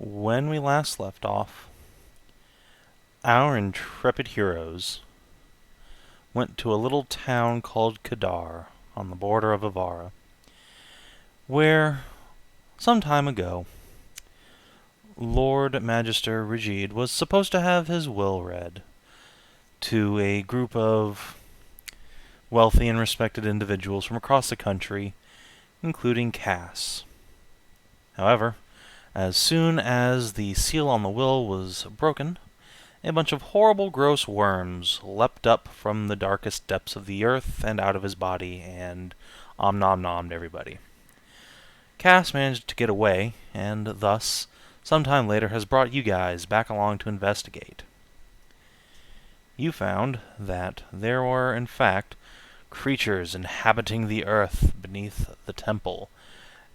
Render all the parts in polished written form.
When we last left off, our intrepid heroes went to a little town called Kadar on the border of Evarra, where, some time ago, Lord Magister Rigid was supposed to have his will read to a group of wealthy and respected individuals from across the country, including Cass. However, as soon as the seal on the will was broken, a bunch of horrible, gross worms leapt up from the darkest depths of the earth and out of his body and om-nom-nommed everybody. Cass managed to get away, and thus, sometime later, has brought you guys back along to investigate. You found that there were, in fact, creatures inhabiting the earth beneath the temple,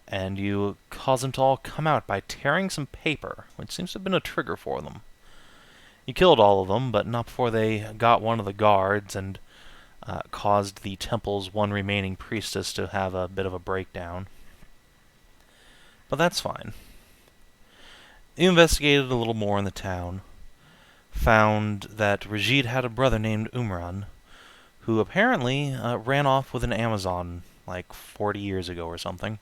and you caused them to all come out by tearing some paper, which seems to have been a trigger for them. You killed all of them, but not before they got one of the guards and caused the temple's one remaining priestess to have a bit of a breakdown. But that's fine. You investigated a little more in the town, found that Rigid had a brother named Umran, who apparently ran off with an Amazon like 40 years ago or something,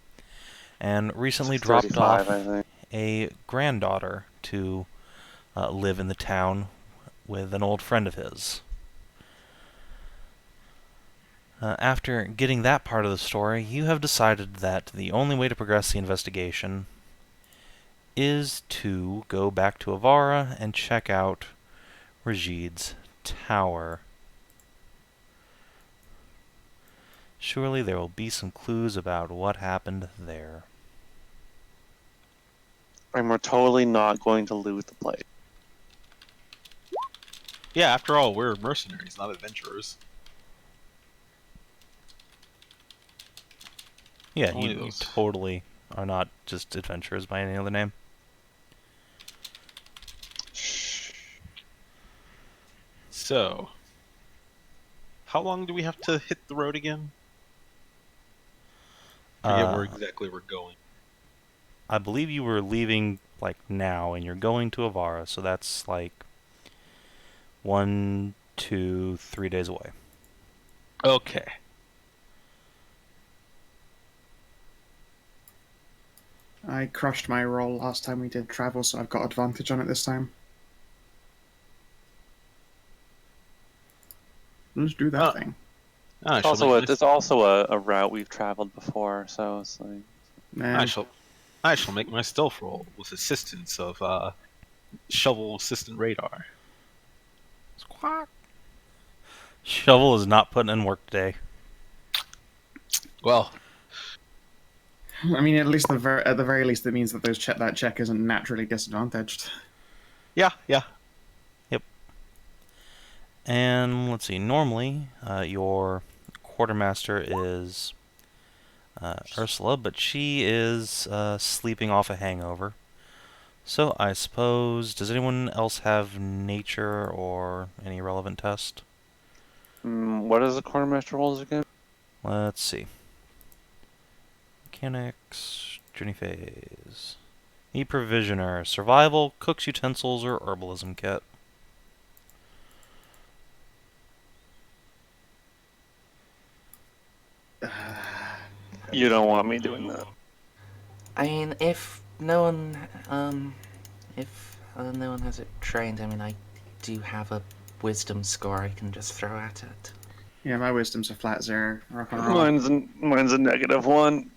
and recently dropped off a granddaughter to live in the town with an old friend of his. After getting that part of the story, you have decided that the only way to progress the investigation is to go back to Evarra and check out Rigid's tower. Surely there will be some clues about what happened there. And we're totally not going to loot the place. Yeah, after all, we're mercenaries, not adventurers. Yeah, you totally are not just adventurers by any other name. So, how long do we have to hit the road again? I forget where exactly we're going. I believe you were leaving like now, and you're going to Evarra, so that's like 1, 2, 3 days away. Okay. I crushed my roll last time we did travel, so I've got advantage on it this time. Let's do that thing. It's also a route we've traveled before, so it's like... Nah. I shall make my stealth roll with assistance of Shovel Assistant Radar. Squawk. Shovel is not putting in work today. Well, I mean, at least at the very least, it means that that check isn't naturally disadvantaged. Yeah. Yep. And let's see. Normally, your quartermaster is Ursula, but she is sleeping off a hangover. So I suppose, does anyone else have nature or any relevant test? What is the quartermaster rolls again? Let's see. Mechanics, journey phase. E-provisioner, survival, cook's utensils, or herbalism kit. You don't want me doing that. I mean, if no one has it trained, I mean, I do have a wisdom score I can just throw at it. Yeah, my wisdom's a flat 0. Rock and roll. Mine's a -1.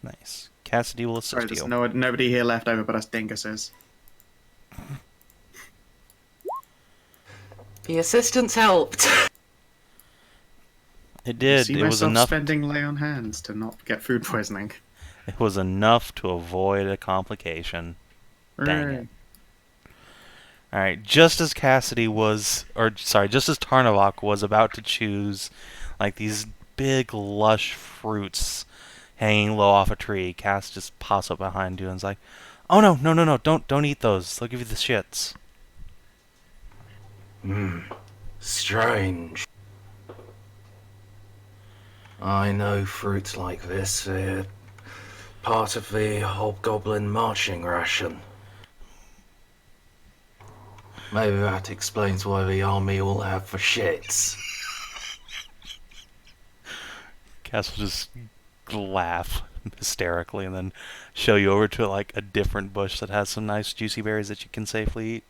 Nice. Cassidy will assist you. There's nobody here left over but us dinguses. The assistance helped. It did. It was enough. Spending lay on hands to not get food poisoning. It was enough to avoid a complication. Dang it. Alright, just as Tarnavak was about to choose like these big lush fruits hanging low off a tree, Cass just pops up behind you and is like, "Oh no, don't eat those. They'll give you the shits." Strange. I know fruits like this. They're part of the Hobgoblin marching ration. Maybe that explains why the army all have the shits. Cass will just laugh hysterically and then show you over to like a different bush that has some nice juicy berries that you can safely eat.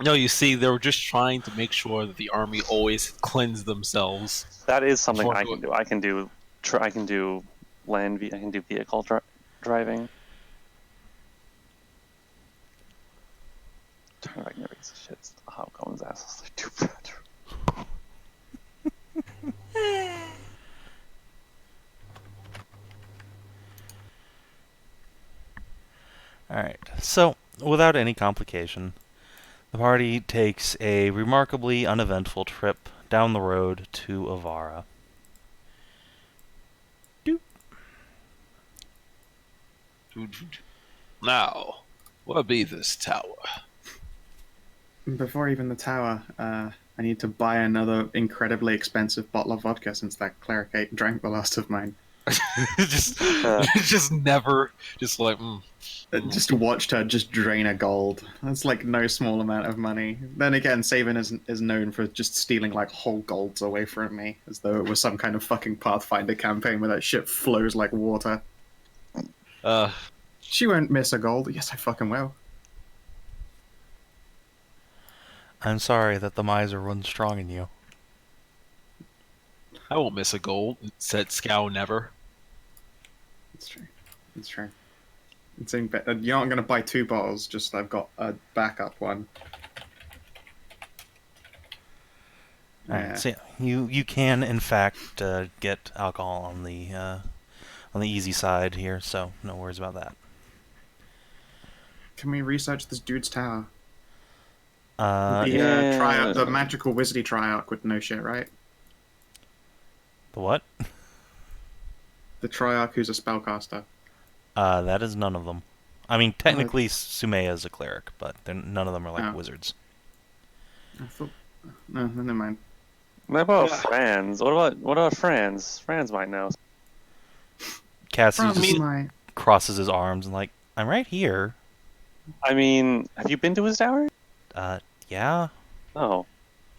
No, you see, they were just trying to make sure that the army always cleanse themselves. That is something Before I can do. I can do I can do vehicle driving. Tarnavak never gets a shit. Hobgoblin's ass is like too bad. Alright, so without any complication, the party takes a remarkably uneventful trip down the road to Evarra. Now, what be this tower? Before even the tower, I need to buy another incredibly expensive bottle of vodka since that clericate drank the last of mine. just never, just like, Just watched her just drain a gold. That's like no small amount of money. Then again, Savin is known for just stealing like whole golds away from me, as though it was some kind of fucking Pathfinder campaign where that shit flows like water. She won't miss a gold. Yes, I fucking will. I'm sorry that the miser runs strong in you. I won't miss a goal, said Scow never. It's true. It's true. It's in you're not going to buy 2 bottles, just I've got a backup one. Alright, so you can in fact get alcohol on the easy side here, so no worries about that. Can we research this dude's tower? Yeah. The magical wizardy triarch with no shit, right? The what? The triarch who's a spellcaster. That is none of them. I mean, technically, Sumaya is a cleric, but none of them are like wizards. I thought... No, never mind. What about Franz? What about Franz? Franz might know. Cassie Franz just might... crosses his arms and like, I'm right here. I mean, have you been to his tower? Yeah. Oh.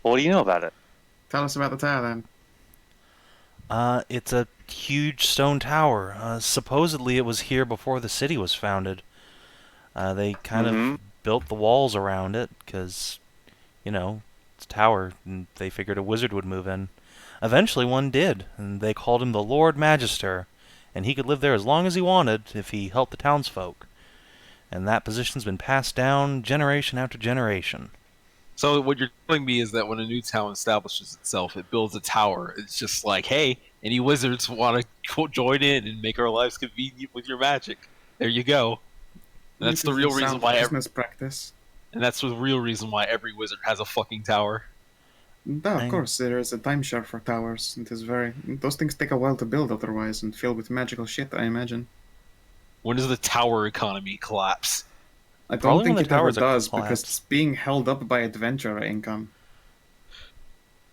Well, what do you know about it? Tell us about the tower, then. It's a huge stone tower. Supposedly it was here before the city was founded. They kind of built the walls around it, because, you know, it's a tower, and they figured a wizard would move in. Eventually one did, and they called him the Lord Magister, and he could live there as long as he wanted if he helped the townsfolk. And that position's been passed down generation after generation. So what you're telling me is that when a new town establishes itself, it builds a tower. It's just like, hey, any wizards want to join in and make our lives convenient with your magic? There you go. And that's the real reason why business practice. And that's the real reason why every wizard has a fucking tower. No, of course, there is a timeshare for towers. It is very... Those things take a while to build otherwise and fill with magical shit, I imagine. When does the tower economy collapse? I Probably don't when think the it ever towers are does, collapsed. because it's being held up by adventurer income.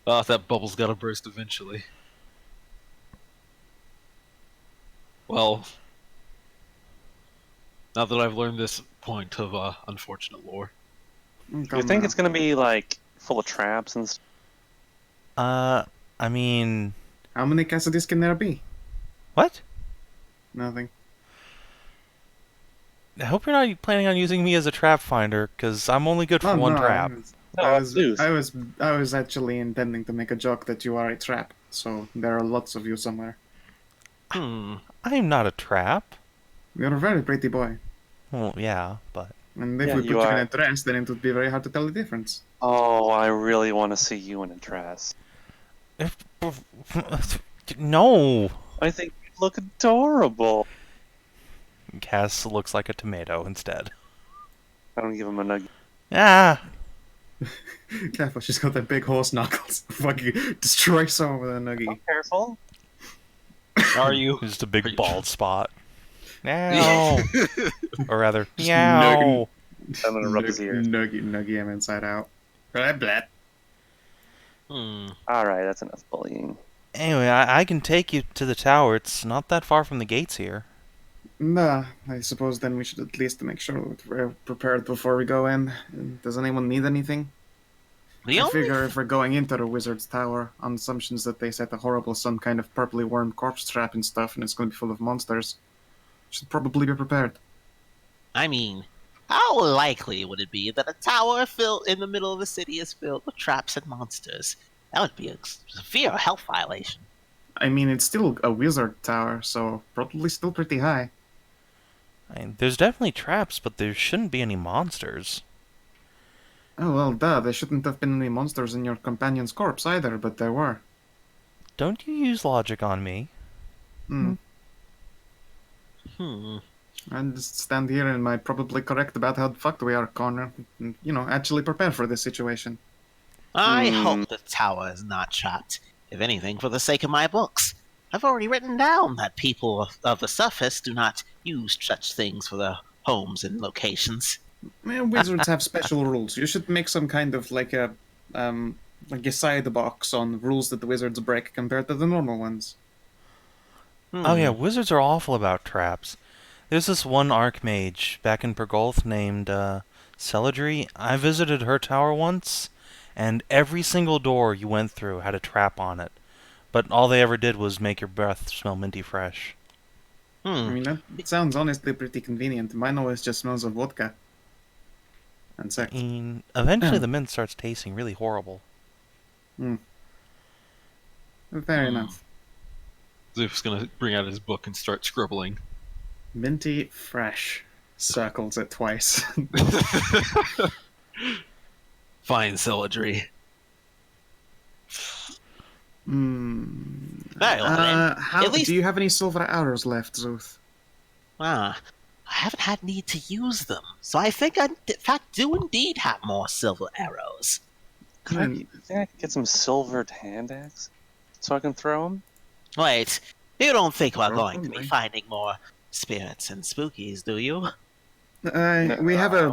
Oh, that bubble's gotta burst eventually. Well, now that I've learned this point of unfortunate lore. You think it's gonna be like full of traps and stuff? I mean... How many Cassidys can there be? What? Nothing. I hope you're not planning on using me as a trap finder, because I'm only good for one trap. I was actually intending to make a joke that you are a trap, so there are lots of you somewhere. I'm not a trap. You're a very pretty boy. Well, yeah, but... And if we put you in a dress, then it would be very hard to tell the difference. Oh, I really want to see you in a dress. No! I think you look adorable. Cass looks like a tomato instead. I don't give him a nugget. Ah! Careful, she's got that big horse knuckles. Fucking destroy someone with a nuggie. Careful. Are you? Just a big bald spot. Meow! Or rather, Just meow! I'm gonna rub his ears. Nuggie him inside out. Blah, blah. Alright, that's enough bullying. Anyway, I can take you to the tower. It's not that far from the gates here. Nah, I suppose then we should at least make sure that we're prepared before we go in. Does anyone need anything? The I only figure if we're going into the wizard's tower, on assumptions that they set a horrible, some kind of purpley worm corpse trap and stuff, and it's going to be full of monsters, should probably be prepared. I mean, how likely would it be that a tower filled in the middle of the city is filled with traps and monsters? That would be a severe health violation. I mean, it's still a wizard tower, so probably still pretty high. I mean, there's definitely traps, but there shouldn't be any monsters. Oh, well, duh, there shouldn't have been any monsters in your companion's corpse either, but there were. Don't you use logic on me. Hmm. I just stand here and I'm probably correct about how fucked we are, Connor. And, actually prepare for this situation. I hope the tower is not trapped. If anything, for the sake of my books. I've already written down that people of the surface do not use such things for their homes and locations. Wizards have special rules. You should make some kind of like a side box on rules that the wizards break compared to the normal ones. Oh yeah, wizards are awful about traps. There's this one archmage back in Pergolth named Celadri. I visited her tower once, and every single door you went through had a trap on it. But all they ever did was make your breath smell minty fresh. I mean, that sounds honestly pretty convenient. Mine always just smells of vodka. And sex. I mean, eventually the mint starts tasting really horrible. Fair enough. Szooth's gonna bring out his book and start scribbling. Minty fresh. Circles it twice. Fine Celadri. Very well, then. Do you have any silver arrows left, Szooth? I haven't had need to use them, so I think I, in fact, do indeed have more silver arrows. You think I could get some silvered hand axe so I can throw them? Wait, you don't think we're going to be Probably. finding more spirits and spookies, do you? We have a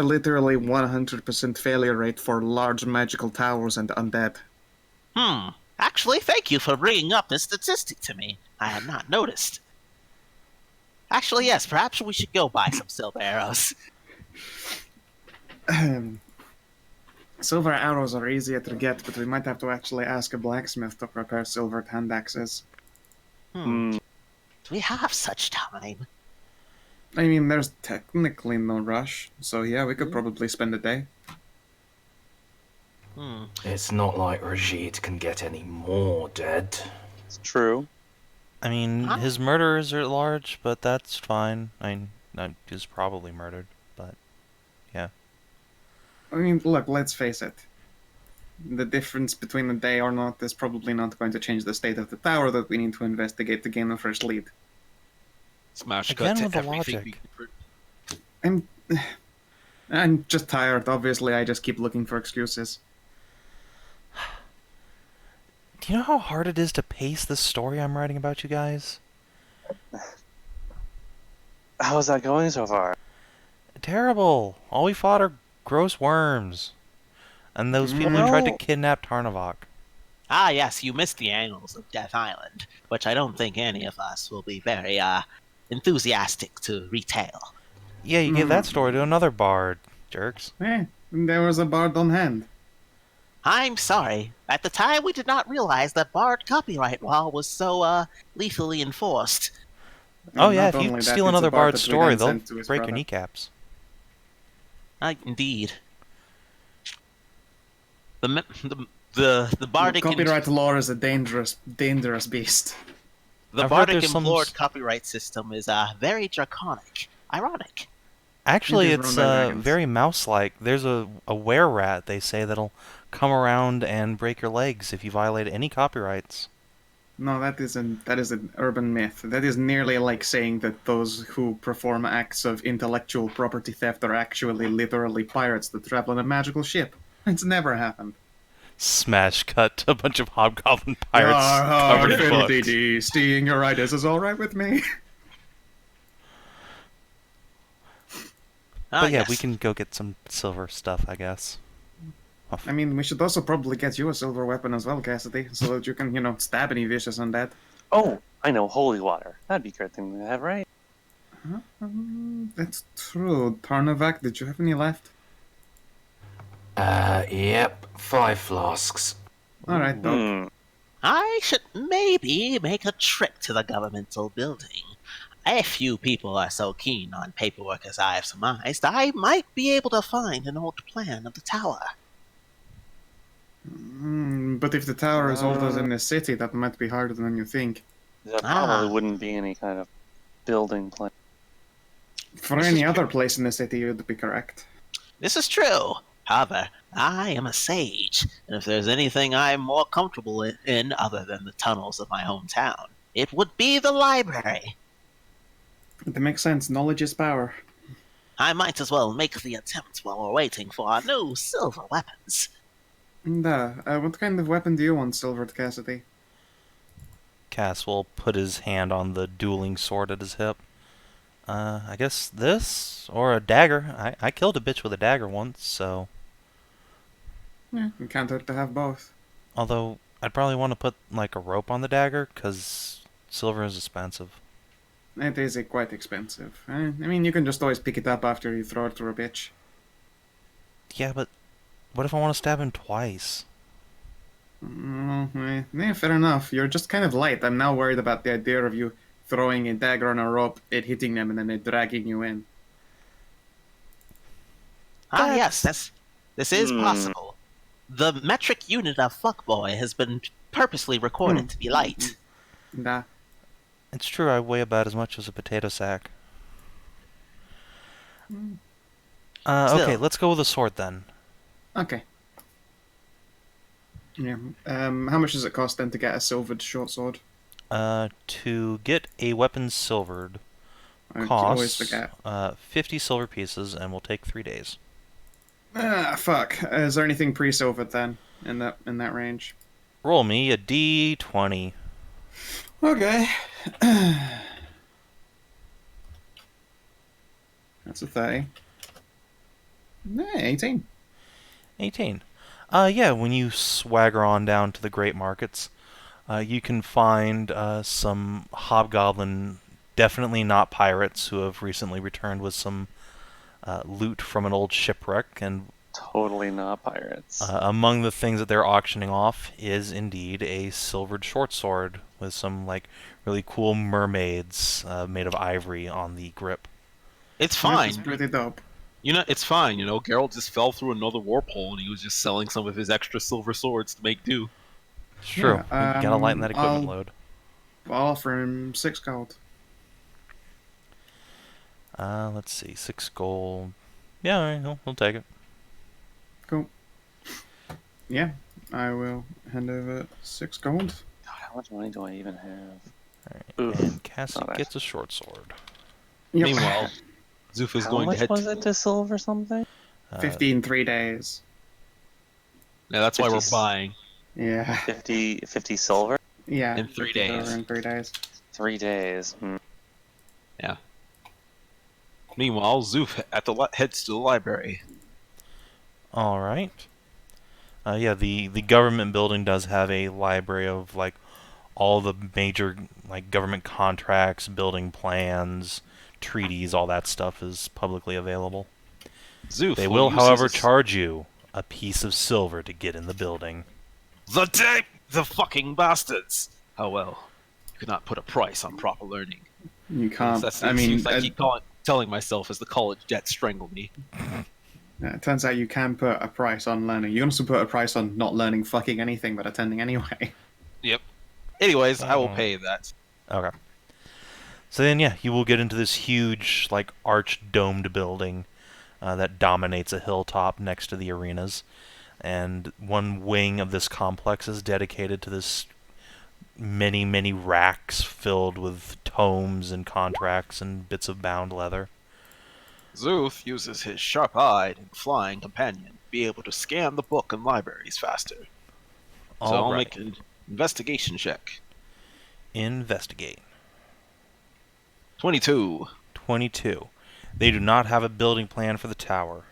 literally 100% failure rate for large magical towers and undead. Actually, thank you for bringing up this statistic to me. I had not noticed. Actually, yes, perhaps we should go buy some silver arrows. Silver arrows are easier to get, but we might have to actually ask a blacksmith to prepare silver hand axes. Do we have such time? I mean, there's technically no rush, so yeah, we could probably spend a day. It's not like Rajid can get any more dead. It's true. I mean, his murderers are large, but that's fine. I mean, he's probably murdered, but yeah. I mean, look, let's face it. The difference between a day or not is probably not going to change the state of the tower that we need to investigate to gain a fresh lead. Smash Again cut with to the everything. logic. I'm just tired. Obviously, I just keep looking for excuses. Do you know how hard it is to pace this story I'm writing about you guys? How's that going so far? Terrible. All we fought are gross worms. And those people who tried to kidnap Tarnavak. Ah, yes, you missed the angles of Death Island, which I don't think any of us will be very, enthusiastic to retell. Yeah, you gave that story to another bard, jerks. There was a bard on hand. I'm sorry. At the time, we did not realize that Bard copyright law was so, lethally enforced. Oh yeah, Not if you only that, steal it's another a bard bard's that we story, then they'll sent to his break your brother. kneecaps. The bardic Copyright law is a dangerous beast. the I've heard bardic there's some implored copyright system is very draconic. Ironic. Actually, It is it's run by dragons. very mouse-like. There's a were-rat, they say, that'll come around and break your legs if you violate any copyrights. No, that is an urban myth. That is nearly like saying that those who perform acts of intellectual property theft are actually literally pirates that travel on a magical ship. It's never happened. Smash cut to a bunch of hobgoblin pirates covered in books. Steeing your ideas is alright with me. Ah, But yeah, yes. we can go get some silver stuff, I guess. I mean, we should also probably get you a silver weapon as well, Cassidy, so that you can, stab any vicious undead. Oh, I know, holy water. That'd be a great thing to have, right? That's true. Tarnavak, did you have any left? Yep, 5 flasks. Alright, dope. Hmm. I should maybe make a trip to the governmental building. If you people are so keen on paperwork as I have surmised, I might be able to find an old plan of the tower. But if the tower is older than the city, that might be harder than you think. There probably wouldn't be any kind of building plan. For any other place in the city, you'd be correct. This is true. However, I am a sage, and if there's anything I'm more comfortable in other than the tunnels of my hometown, it would be the library. That makes sense. Knowledge is power. I might as well make the attempt while we're waiting for our new silver weapons. And, what kind of weapon do you want, Silvered Cassidy? Cass will put his hand on the dueling sword at his hip. I guess this? Or a dagger. I killed a bitch with a dagger once, so... Yeah, you can't hurt to have both. Although, I'd probably want to put, like, a rope on the dagger, because silver is expensive. It is quite expensive. I mean, you can just always pick it up after you throw it to a bitch. Yeah, but what if I want to stab him twice? Yeah, fair enough. You're just kind of light. I'm now worried about the idea of you throwing a dagger on a rope, it hitting them, and then it dragging you in. Yes, this is possible. The metric unit of fuckboy has been purposely recorded to be light. Nah. It's true, I weigh about as much as a potato sack. Okay, Still. let's go with a sword then. Okay. Yeah. How much does it cost then to get a silvered short sword? To get a weapon silvered I always costs forget. 50 silver pieces and will take 3 days. Fuck. Is there anything pre-silvered then in that range? Roll me a d20. Okay. That's a 30. Nah, 18. 18. Yeah, when you swagger on down to the great markets, you can find some hobgoblin, definitely not pirates, who have recently returned with some loot from an old shipwreck, and Totally not pirates. among the things that they're auctioning off is indeed a silvered short sword with some like really cool mermaids made of ivory on the grip. It's This fine. is pretty dope. You know, it's fine. You know, Geralt just fell through another warp hole, and he was just selling some of his extra silver swords to make do. It's true. Yeah, You gotta lighten that equipment I'll- load. I'll offer him 6 gold. Let's see, 6 gold. Yeah, all right, we'll take it. Cool. Yeah, I will hand over 6 gold. God, how much money do I even have? All right, Oof, and Cassie not bad. gets a short sword. Yep. Meanwhile, Szooth is How going to much head. was it to silver something? 50 in 3 days. Yeah, that's why we're 50 buying. Yeah. 50 silver? Yeah. In 3 50 days. over in 3 days. 3 days. Meanwhile, Szooth heads to the library. All right. Yeah, the government building does have a library of like all the major like government contracts, building plans, treaties, all that stuff is publicly available. Szooth They will, use however, his- charge you a piece of silver to get in the building. The tape! The fucking bastards! Oh well. You could not put a price on proper learning. You can't. That's I the mean, excuse I keep telling myself as the college debt strangled me. it turns out you can put a price on learning. You can also put a price on not learning fucking anything but attending anyway. Yep. Anyways, I will pay that. Okay. So then, yeah, you will get into this huge, like, arch-domed building that dominates a hilltop next to the arenas. And one wing of this complex is dedicated to this many, many racks filled with tomes and contracts and bits of bound leather. Szooth uses his sharp-eyed and flying companion to be able to scan the book and libraries faster. So I'll All right. make an investigation check. Investigate. 22. 22. They do not have a building plan for the tower.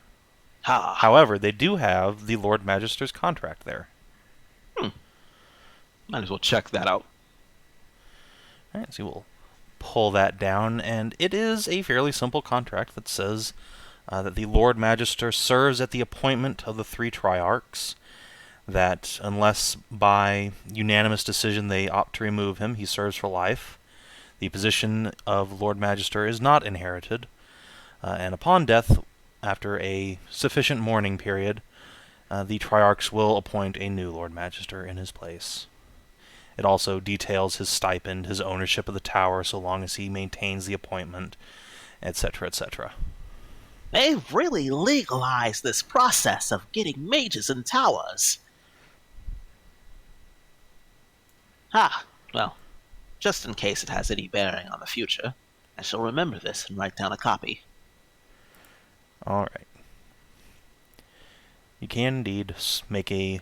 Ha! However, they do have the Lord Magister's contract there. Might as well check that out. Alright, so we'll pull that down, and it is a fairly simple contract that says that the Lord Magister serves at the appointment of the 3 Triarchs, that unless by unanimous decision they opt to remove him, he serves for life. The position of Lord Magister is not inherited, and upon death, after a sufficient mourning period, the Triarchs will appoint a new Lord Magister in his place. It also details his stipend, his ownership of the tower so long as he maintains the appointment, etc., etc. They've really legalized this process of getting mages in towers. Well, just in case it has any bearing on the future, I shall remember this and write down a copy. Alright. You can indeed make a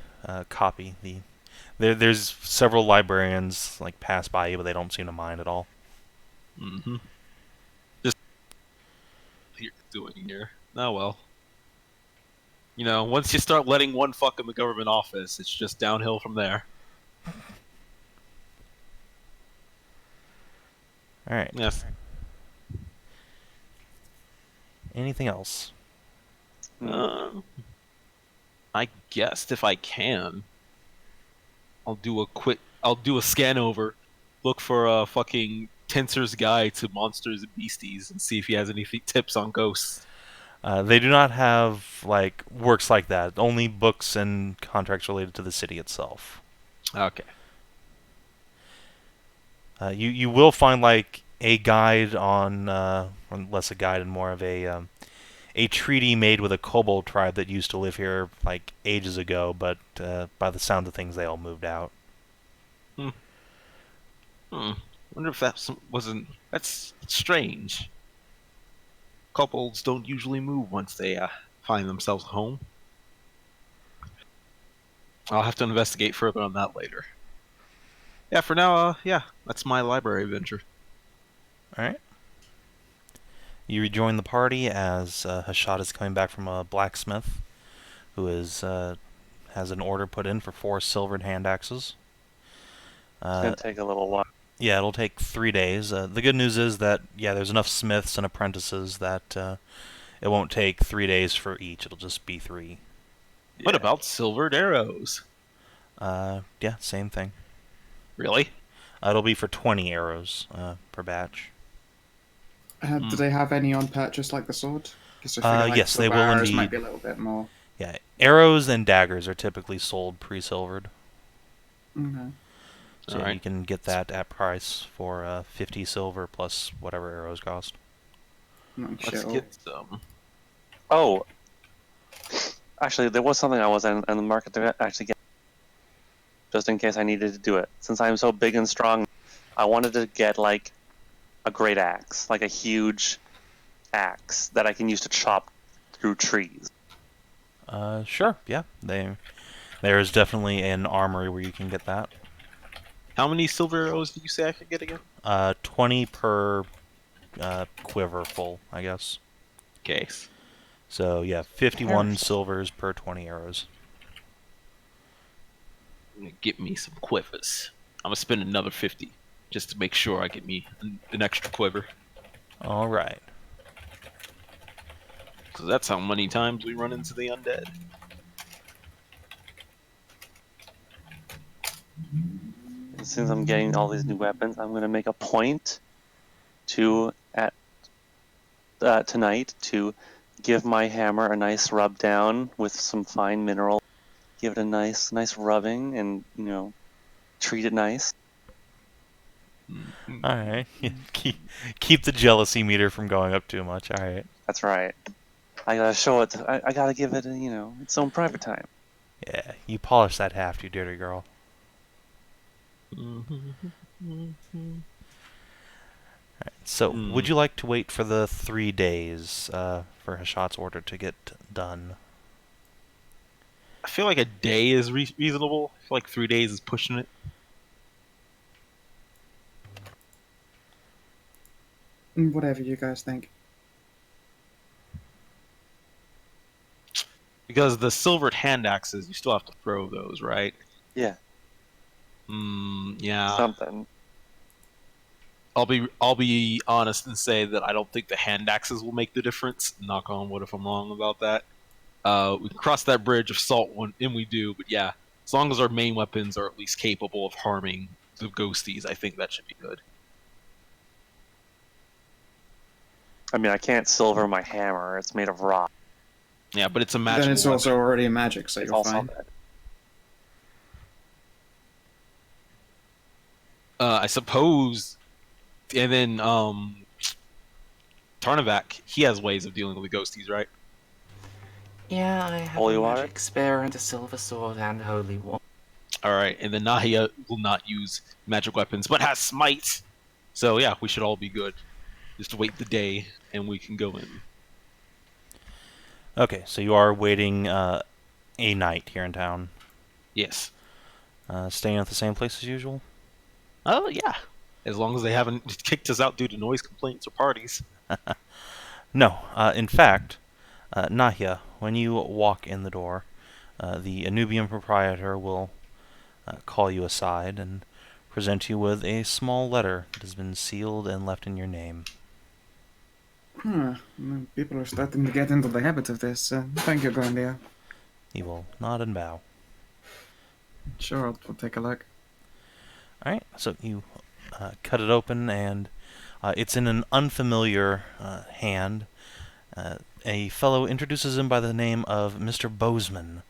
copy. There's several librarians pass by you, but they don't seem to mind at all. Mm-hmm. Just what you're doing here. Oh well. Once you start letting one fuck in the government office, it's just downhill from there. Alright. Yes. Anything else? I guess if I can, I'll do a scan over, look for a fucking Tensor's Guide to Monsters and Beasties, and see if he has any tips on ghosts. They do not have works like that. Only books and contracts related to the city itself. Okay. You will find a guide on, or less a guide and more of a treaty made with a Kobold tribe that used to live here ages ago, but by the sound of things, they all moved out. Wonder if that wasn't. That's strange. Kobolds don't usually move once they find themselves a home. I'll have to investigate further on that later. Yeah, for now, that's my library adventure. Alright. You rejoin the party as Hashat is coming back from a blacksmith who has an order put in for 4 silvered hand axes. It's going to take a little while. Yeah, it'll take 3 days. The good news is that, there's enough smiths and apprentices that it won't take 3 days for each. It'll just be 3. What about silvered arrows? Same thing. Really? It'll be for 20 arrows per batch. Do they have any on purchase like the sword? Yes, they will arrows indeed. Might be a little bit more. Yeah, arrows and daggers are typically sold pre-silvered. Okay. So you can get that at price for 50 silver plus whatever arrows cost. Let's get some. Oh, actually, there was something I was in the market to actually get, just in case I needed to do it. Since I'm so big and strong, I wanted to get a great axe, a huge axe that I can use to chop through trees. Sure, yeah. There is definitely an armory where you can get that. How many silver arrows did you say I could get again? 20 per quiver full, I guess. Case. So, 51 silvers per 20 arrows. Get me some quivers. I'm going to spend another 50 just to make sure I get me an extra quiver. Alright. So that's how many times we run into the undead. And since I'm getting all these new weapons, I'm going to make a point to, tonight, to give my hammer a nice rub down with some fine mineral. Give it a nice rubbing and, treat it nice. Alright. Keep the jealousy meter from going up too much. Alright. That's right. I gotta show it. I gotta give it, its own private time. Yeah, you polish that haft, you dirty girl. Alright, so, would you like to wait for the 3 days for Hashat's order to get done? I feel like a day is reasonable. I feel like 3 days is pushing it. Whatever you guys think. Because the silvered hand axes, you still have to throw those, right? Yeah. Yeah. Something. I'll be honest and say that I don't think the hand axes will make the difference. Knock on wood if I'm wrong about that. We can cross that bridge if salt when we do, but yeah, as long as our main weapons are at least capable of harming the ghosties, I think that should be good. I mean, I can't silver my hammer. It's made of rock. Yeah, but it's a magical Then it's also already a magic, so It's you're also fine. bad. I suppose, and then Tarnavak, he has ways of dealing with the ghosties, right? Yeah, I have Holy a water? magic spear and a silver sword and holy water. All right, and then Nahia will not use magic weapons, but has smite. So yeah, we should all be good. Just wait the day, and we can go in. Okay, so you are waiting a night here in town. Yes. Staying at the same place as usual? Oh yeah. As long as they haven't kicked us out due to noise complaints or parties. No. In fact, Nahia, when you walk in the door, the Anubian proprietor will call you aside and present you with a small letter that has been sealed and left in your name. People are starting to get into the habit of this. Thank you, Grandia. He will nod and bow. Sure, I'll take a look. Alright, so you cut it open, and it's in an unfamiliar hand. A fellow introduces him by the name of Mr. Bozeman.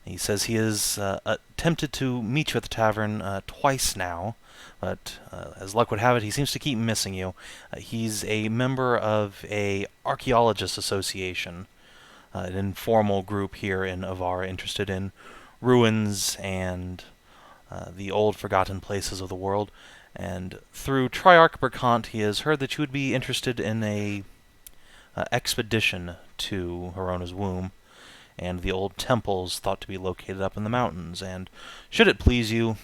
He says he has attempted to meet you at the tavern twice now, but as luck would have it, he seems to keep missing you. He's a member of a archaeologist association, an informal group here in Evarra interested in ruins and the old forgotten places of the world. And through Triarch Berkant, he has heard that you would be interested in a expedition to Herona's womb and the old temples thought to be located up in the mountains. And should it please you,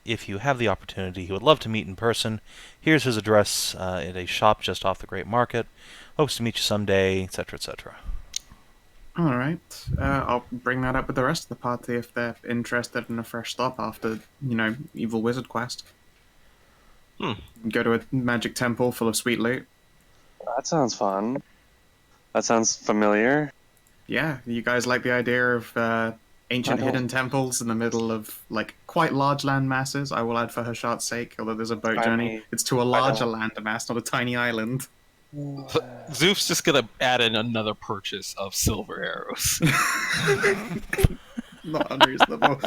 if you have the opportunity, he would love to meet in person. Here's his address at a shop just off the Great Market. Hopes to meet you someday, etc., etc. Alright. I'll bring that up with the rest of the party if they're interested in a fresh stop after, Evil Wizard quest. Go to a magic temple full of sweet loot. That sounds fun. That sounds familiar. Yeah, you guys like the idea of ancient I don't. hidden temples in the middle of, quite large land masses? I will add for Hashat's sake, although there's a boat I journey. mean, It's to a larger land mass, not a tiny island. Szooth's just gonna add in another purchase of silver arrows. Not unreasonable.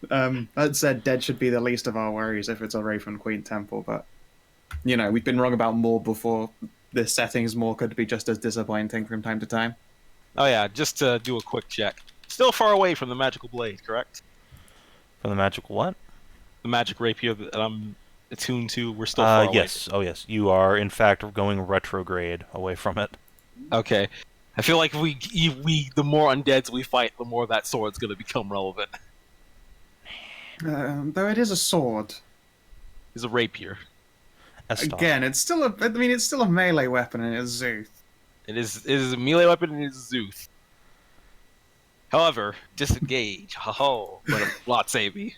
That said, dead should be the least of our worries if it's a Raven Queen temple, but, we've been wrong about more before. This setting's more could be just as disappointing from time to time. Oh yeah, just to do a quick check. Still far away from the magical blade, correct? From the magical what? The magic rapier that I'm attuned to, we're still far away. Yes. Oh, yes. You are, in fact, going retrograde away from it. Okay. I feel like we the more undeads we fight, the more that sword's going to become relevant. Though it is a sword. It's a rapier. Eston. Again, it's still a melee weapon and it's Szooth. It is a melee weapon and it is Szooth. However, disengage. Ho-ho. But a lot save me.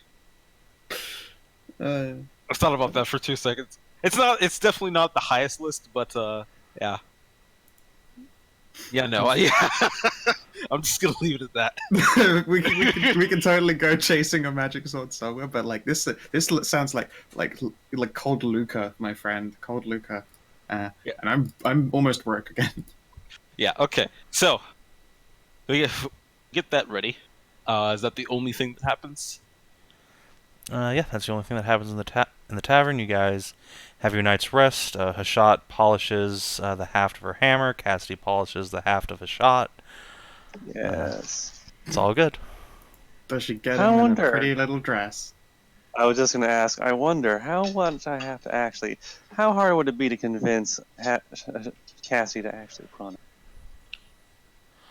I thought about that for 2 seconds. It's definitely not the highest list, but yeah. Yeah, no, I'm just gonna leave it at that. we can totally go chasing a magic sword somewhere, but this sounds like Cold Luca, my friend, Cold Luca, Yeah. and I'm almost broke again. Yeah. Okay. So we get that ready. Is that the only thing that happens? Yeah, that's the only thing that happens in the tavern. You guys have your night's rest. Hashat polishes the haft of her hammer. Cassidy polishes the haft of Hashat. Yes. It's all good. Does she get I him in a wonder. pretty little dress? I was just going to ask, I wonder how much I have to actually... How hard would it be to convince Cassie to actually put on it?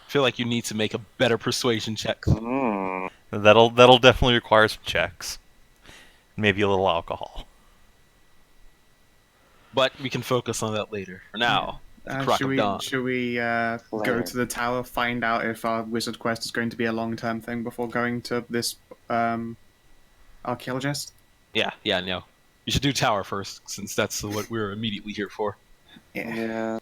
I feel like you need to make a better persuasion check. Mm. That'll definitely require some checks. Maybe a little alcohol. But we can focus on that later. For now, crack of dawn. Should we go to the tower, find out if our wizard quest is going to be a long-term thing before going to this archaeologist? Yeah, no. You should do tower first, since that's what we're immediately here for. Yeah.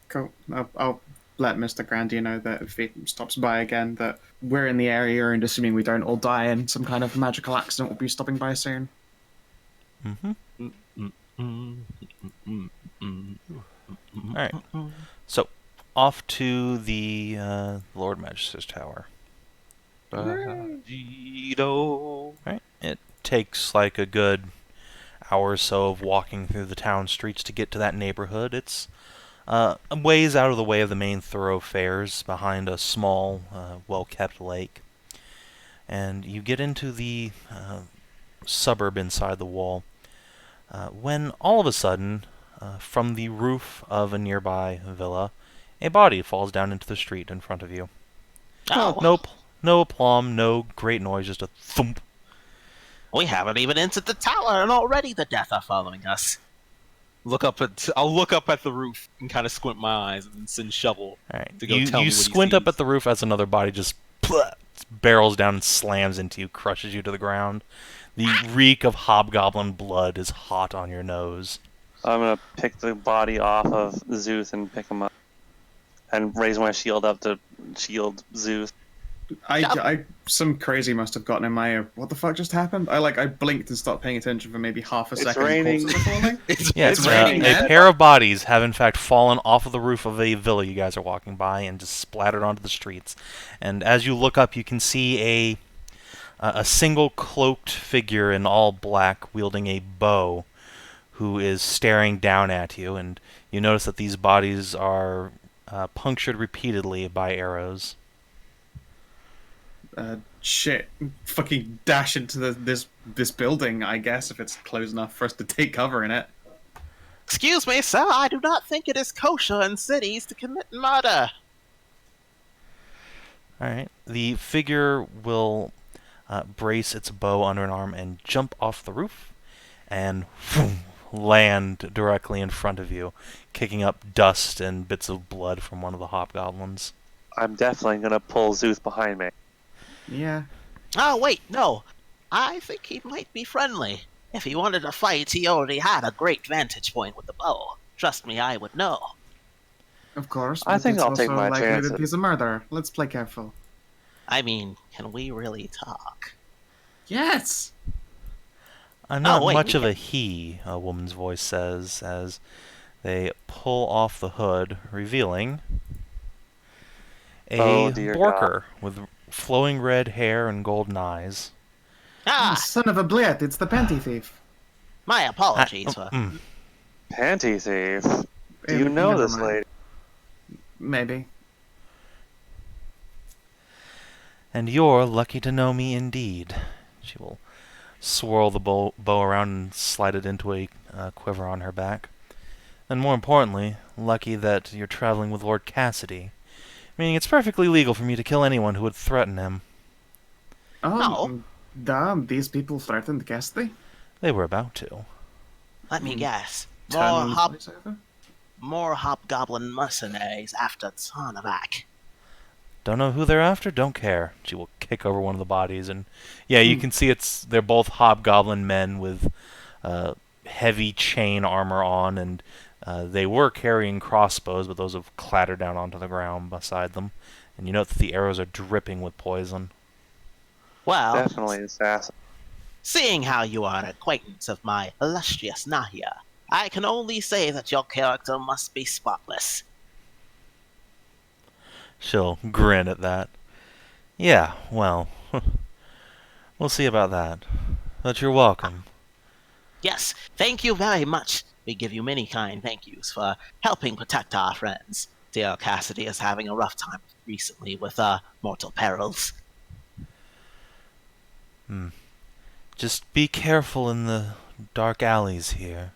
Cool. I'll let Mr. Grandier know that if he stops by again, that we're in the area, and assuming we don't all die in some kind of magical accident, we'll be stopping by soon. Alright. So, off to the Lord Magister's tower. Alright. It takes like a good hour or so of walking through the town streets to get to that neighborhood. It's a ways out of the way of the main thoroughfares, behind a small, well-kept lake. And you get into the suburb inside the wall, when all of a sudden, from the roof of a nearby villa, a body falls down into the street in front of you. Oh, No aplomb, no great noise, just a thump. we haven't even entered the tower, and already the death are following us. I'll look up at the roof and kind of squint my eyes and then send Shovel Alright, to go tell me you what he squint up sees. at the roof as another body just barrels down and slams into you, crushes you to the ground. The reek of hobgoblin blood is hot on your nose. I'm gonna pick the body off of Szooth and pick him up, and raise my shield up to shield Szooth. Some crazy must have gotten in my ear. What the fuck just happened? I blinked and stopped paying attention for maybe half a It's second. raining. Corpses are falling? It's raining, A man. pair of bodies have in fact fallen off of the roof of a villa you guys are walking by and just splattered onto the streets. And as you look up, you can see a single cloaked figure in all black wielding a bow who is staring down at you, and you notice that these bodies are punctured repeatedly by arrows. Shit. Fucking dash into this building, I guess, if it's close enough for us to take cover in it. Excuse me, sir, I do not think it is kosher in cities to commit murder. Alright, the figure will brace its bow under an arm and jump off the roof and land directly in front of you, kicking up dust and bits of blood from one of the hobgoblins. I'm definitely gonna pull Szooth behind me. Yeah. Oh, wait, no. I think he might be friendly. If he wanted to fight, he already had a great vantage point with the bow. Trust me, I would know. Of course. I but think it's I'll take also my likely chances. that he's a murderer. Let's play careful. I mean, can we really talk? Yes! I'm not wait, much we of a he, a woman's voice says, as they pull off the hood, revealing a Oh, dear Borker with flowing red hair and golden eyes. Ah, Son of a blit, it's the panty thief. my apologies for... Panty thief. Do you know Never this mind. lady? Maybe. And you're lucky to know me indeed. She will swirl the bow around and slide it into a quiver on her back. And more importantly, lucky that you're traveling with Lord Cassidy, meaning it's perfectly legal for me to kill anyone who would threaten him. These people threatened Cassidy? They were about to. Let me guess. Turn the place over? More hobgoblin mercenaries after Tarnavak. Don't know who they're after, don't care. She will kick over one of the bodies, and yeah, you can see they're both hobgoblin men with heavy chain armor on, and they were carrying crossbows, but those have clattered down onto the ground beside them. And you note that the arrows are dripping with poison. Well, Definitely assassin. seeing how you are an acquaintance of my illustrious Nahia, I can only say that your character must be spotless. She'll grin at that. Yeah, well, we'll see about that. But you're welcome. Yes, thank you very much. We give you many kind thank yous for helping protect our friends. Dear Cassidy is having a rough time recently with mortal perils. Just be careful in the dark alleys here.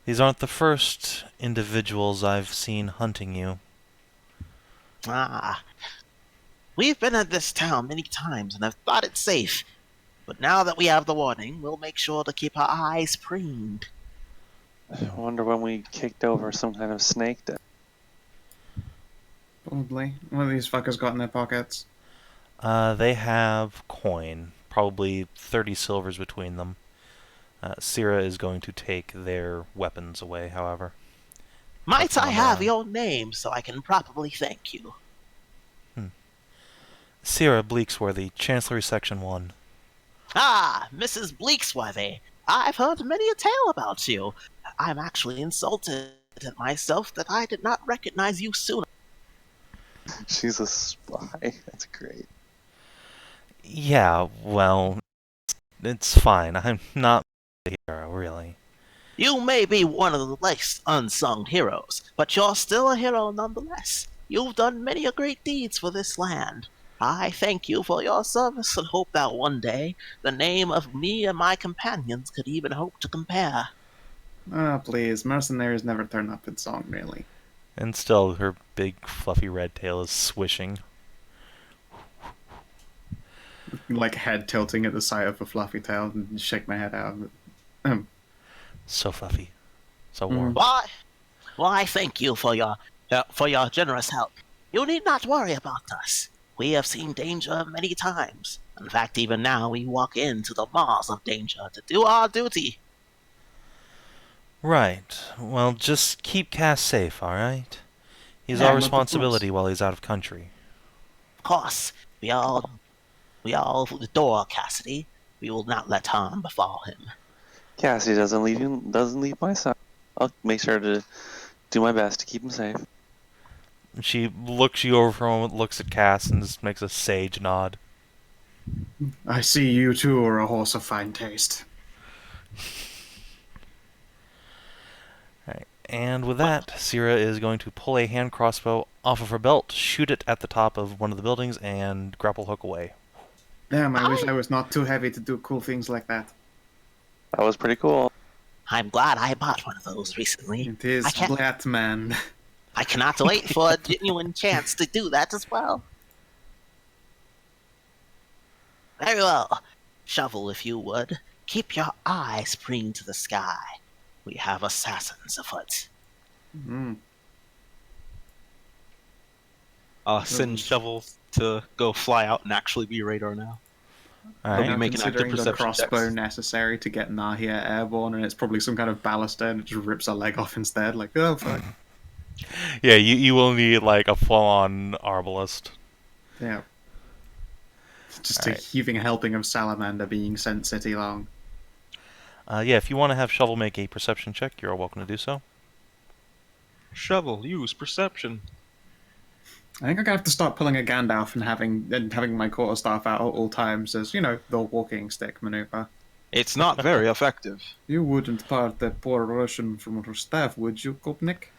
These aren't the first individuals I've seen hunting you. Ah, we've been at this town many times and have thought it safe. But now that we have the warning, we'll make sure to keep our eyes preened. I wonder when we kicked over some kind of snake den. Probably. What have these fuckers got in their pockets? They have coin, probably 30 silvers between them. Syrah is going to take their weapons away, however. Might I have on. your name so I can properly thank you? Syrah Bleaksworthy, Chancellery Section 1. Ah, Mrs. Bleaksworthy. I've heard many a tale about you. I'm actually insulted at myself that I did not recognize you sooner. She's a spy. That's great. Yeah, well, it's fine. I'm not a hero, really. You may be one of the less unsung heroes, but you're still a hero nonetheless. You've done many a great deeds for this land. I thank you for your service and hope that one day the name of me and my companions could even hope to compare. Ah, please. Mercenaries never turn up in song, really. And still, her big, fluffy red tail is swishing. Like head tilting at the sight of a fluffy tail and shake my head out. So fluffy. So warm. Why, thank you for your generous help. You need not worry about us. We have seen danger many times. In fact, even now we walk into the maws of danger to do our duty. Right. Well, just keep Cass safe, alright? He's Yeah, our but of responsibility course. while he's out of country. Of course, we all adore Cassidy. We will not let harm befall him. Cassie doesn't leave my side. I'll make sure to do my best to keep him safe. She looks you over for a moment, looks at Cass, and just makes a sage nod. I see you too are a horse of fine taste. Alright, and with that, Syrah is going to pull a hand crossbow off of her belt, shoot it at the top of one of the buildings, and grapple hook away. Damn, I wish I was not too heavy to do cool things like that. That was pretty cool. I'm glad I bought one of those recently. It is Blatman. I cannot wait for a genuine chance to do that as well. Very well. Shovel, if you would. Keep your eyes preened to the sky. We have assassins afoot. Send Shovel to go fly out and actually be radar now. Alright. Be making active Considering the perception crossbow checks. necessary to get Nahia airborne, and it's probably some kind of ballista, and it just rips a leg off instead. Like, oh fuck. Yeah, you will need, like, a full-on arbalist. Yeah. Just Alright. a heaving helping of Salamander being sent city long. Yeah, if you want to have Shovel make a perception check, you're welcome to do so. Shovel, use perception. I think I'm gonna have to start pulling a Gandalf and having my quarterstaff out at all times as, you know, the walking stick maneuver. It's not very effective. You wouldn't part that poor Russian from her staff, would you, Kopnik?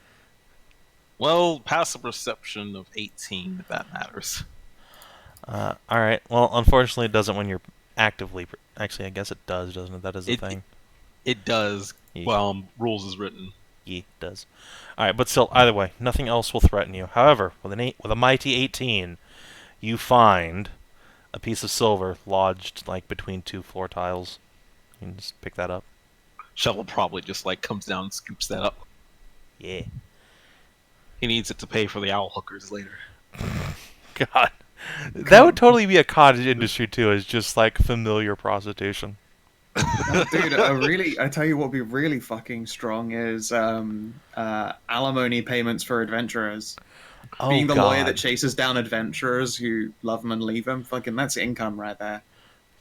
Well, pass a perception of 18, if that matters. Alright, well, unfortunately it doesn't when you're actively... Actually, I guess it does, doesn't it? That is the thing. It does. Yeah. Well, rules is written. Yeah, it does. Alright, but still, either way, nothing else will threaten you. However, with a mighty 18, you find a piece of silver lodged, like, between two floor tiles. You can just pick that up. Shovel probably just like comes down and scoops that up. Yeah. He needs it to pay for the owl hookers later. God. That would totally be a cottage industry, too, is just, like, familiar prostitution. Dude, I tell you what would be really fucking strong is alimony payments for adventurers. Oh, Being the God. lawyer that chases down adventurers who love them and leave them, fucking that's income right there.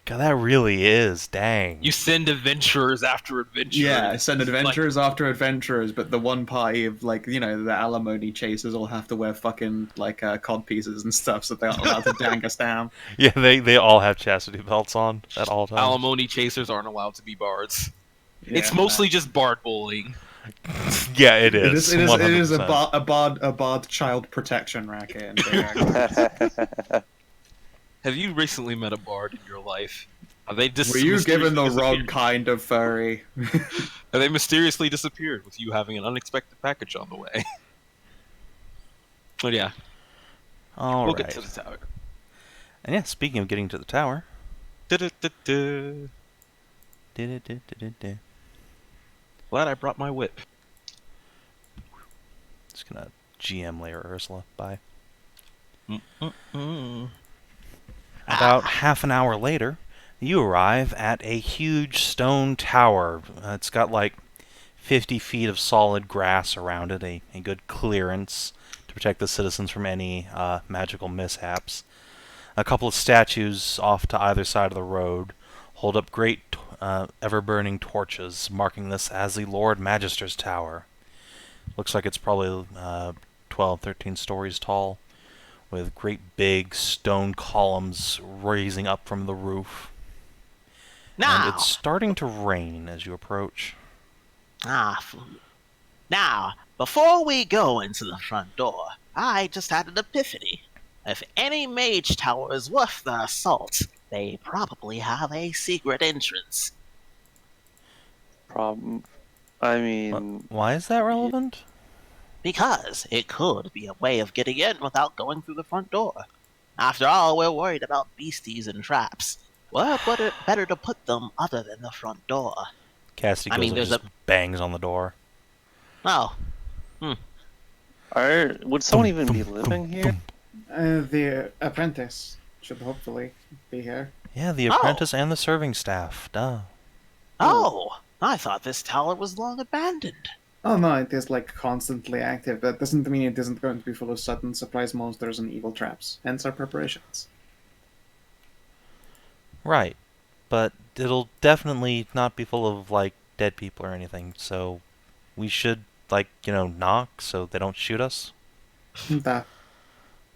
God, that really is. Dang. You send adventurers after adventurers. Yeah, send adventurers after adventurers, but the one party of, like, you know, the alimony chasers all have to wear fucking, like, cod pieces and stuff, so they're not allowed to dang us down. Yeah, they all have chastity belts on at all times. Alimony chasers aren't allowed to be bards. Yeah, It's mostly just bard bullying. Yeah, it is. It is a 100%. bard child protection racket. Have you recently met a bard in your life? Are they Were you given the wrong disappeared? kind of furry? Have they mysteriously disappeared with you having an unexpected package on the way? But yeah, All we'll right. get to the tower. And yeah, speaking of getting to the tower. Du-du-du-du. Glad I brought my whip. Just gonna GM layer Ursula. Bye. Mm-mm-mm. About half an hour later, You arrive at a huge stone tower. It's got like 50 feet of solid grass around it, a good clearance to protect the citizens from any magical mishaps. A couple of statues off to either side of the road hold up great ever-burning torches, marking this as the Lord Magister's tower. Looks like it's probably 12, 13 stories tall, with great big stone columns raising up from the roof. And Now, it's starting to rain as you approach. now, before we go into the front door, I just had an epiphany. If any mage tower is worth the assault, they probably have a secret entrance. I mean, Why is that relevant? Because it could be a way of getting in without going through the front door. After all, we're worried about beasties and traps. What better to put them other than the front door? Cassidy goes and there's just bangs on the door. Oh, would someone even be living here? The apprentice should hopefully be here. Yeah, the apprentice and the serving staff. Duh. oh! I thought this tower was long abandoned. Oh no, it is like constantly active. That doesn't mean it isn't going to be full of sudden surprise monsters and evil traps. Hence our preparations. Right. But it'll definitely not be full of, like, dead people or anything, so we should, like, knock so they don't shoot us. That.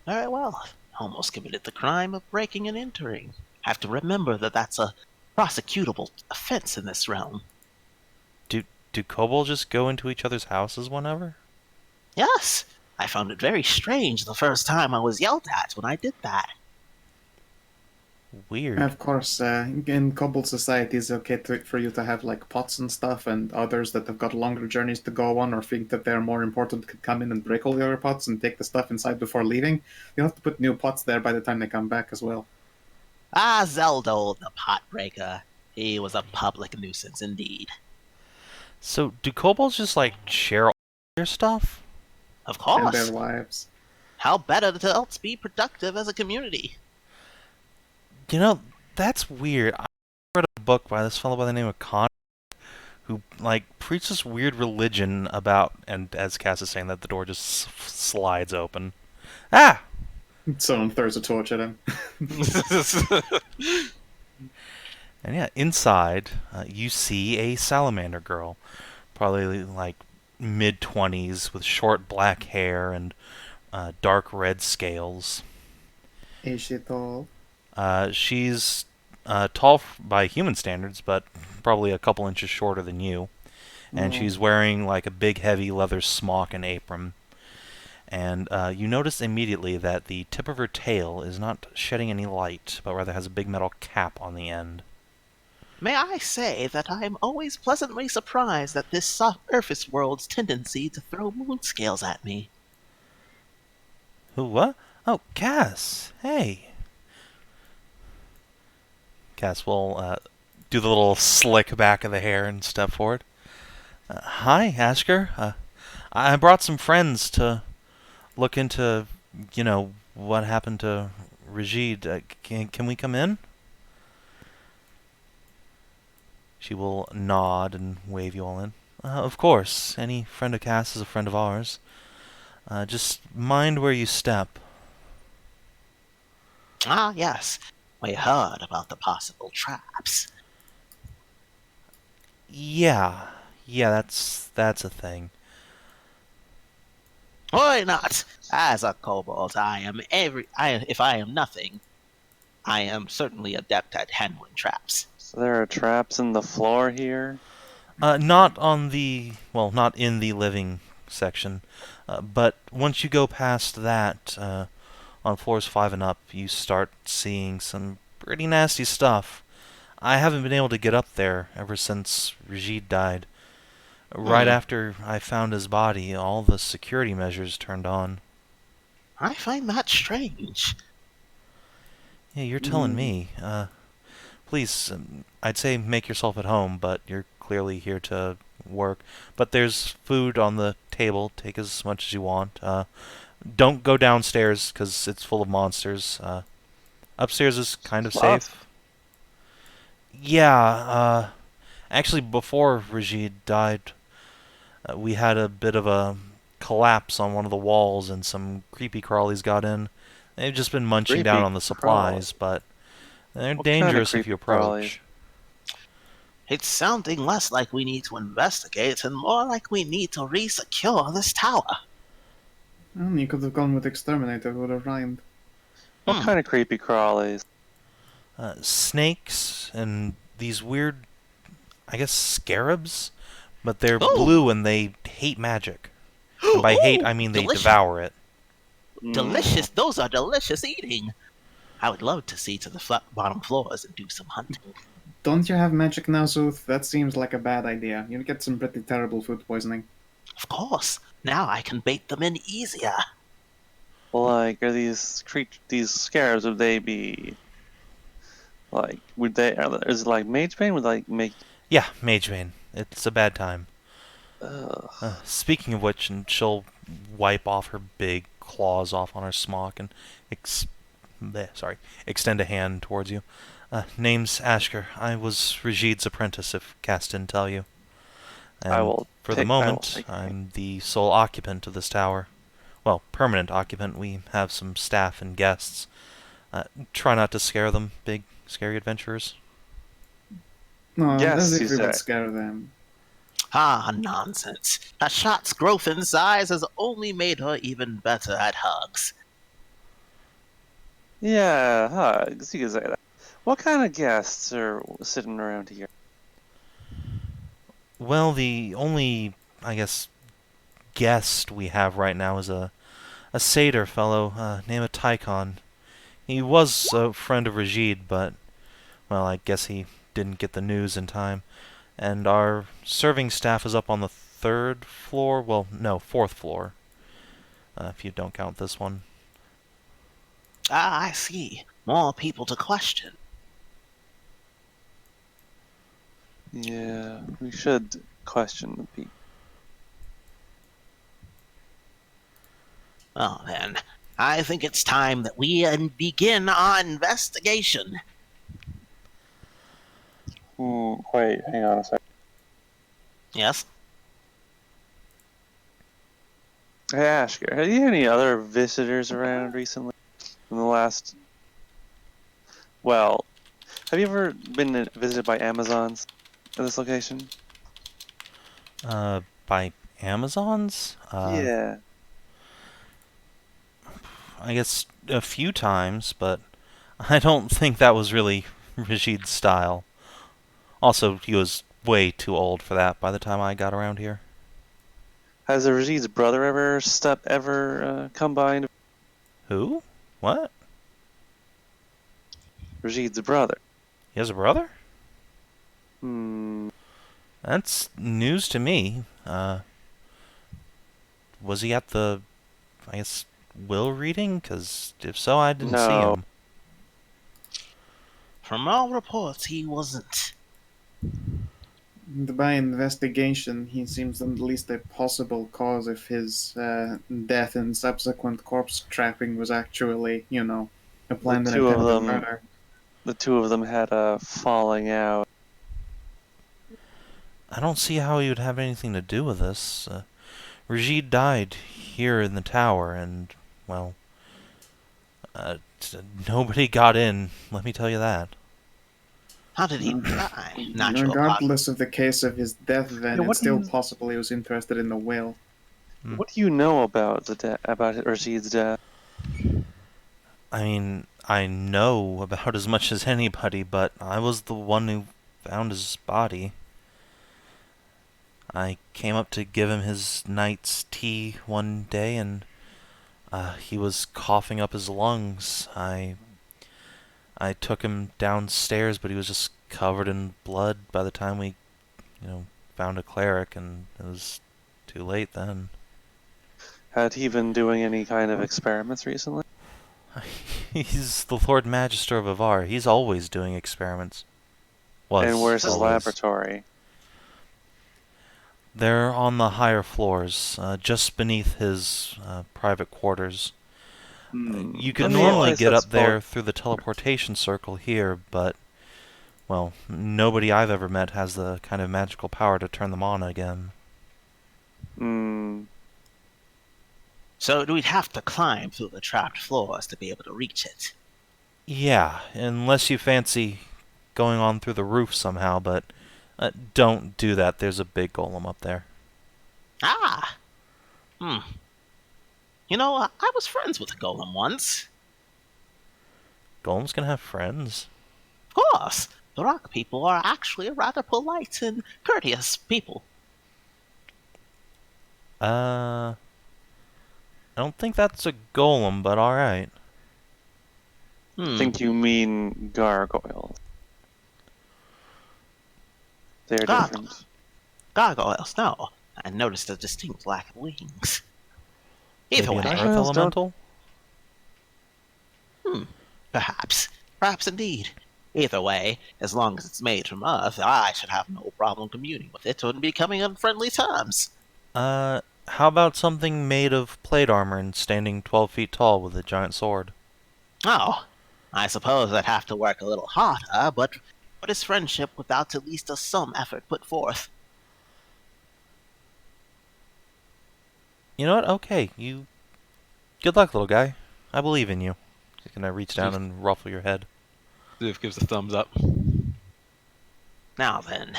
Very well. Almost committed the crime of breaking and entering. Have to remember that that's a prosecutable offense in this realm. Do kobolds just go into each other's houses whenever? Yes, I found it very strange the first time I was yelled at when I did that. Weird. Of course, in kobold society, it's okay for you to have like pots and stuff, and others that have got longer journeys to go on or think that they're more important could come in and break all the other pots and take the stuff inside before leaving. You have to put new pots there by the time they come back as well. Ah, Zeldo, the potbreaker. He was a public nuisance indeed. So, do kobolds just, like, share all their stuff? Of And their course. wives. How better to else be productive as a community? That's weird. I read a book by this fellow by the name of Con, who, like, preached this weird religion about, and as Cass is saying, that the door just slides open. Ah! Someone throws a torch at him. And yeah, inside, you see a salamander girl, probably like mid-20s, with short black hair and dark red scales. Is she tall? She's tall by human standards, but probably a couple inches shorter than you. And she's wearing like a big, heavy leather smock and apron. And you notice immediately that the tip of her tail is not shedding any light, but rather has a big metal cap on the end. May I say that I am always pleasantly surprised at this surface world's tendency to throw moon scales at me. Who, what? Oh, Cass! Hey! Cass will do the little slick back of the hair and step forward. Hi, Asker. I brought some friends to look into, what happened to Rajid. Can we come in? She will nod and wave you all in. Of course. Any friend of Cass is a friend of ours. Just mind where you step. Ah, yes. We heard about the possible traps. Yeah, that's a thing. Why not? As a kobold, if I am nothing, I am certainly adept at handling traps. So there are traps in the floor here? Not in the living section, but once you go past that, on floors 5 and up, you start seeing some pretty nasty stuff. I haven't been able to get up there ever since Rajid died. Right after I found his body, all the security measures turned on. I find that strange. Yeah, you're telling me. Please, I'd say make yourself at home, but you're clearly here to work. But there's food on the table. Take as much as you want. Don't go downstairs, because it's full of monsters. Upstairs is kind of safe. Yeah, actually, before Rajid died, we had a bit of a collapse on one of the walls, and some creepy crawlies got in. They've just been munching down Creepy on the supplies, but they're What kind of dangerous if you creepy crawlies? approach. It's sounding less like we need to investigate and more like we need to re-secure this tower. You could have gone with Exterminator, would have rhymed. What kind of creepy crawlies? Snakes and these weird, I guess, scarabs, but they're Ooh. blue and they hate magic. And by hate, I mean they delicious. devour it. Delicious. Those are delicious eating. I would love to see to the bottom floors and do some hunting. Don't you have magic now, Szooth? That seems like a bad idea. You'd get some pretty terrible food poisoning. Of course. Now I can bait them in easier. Like, are these scarabs? Would they be like? Is it like mage bane? Would like make? Yeah, Mage Bane. It's a bad time. Ugh. Speaking of which, and she'll wipe off her big claws off on her smock and extend a hand towards you. Name's Ashker. I was Rajid's apprentice, if Cass didn't tell you. And I will for the take- I will moment, take- I'm the sole occupant of this tower. Well, permanent occupant. We have some staff and guests. Try not to scare them, big, scary adventurers. No, Yes, as if you we would say. scare them. Ah, nonsense. Hashat's growth in size has only made her even better at hugs. Yeah, hugs. You can say that. What kind of guests are sitting around here? Well, the only, I guess, guest we have right now is a satyr fellow named Tychon. He was a friend of Rajid, but, well, I guess he didn't get the news in time. And our serving staff is up on the 3rd floor. Well, no, 4th floor. If you don't count this one. Ah, I see. More people to question. Yeah, we should question the people. Well then, I think it's time that we begin our investigation. Wait, hang on a second. Yes? Hey, Ashker, have you had any other visitors around recently? In the last... Well, have you ever been visited by Amazons at this location? By Amazons? Yeah. I guess a few times, but I don't think that was really Rajid's style. Also, he was way too old for that by the time I got around here. Has Rajid's brother ever come by? Who? What? Rajid's brother. He has a brother? Hmm. That's news to me. Was he at the, I guess, will reading? Because if so, I didn't see No. him. From all reports, he wasn't. By investigation, he seems at least a possible cause if his death and subsequent corpse trapping was actually, a planned and two of attempted them- murder. The two of them had a falling out. I don't see how he would have anything to do with this. Rajid died here in the tower, and, well, nobody got in, let me tell you that. How did he die? Natural causes. Regardless of the case of his death, then Yeah, what it's still do you- possible he was interested in the will. What do you know about about Rajid's death? I mean, I know about as much as anybody, but I was the one who found his body. I came up to give him his night's tea one day, and he was coughing up his lungs. I took him downstairs, but he was just covered in blood by the time we, found a cleric, and it was too late then. Had he been doing any kind of experiments recently? He's the Lord Magister of Evarra. He's always doing experiments. And where's his always. laboratory? They're on the higher floors, just beneath his private quarters. You could Let me normally guess, get that's up there through the teleportation circle here, but, Well, nobody I've ever met has the kind of magical power to turn them on again. So we'd have to climb through the trapped floors to be able to reach it. Yeah, unless you fancy going on through the roof somehow, but don't do that. There's a big golem up there. Ah! You know, I was friends with a golem once. Golems can have friends. Of course! The rock people are actually a rather polite and courteous people. I don't think that's a golem, but alright. I think you mean gargoyles. They're different. Gargoyles, no. I noticed a distinct lack of wings. Either Maybe an way. earth elemental? Perhaps. Perhaps indeed. Either way, as long as it's made from earth, I should have no problem communing with it and becoming on friendly terms. How about something made of plate armor and standing 12 feet tall with a giant sword? Oh, I suppose I'd have to work a little harder, but what is friendship without at least some effort put forth? You know what? Okay, you... Good luck, little guy. I believe in you. Can I reach down and ruffle your head? Szooth gives a thumbs up. Now then.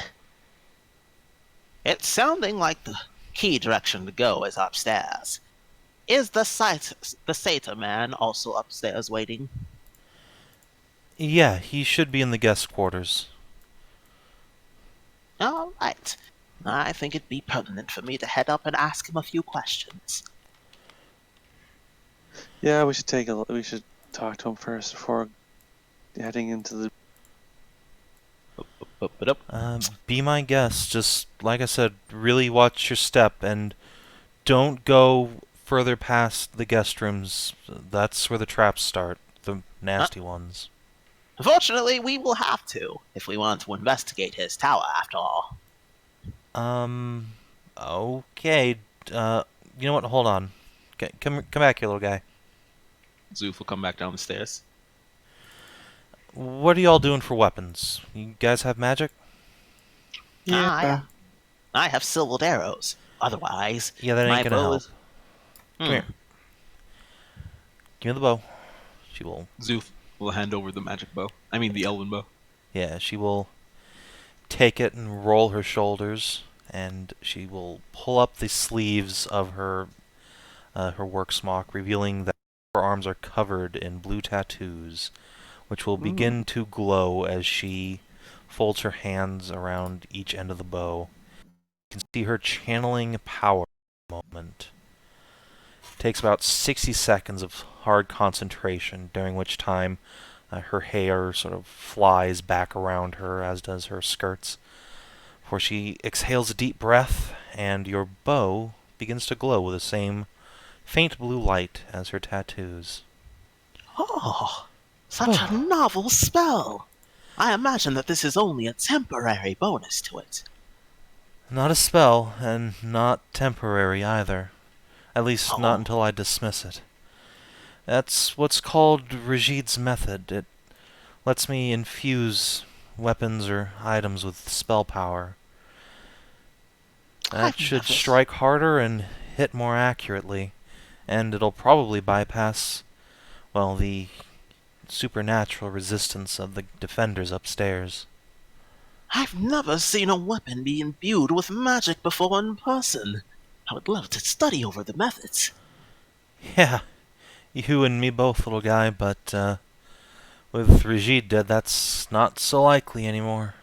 It's sounding like the key direction to go is upstairs. Is the satyr man also upstairs waiting? Yeah, he should be in the guest quarters. All right. I think it'd be pertinent for me to head up and ask him a few questions. Yeah, we should talk to him first before heading into the... Be my guest. Just, like I said, really watch your step and don't go further past the guest rooms. That's where the traps start. The nasty ones. Unfortunately, we will have to, if we want to investigate his tower after all. Okay. You know what? Hold on. Come back here, little guy. Szooth will come back down the stairs. What are y'all doing for weapons? You guys have magic? I have silvered arrows. Otherwise, Yeah, that my ain't gonna bow help. is... Come here. Give me the bow. She will... Szooth will hand over the magic bow. I mean the elven bow. Yeah, she will take it and roll her shoulders, and she will pull up the sleeves of her work smock, revealing that her arms are covered in blue tattoos, which will begin to glow as she folds her hands around each end of the bow. You can see her channeling power for a moment. It takes about 60 seconds of hard concentration, during which time her hair sort of flies back around her, as does her skirts. For she exhales a deep breath, and your bow begins to glow with the same faint blue light as her tattoos. Oh, such a novel spell! I imagine that this is only a temporary bonus to it. Not a spell, and not temporary either. At least not until I dismiss it. That's what's called Rigid's method. It lets me infuse weapons or items with spell power. That should strike harder and hit more accurately, and it'll probably bypass, well, the supernatural resistance of the defenders upstairs. I've never seen a weapon be imbued with magic before in person. I would love to study over the methods. Yeah, you and me both, little guy, but with Rigid dead, that's not so likely anymore.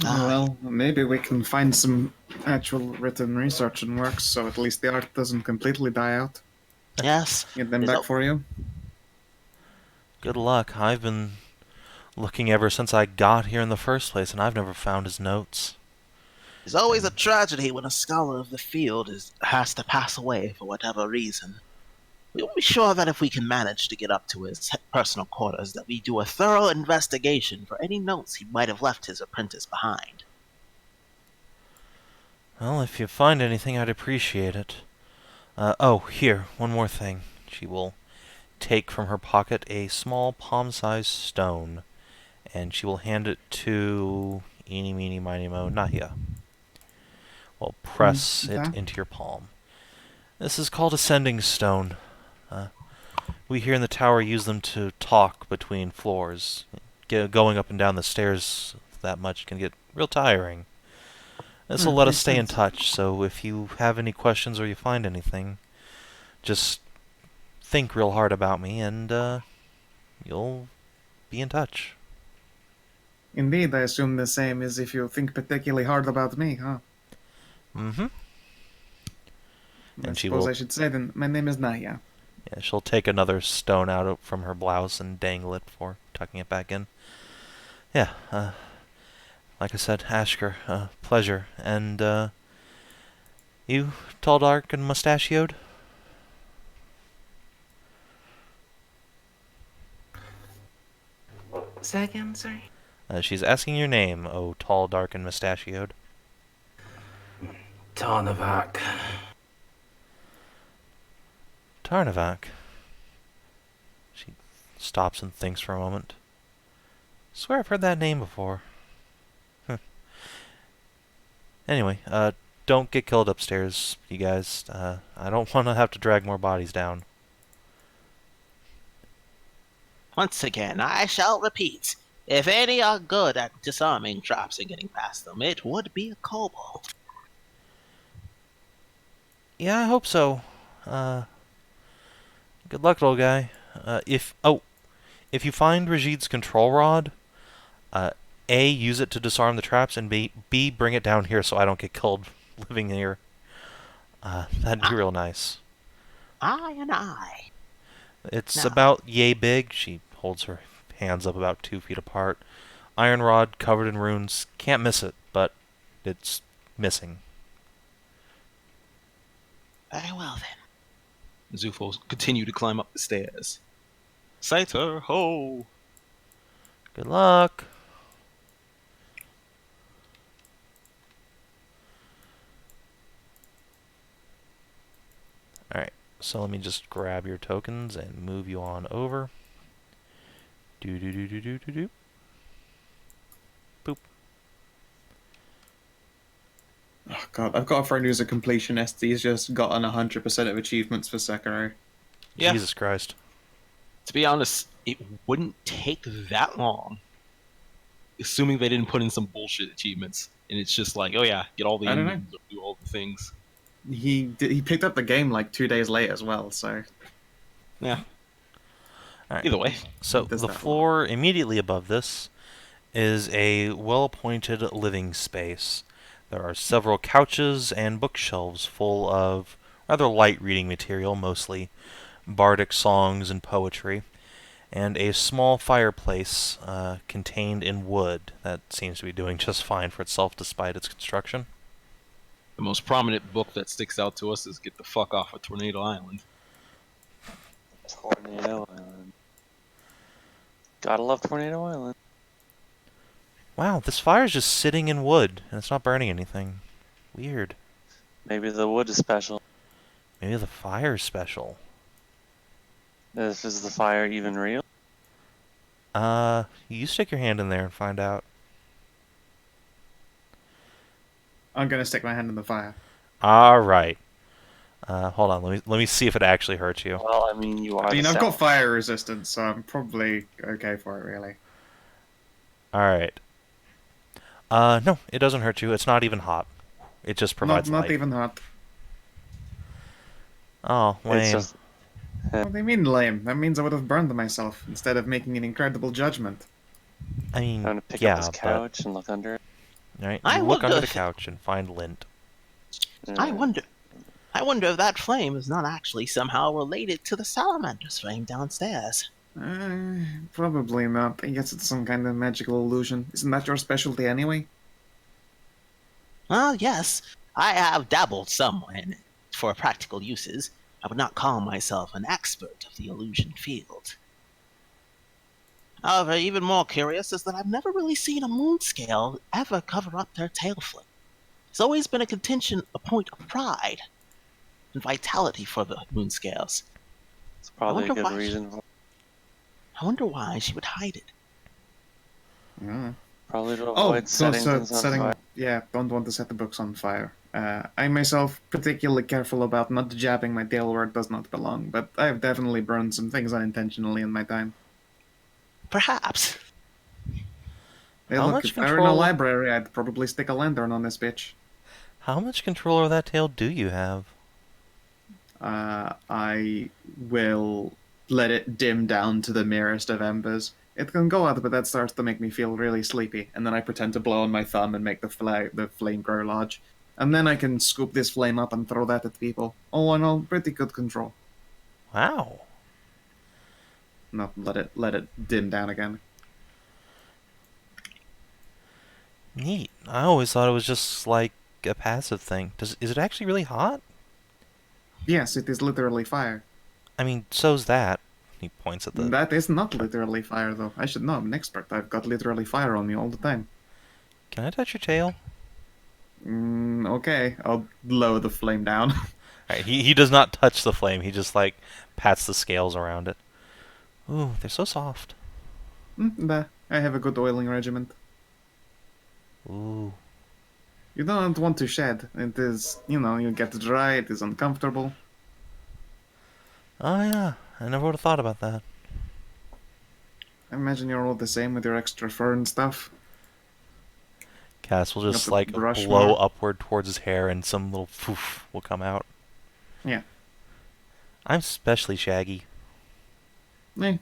Well, maybe we can find some actual written research and works, so at least the art doesn't completely die out. Yes. Get them back for you. Good luck. I've been looking ever since I got here in the first place, and I've never found his notes. It's always a tragedy when a scholar of the field has to pass away for whatever reason. We will be sure that if we can manage to get up to his personal quarters, that we do a thorough investigation for any notes he might have left his apprentice behind. Well, if you find anything, I'd appreciate it. Here, one more thing. She will take from her pocket a small palm-sized stone and she will hand it to Eeny, Meeny, Miny, Mo, Nahia. Well, press it that? into your palm. This is called a sending stone. We here in the tower use them to talk between floors. Going up and down the stairs that much can get real tiring. This will let us Makes stay in sense. touch, so if you have any questions or you find anything, just think real hard about me and you'll be in touch. Indeed, I assume the same as if you think particularly hard about me, huh? Mm-hmm. I And she suppose will... I should say then, my name is Nahia. Yeah, she'll take another stone out from her blouse and dangle it before tucking it back in. Yeah, like I said, Ashker, pleasure. And, you, tall, dark, and mustachioed? Say again, sorry? She's asking your name, oh tall, dark, and mustachioed. Tarnavak. Tarnavak. She stops and thinks for a moment. Swear I've heard that name before. Anyway, don't get killed upstairs, you guys. I don't want to have to drag more bodies down. Once again, I shall repeat. If any are good at disarming traps and getting past them, it would be a kobold. Yeah, I hope so. Good luck, little guy. If you find Rajid's control rod, A, use it to disarm the traps, and B, bring it down here so I don't get killed living here. That'd be real nice. I. It's No. about yay big. She holds her hands up about 2 feet apart. Iron rod covered in runes. Can't miss it, but it's missing. Very well then. Szooth will continue to climb up the stairs. Satyr, ho! Good luck. Alright, so let me just grab your tokens and move you on over. Do. Boop. Oh god, I've got a friend who's a completionist. He's just gotten 100% of achievements for Sekiro. Yeah, Jesus Christ. to be honest, it wouldn't take that long. Assuming they didn't put in some bullshit achievements. And it's just like, oh yeah, get all the I don't know. endings, do all the things. He picked up the game like 2 days late as well, so... Yeah. Alright. Either way. So Does the that floor immediately above this is a well-appointed living space. There are several couches and bookshelves full of rather light reading material, mostly bardic songs and poetry, and a small fireplace contained in wood that seems to be doing just fine for itself despite its construction. The most prominent book that sticks out to us is Get the Fuck Off of Tornado Island. Tornado Island. Gotta love Tornado Island. Wow, this fire's just sitting in wood, and it's not burning anything. Weird. Maybe the wood is special. Maybe the fire's special. Is the fire even real? You stick your hand in there and find out. I'm gonna stick my hand in the fire. Alright. Hold on, let me see if it actually hurts you. Well, I mean, you are I mean, the I've got south. fire resistance, so I'm probably okay for it, really. Alright. No, it doesn't hurt you. It's not even hot. It just provides Not light. even hot. Oh, lame. It's just What do you mean lame? That means I would have burned myself instead of making an incredible judgment. I mean, I'm gonna pick yeah, up this couch and look under it. but... Alright, I you look under wonder- the couch and find lint. I wonder if that flame is not actually somehow related to the Salamander's flame downstairs. Probably not. I guess it's some kind of magical illusion. Isn't that your specialty anyway? Well, yes, I have dabbled somewhere in it. For practical uses, I would not call myself an expert of the illusion field. However, even more curious is that I've never really seen a moon scale ever cover up their tail flame. It's always been a point of pride and vitality for the moon scales. It's probably a wonder good why- reason. I wonder why she would hide it. Yeah. Probably to Oh, avoid setting things on fire. yeah, don't want to set the books on fire. I myself particularly careful about not jabbing my tail where it does not belong, but I've definitely burned some things unintentionally in my time. Perhaps. Hey, How look, much if I were in a control? library, I'd probably stick a lantern on this bitch. How much control over that tail do you have? I will let it dim down to the merest of embers. It can go out, but that starts to make me feel really sleepy, and then I pretend to blow on my thumb and make the flame grow large. And then I can scoop this flame up and throw that at people. All in all, pretty good control. Wow. No, let it dim down again. Neat. I always thought it was just like a passive thing. Is it actually really hot? Yes, it is literally fire. I mean, so's that. He points at the... That is not literally fire, though. I should know. I'm an expert. I've got literally fire on me all the time. Can I touch your tail? Okay. I'll lower the flame down. Alright, he does not touch the flame. He just, like, pats the scales around it. Ooh, they're so soft. I have a good oiling regiment. Ooh. You don't want to shed. It is, you get dry, it is uncomfortable. Oh, yeah. I never would have thought about that. I imagine you're all the same with your extra fur and stuff. Cass will You just, have to like, brush blow more. upward towards his hair and some little poof will come out. Yeah. I'm especially shaggy. Eh.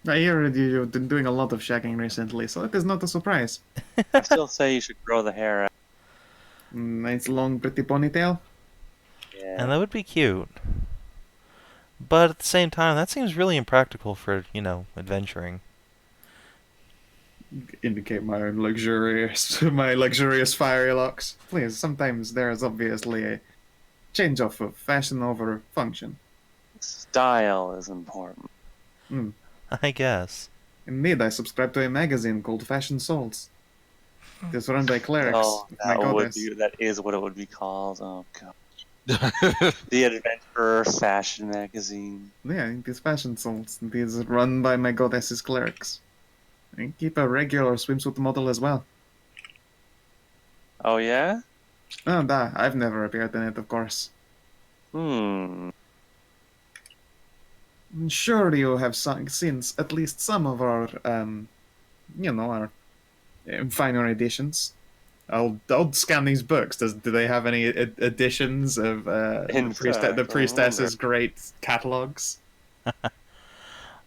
I hear you've been doing a lot of shagging recently, so it is not a surprise. I still say you should grow the hair out. Nice long pretty ponytail. Yeah. And that would be cute. But at the same time, that seems really impractical for, adventuring. Indicate my luxurious fiery locks. Please, sometimes there is obviously a change of fashion over function. Style is important. I guess. Indeed, I subscribe to a magazine called Fashion Souls. It is run by clerics. Oh, with my goddess. that is what it would be called. Oh god. The Adventurer Fashion Magazine. Yeah, it is Fashion Souls. It is run by my goddess's clerics. I keep a regular swimsuit model as well. Oh yeah? Oh, I've never appeared in it, of course. Sure, you have seen at least some of our, our finer editions. I'll scan these books. Do they have any editions of the priestess's great catalogs?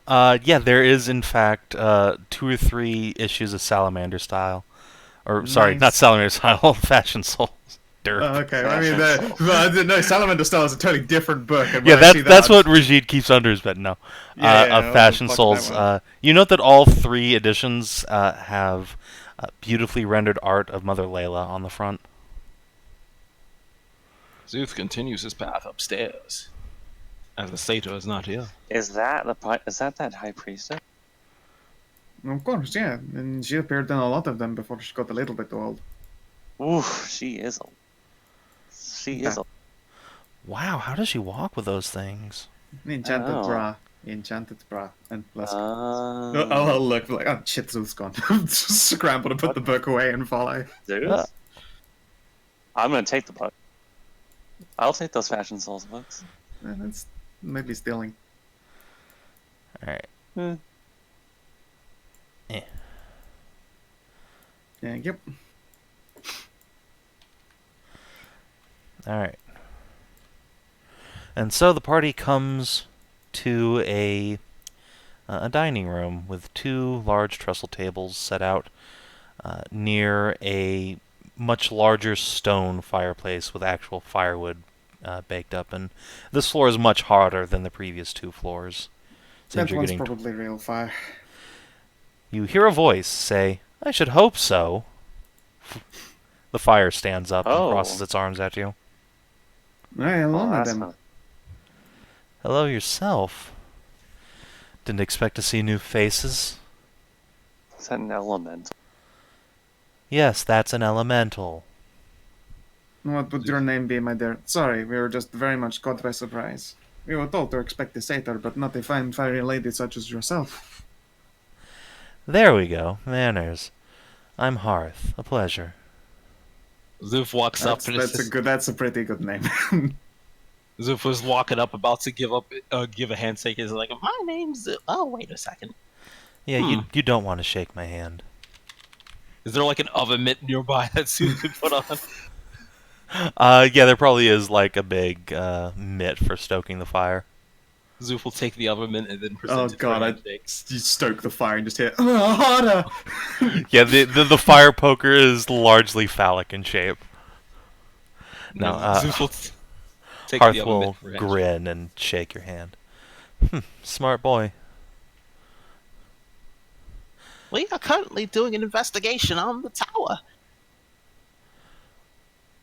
Yeah, there is, in fact, 2 or 3 issues of Salamander style. Or, sorry, Nice. not Salamander style, Fashion Souls. Derp. Oh, okay. I mean, no, Salamander Style is a totally different book. And Yeah, when I see that's that, what Rajid keeps under his bed. No, Yeah, of Fashion fuck Souls. that one. You note that all 3 editions have beautifully rendered art of Mother Layla on the front. Szooth continues his path upstairs, as the satyr is not here. Is that that high priestess? Of course, yeah. And she appeared in a lot of them before she got a little bit old. Oof, she is a. Wow, how does she walk with those things? Enchanted Oh. bra. Enchanted bra. And let's Oh, I'll look like, oh shit, Szooth's gone. Just scramble to put the book away and follow. Zeus? Uh. I'm gonna take the book. I'll take those Fashion Souls books. That's maybe stealing. Alright. Yeah, yep. Alright. And so the party comes to a dining room with 2 large trestle tables set out near a much larger stone fireplace with actual firewood baked up. And this floor is much harder than the previous 2 floors. Seems That you're one's getting probably real fire. You hear a voice say, "I should hope so." The fire stands up and Oh. crosses its arms at you. Hey, hello, Oh, that's madam. fun. Hello yourself. Didn't expect to see new faces. Is that an element? Yes, that's an elemental. What would your name be, my dear? Sorry, we were just very much caught by surprise. We were told to expect a satyr, but not a fine, fiery lady such as yourself. There we go. Manners. I'm Hearth. A pleasure. Szooth walks up and That's a pretty good name. Szooth was walking up, about to give a handshake. He's like, "My name's Szooth." Oh, wait a second. Yeah, you don't want to shake my hand. Is there like an oven mitt nearby that Szooth could put on? Yeah, there probably is like a big mitt for stoking the fire. Szooth will take the oven mitt and then present it God, for a I handshake. you stoke the fire and just hear, harder! Yeah, the fire poker is largely phallic in shape. No, Szooth will take Hearth the oven will mitt for a handshake. grin and shake your hand. Smart boy. We are currently doing an investigation on the tower.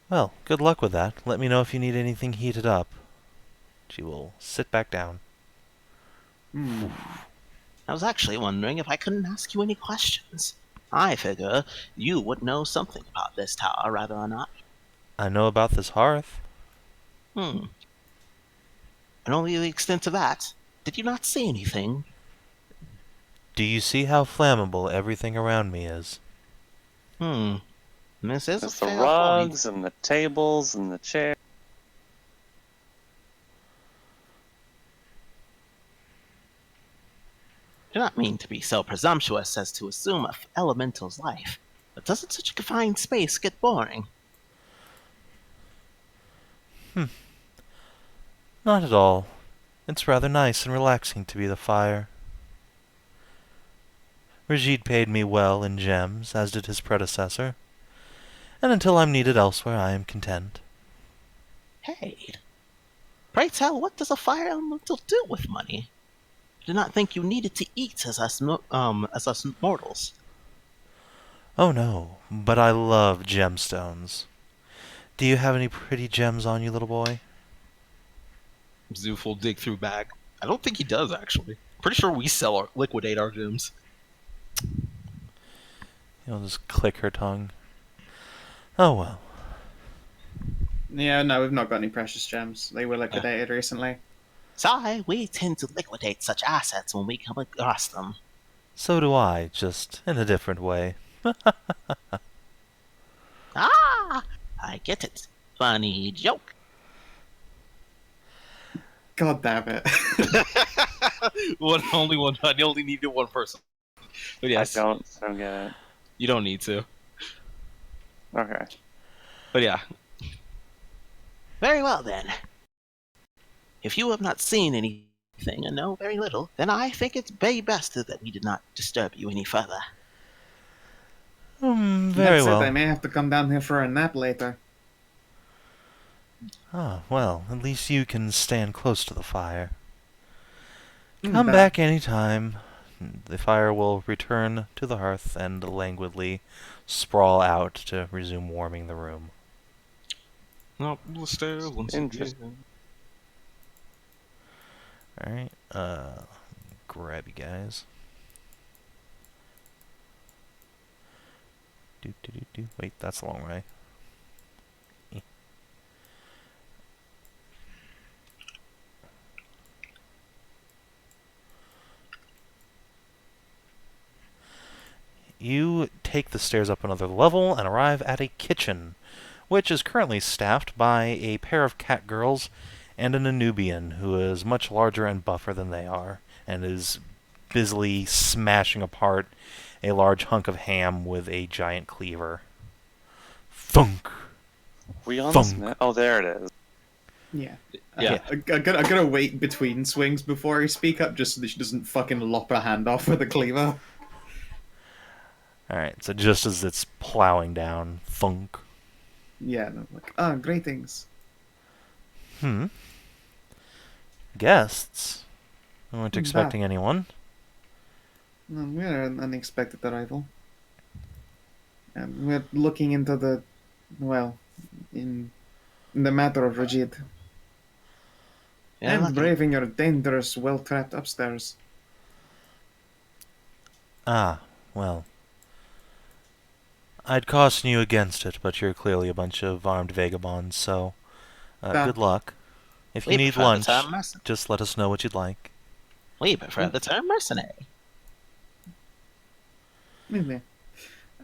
Well, good luck with that. Let me know if you need anything heated up. She will sit back down. I was actually wondering if I couldn't ask you any questions. I figure you would know something about this tower, rather or not. I know about this hearth. And only the extent of that. Did you not see anything? Do you see how flammable everything around me is? This is a There's the fair rugs point. and the tables and the chairs. I do not mean to be so presumptuous as to assume a elemental's life, but doesn't such a confined space get boring? Not at all. It's rather nice and relaxing to be the fire. Rajid paid me well in gems, as did his predecessor. And until I'm needed elsewhere, I am content. Hey, pray tell, what does a fire elemental do with money? I do not think you needed to eat as us mortals. Oh no, but I love gemstones. Do you have any pretty gems on you, little boy? Szooth will dig through bag. I don't think he does, actually. Pretty sure we liquidate our gems. You'll just click her tongue. Oh well. Yeah, no, we've not got any precious gems. They were liquidated recently. Sorry, we tend to liquidate such assets when we come across them. So do I, just in a different way. Ah, I get it. Funny joke. God damn it. Only one. I only needed one person. But yes, I don't get it. you don't need to. Okay. But yeah, Very well then. If you have not seen anything and know very little, then I think it's very best that we did not disturb you any further. Very That's well. it, I may have to come down here for a nap later. Ah, well, at least you can stand close to the fire. Come But- back any time. The fire will return to the hearth and languidly sprawl out to resume warming the room. up the stairs once Interesting. again. Alright, grab you guys. Wait, that's the long way. You take the stairs up another level and arrive at a kitchen, which is currently staffed by a pair of cat girls and an Anubian who is much larger and buffer than they are, and is busily smashing apart a large hunk of ham with a giant cleaver. Thunk! We on Thunk. this net? Oh, there it is. Yeah. Yeah. I gotta wait between swings before I speak up, just so that she doesn't fucking lop her hand off with a cleaver. Alright, so just as it's plowing down, thunk. Yeah, and I'm like, greetings. Guests? We weren't expecting anyone. We're an unexpected arrival. We're looking into the, well, in the matter of Rajid. Yeah, And lucky. braving your dangerous, well-trapped upstairs. Ah, well. I'd caution you against it, but you're clearly a bunch of armed vagabonds, so good luck. If you We need prefer lunch, the term just let us know what you'd like. We prefer the term mercenary. Maybe.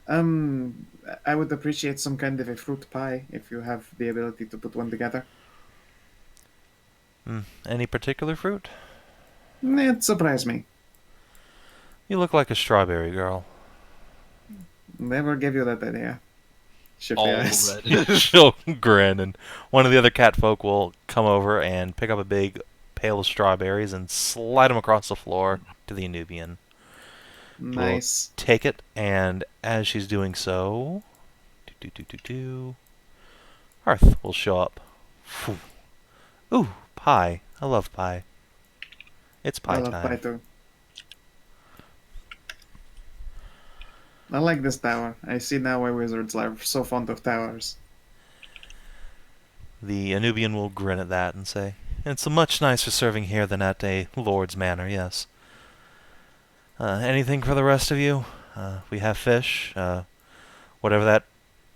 I would appreciate some kind of a fruit pie if you have the ability to put one together. Any particular fruit? It surprised me. You look like a strawberry girl. Never gave you that idea. Shift the eyes. Already. She'll grin, and one of the other cat folk will come over and pick up a big pail of strawberries and slide them across the floor to the Anubian. Nice. Take it, and as she's doing so, Hearth will show up. Phew. Ooh, pie. I love pie. It's pie I love time. pie too. I like this tower. I see now why wizards are so fond of towers. The Anubian will grin at that and say, "It's much nicer serving here than at a lord's manor, yes. Anything for the rest of you? We have fish, whatever that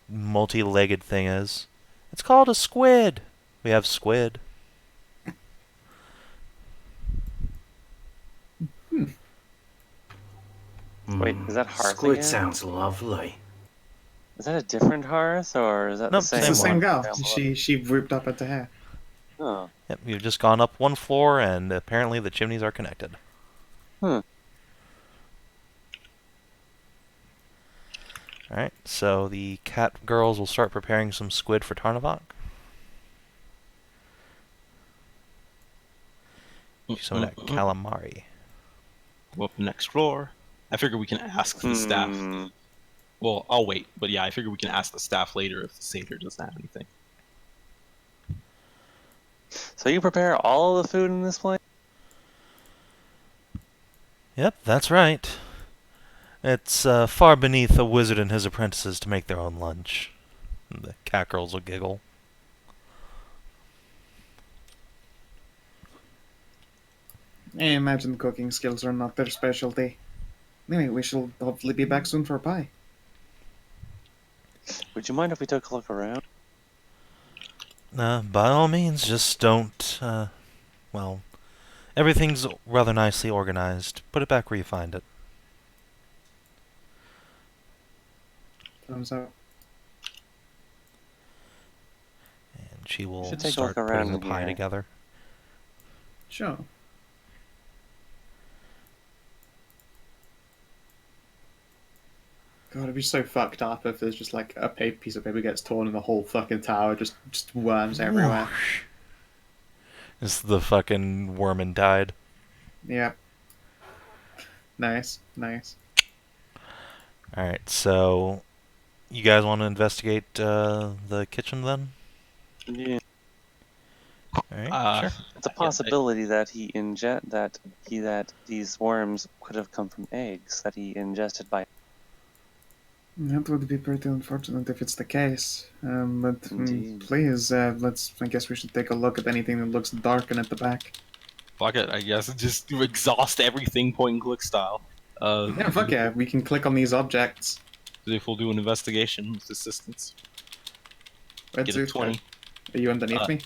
multi-legged thing is. It's called a squid. We have squid." Wait, is that Hearth Squid again? sounds lovely. Is that a different Hearth, or is that Nope, the same It's the same one? gal. Down She ripped up into hair. below? Yep, you've just gone up one floor, and apparently the chimneys are connected. Alright, so the cat girls will start preparing some squid for Tarnavak. Some of that calamari. Go up the next floor. I figure we can ask the staff. Hmm. Well, I'll wait, but yeah, I figure we can ask the staff later if the satyr doesn't have anything. So you prepare all of the food in this place? Yep, that's right. It's far beneath a wizard and his apprentices to make their own lunch. And the cat girls will giggle. I imagine cooking skills are not their specialty. Anyway, we shall hopefully be back soon for a pie. Would you mind if we took a look around? By all means, just don't, well, everything's rather nicely organized. Put it back where you find it. Thumbs up. And she will should take a start look around putting the pie here. together. Sure. God, it'd be so fucked up if there's just like a piece of paper gets torn and the whole fucking tower just worms everywhere. Whoosh. It's the fucking worm died. Yep. Nice, nice. Alright, so you guys want to investigate the kitchen then? Yeah. Alright, sure. It's a possibility that that these worms could have come from eggs that he ingested by. That would be pretty unfortunate if it's the case. But Indeed. please, I guess we should take a look at anything that looks dark and at the back. Fuck it, I guess. Just exhaust everything point and click style. Yeah, fuck yeah. We can click on these objects. If we'll do an investigation with assistance. Red Get a Szooth, 20. Are you underneath me?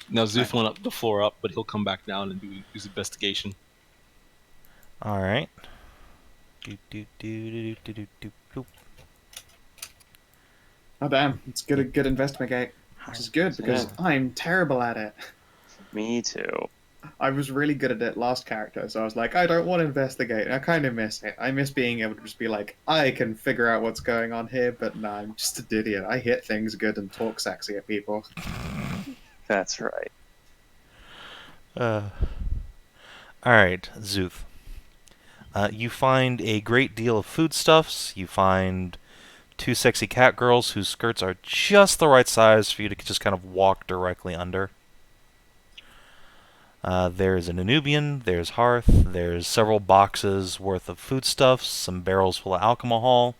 Now Szooth went up the floor up, but he'll come back down and do his investigation. Alright. Oh damn, it's good investigate. Which is good because Yeah. I'm terrible at it. Me too. I was really good at it last character, so I was like, I don't want to investigate. And I kind of miss it. I miss being able to just be like, I can figure out what's going on here, but no, I'm just an idiot. I hit things good and talk sexy at people. That's right. Alright, Szooth. You find a great deal of foodstuffs. You find two sexy cat girls whose skirts are just the right size for you to just kind of walk directly under. There's an Anubian, there's Hearth, there's several boxes worth of foodstuffs, some barrels full of alcohol.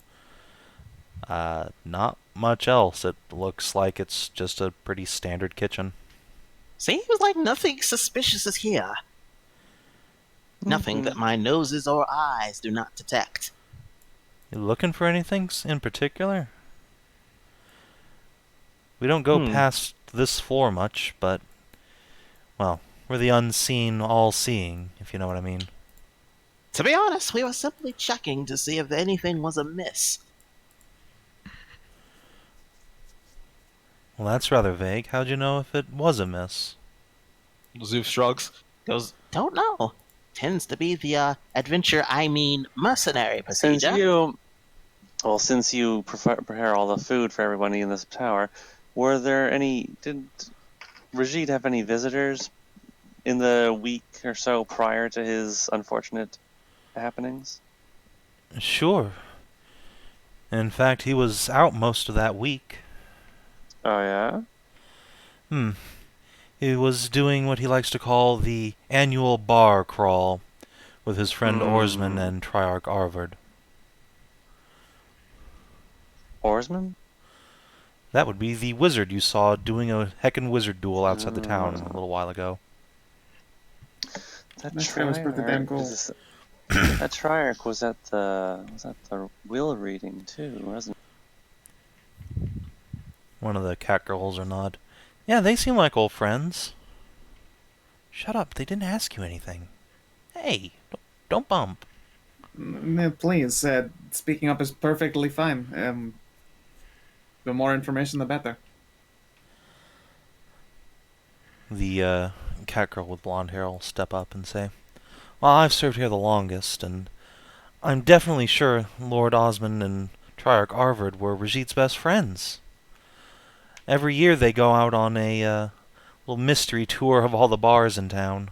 Not much else. It looks like it's just a pretty standard kitchen. Seems like nothing suspicious is here. Nothing that my noses or eyes do not detect. You looking for anything in particular? We don't go past this floor much, but, well, we're the unseen, all-seeing, if you know what I mean. To be honest, we were simply checking to see if anything was amiss. Well, that's rather vague. How'd you know if it was a miss? Szooth shrugs. Goes, don't know. Tends to be the mercenary procedure. Since you prepare all the food for everybody in this tower, did Rajid have any visitors in the week or so prior to his unfortunate happenings? Sure. In fact, he was out most of that week. Oh, yeah? He was doing what he likes to call the annual bar crawl with his friend Oarsman and Triarch Arvard. Oarsman? That would be the wizard you saw doing a heckin' wizard duel outside the town a little while ago. That That guy was pretty damn cool. That Triarch was at the will reading too, wasn't it? One of the cat girls or nod. Yeah, they seem like old friends. Shut up, they didn't ask you anything. Hey, don't bump. Please, speaking up is perfectly fine. The more information, the better. The cat girl with blonde hair will step up and say, well, I've served here the longest, and I'm definitely sure Lord Osmond and Triarch Arvard were Rajit's best friends. Every year they go out on a little mystery tour of all the bars in town.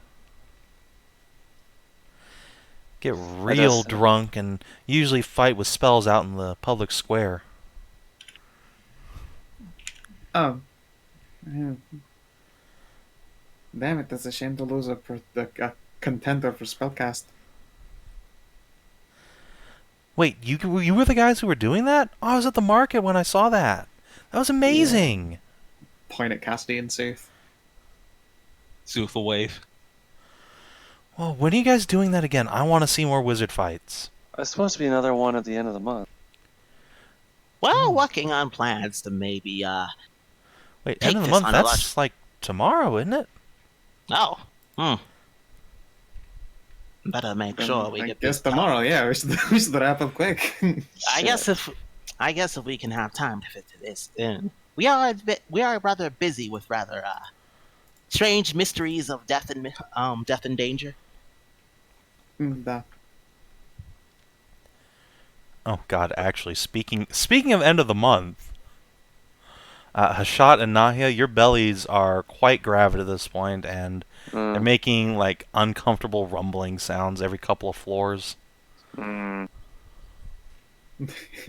Get real drunk and usually fight with spells out in the public square. Oh. Yeah. Damn it, that's a shame to lose a contender for spellcast. Wait, you were the guys who were doing that? Oh, I was at the market when I saw that. That was amazing. Yeah. Point at Cassidy and Szooth. Szooth will wave. Well, when are you guys doing that again? I want to see more wizard fights. There's supposed to be another one at the end of the month. Well, working on plans to maybe, Wait, take end of the this month? on a That's like tomorrow, isn't it? Oh, better make sure we I get guess this tomorrow, done. yeah. We should wrap up quick. I guess if we can have time to fit this in. We are rather busy with rather strange mysteries of death and danger. Oh God, actually, speaking of end of the month, Hashat and Nahia, your bellies are quite gravid at this point, and they're making like uncomfortable rumbling sounds every couple of floors.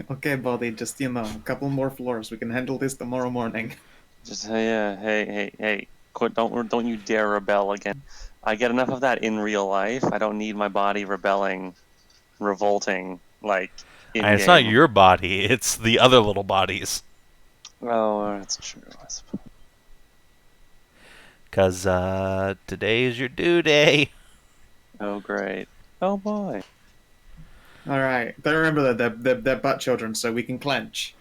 Okay, buddy, just, a couple more floors. We can handle this tomorrow morning. Just hey, quit! Don't you dare rebel again. I get enough of that in real life. I don't need my body revolting like. And it's not your body; it's the other little bodies. Oh, that's true, I suppose. 'Cause today is your due day. Oh, great. Oh, boy. All right. But remember that they're butt children, so we can clench.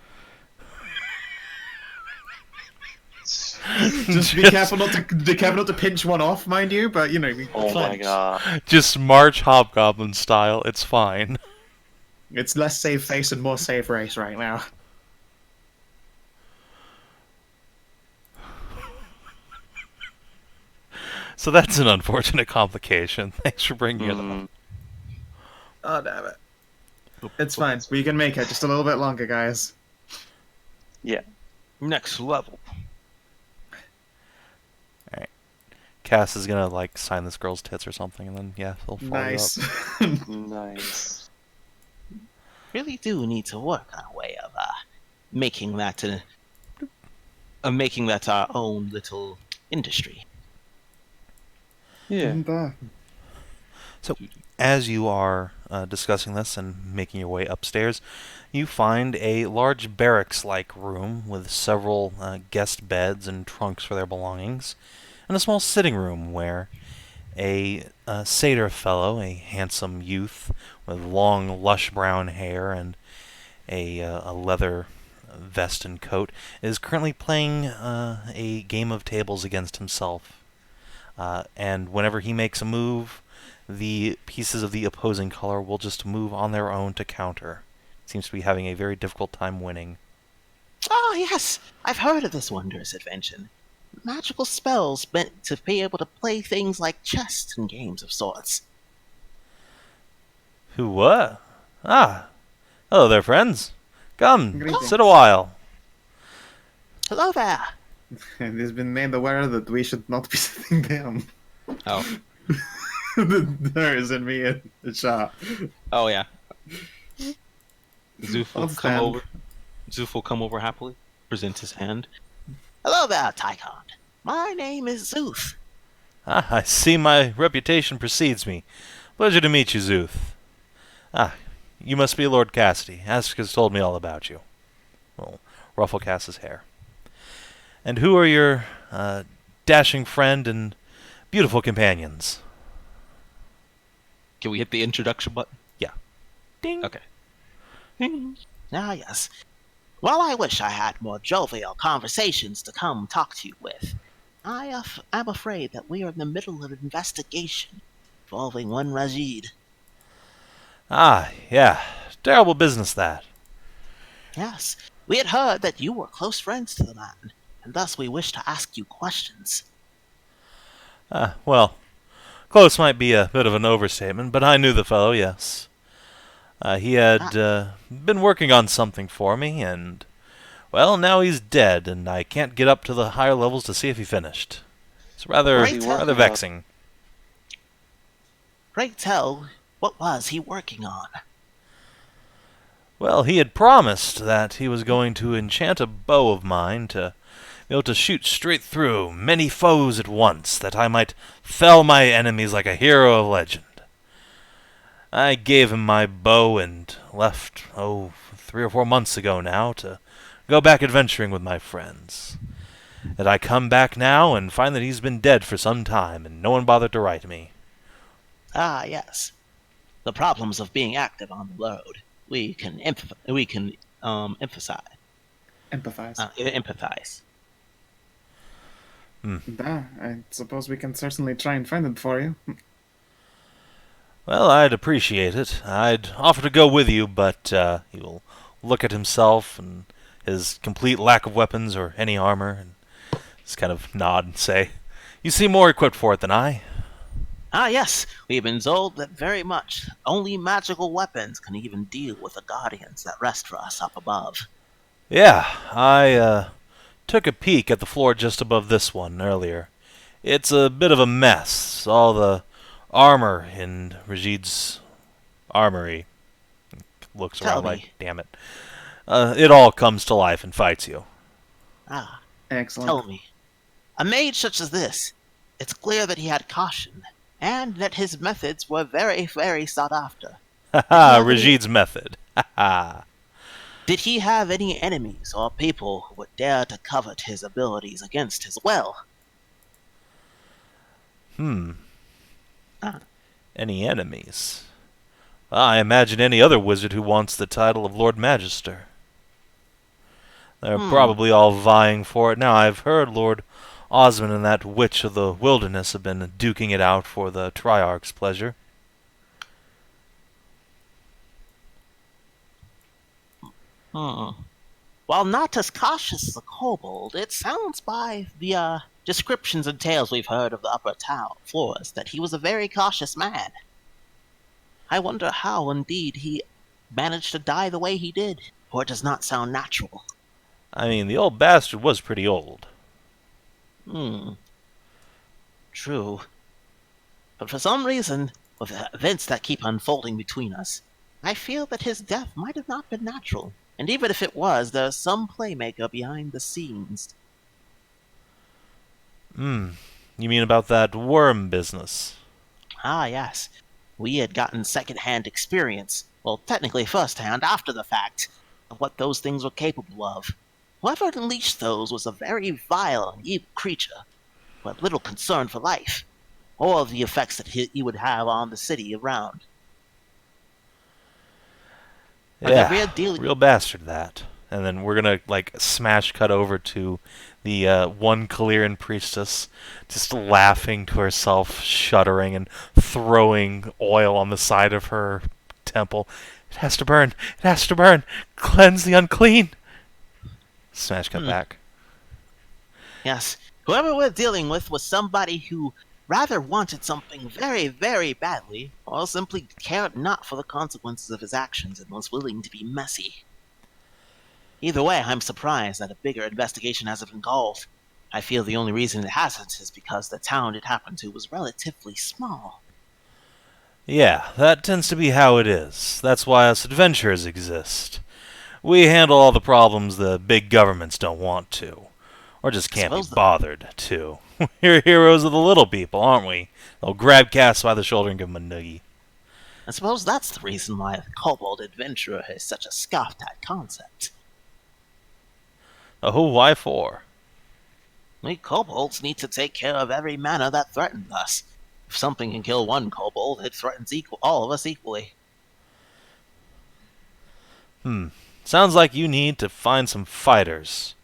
Just be careful not to pinch one off, mind you. But we Oh clench. my god. Just march Hobgoblin style. It's fine. It's less save face and more save race right now. So that's an unfortunate complication. Thanks for bringing it up. Oh, damn it. It's fine. We can make it. Just a little bit longer, guys. Yeah. Next level. Alright. Cass is gonna, sign this girl's tits or something, and then, yeah, they'll follow Nice. up. Nice. Really do need to work on a way of making that our own little industry. Yeah. And, So, as you are discussing this and making your way upstairs, you find a large barracks-like room with several guest beds and trunks for their belongings, and a small sitting room where a satyr fellow, a handsome youth with long, lush brown hair and a leather vest and coat, is currently playing a game of tables against himself. And whenever he makes a move, the pieces of the opposing color will just move on their own to counter. Seems to be having a very difficult time winning. Oh, yes, I've heard of this wondrous invention. Magical spells meant to be able to play things like chess and games of sorts. Who what? Ah, hello there, friends. Come, Greetings. sit a while. Hello there. It has been made aware that we should not be sitting down. Oh. There isn't me and Hashat. Oh yeah. Szooth will I'll come stand. over. Szooth will come over happily, present his hand. Hello there, Tychon. My name is Szooth. Ah, I see my reputation precedes me. Pleasure to meet you, Szooth. Ah, you must be Lord Cassidy. Ask has told me all about you. Well, ruffle Cass's hair. And who are your dashing friend and beautiful companions? Can we hit the introduction button? Ding. Okay. Ah, yes. While I wish I had more jovial conversations to come talk to you with, I'm afraid that we are in the middle of an investigation involving one Rajid. Ah, yeah. Terrible business, that. Yes, we had heard that you were close friends to the man, and thus we wish to ask you questions. Well, close might be a bit of an overstatement, but I knew the fellow, yes. He had been working on something for me, and, well, now he's dead, and I can't get up to the higher levels to see if he finished. It's rather vexing. Pray tell, what was he working on? Well, he had promised that he was going to enchant a bow of mine to be able to shoot straight through many foes at once, that I might fell my enemies like a hero of legend. I gave him my bow and left, 3 or 4 months ago now, to go back adventuring with my friends. And I come back now and find that he's been dead for some time, and no one bothered to write me. Ah, yes. The problems of being active on the road. We can emphasize. Empathize. Hmm. I suppose we can certainly try and find it for you. Well, I'd appreciate it. I'd offer to go with you, but he will look at himself and his complete lack of weapons or any armor, and just kind of nod and say, "You seem more equipped for it than I." Ah, yes. We've been told that very much. Only magical weapons can even deal with the guardians that rest for us up above. Yeah, I took a peek at the floor just above this one earlier. It's a bit of a mess. All the armor in Rajid's armory. Looks Tell around like, me. damn it. It all comes to life and fights you. Ah, Excellent. tell me. A mage such as this, it's clear that he had caution, and that his methods were very, very sought after. Haha, Rajid's method. Haha. Did he have any enemies or people who would dare to covet his abilities against his will? Any enemies? I imagine any other wizard who wants the title of Lord Magister. They're probably all vying for it now. I've heard Lord Osmond and that witch of the wilderness have been duking it out for the Triarch's pleasure. While not as cautious as a kobold, it sounds by the descriptions and tales we've heard of the upper floors that he was a very cautious man. I wonder how, indeed, he managed to die the way he did, for it does not sound natural. I mean, the old bastard was pretty old. True. But for some reason, with the events that keep unfolding between us, I feel that his death might have not been natural. And even if it was, there's some playmaker behind the scenes. You mean about that worm business? Ah, yes. We had gotten second-hand experience, well, technically first-hand after the fact, of what those things were capable of. Whoever unleashed those was a very vile and evil creature, who had little concern for life, or the effects that he would have on the city around. Yeah, real deal- real bastard, that. And then we're gonna like smash cut over to the one Kalirian priestess just laughing to herself, shuddering, and throwing oil on the side of her temple. It has to burn. It has to burn. Cleanse the unclean. Smash cut back. Yes, whoever we're dealing with was somebody who rather wanted something very, very badly, or simply cared not for the consequences of his actions and was willing to be messy. Either way, I'm surprised that a bigger investigation hasn't been called. I feel the only reason it hasn't is because the town it happened to was relatively small. Yeah, that tends to be how it is. That's why us adventurers exist. We handle all the problems the big governments don't want to. Or just can't be bothered to. We're heroes of the little people, aren't we? They'll grab Cass by the shoulder and give him a noogie. I suppose that's the reason why the Kobold Adventurer is such a scoffed-at concept. Oh, why for? We kobolds need to take care of every mana that threatens us. If something can kill one kobold, it threatens all of us equally. Sounds like you need to find some fighters.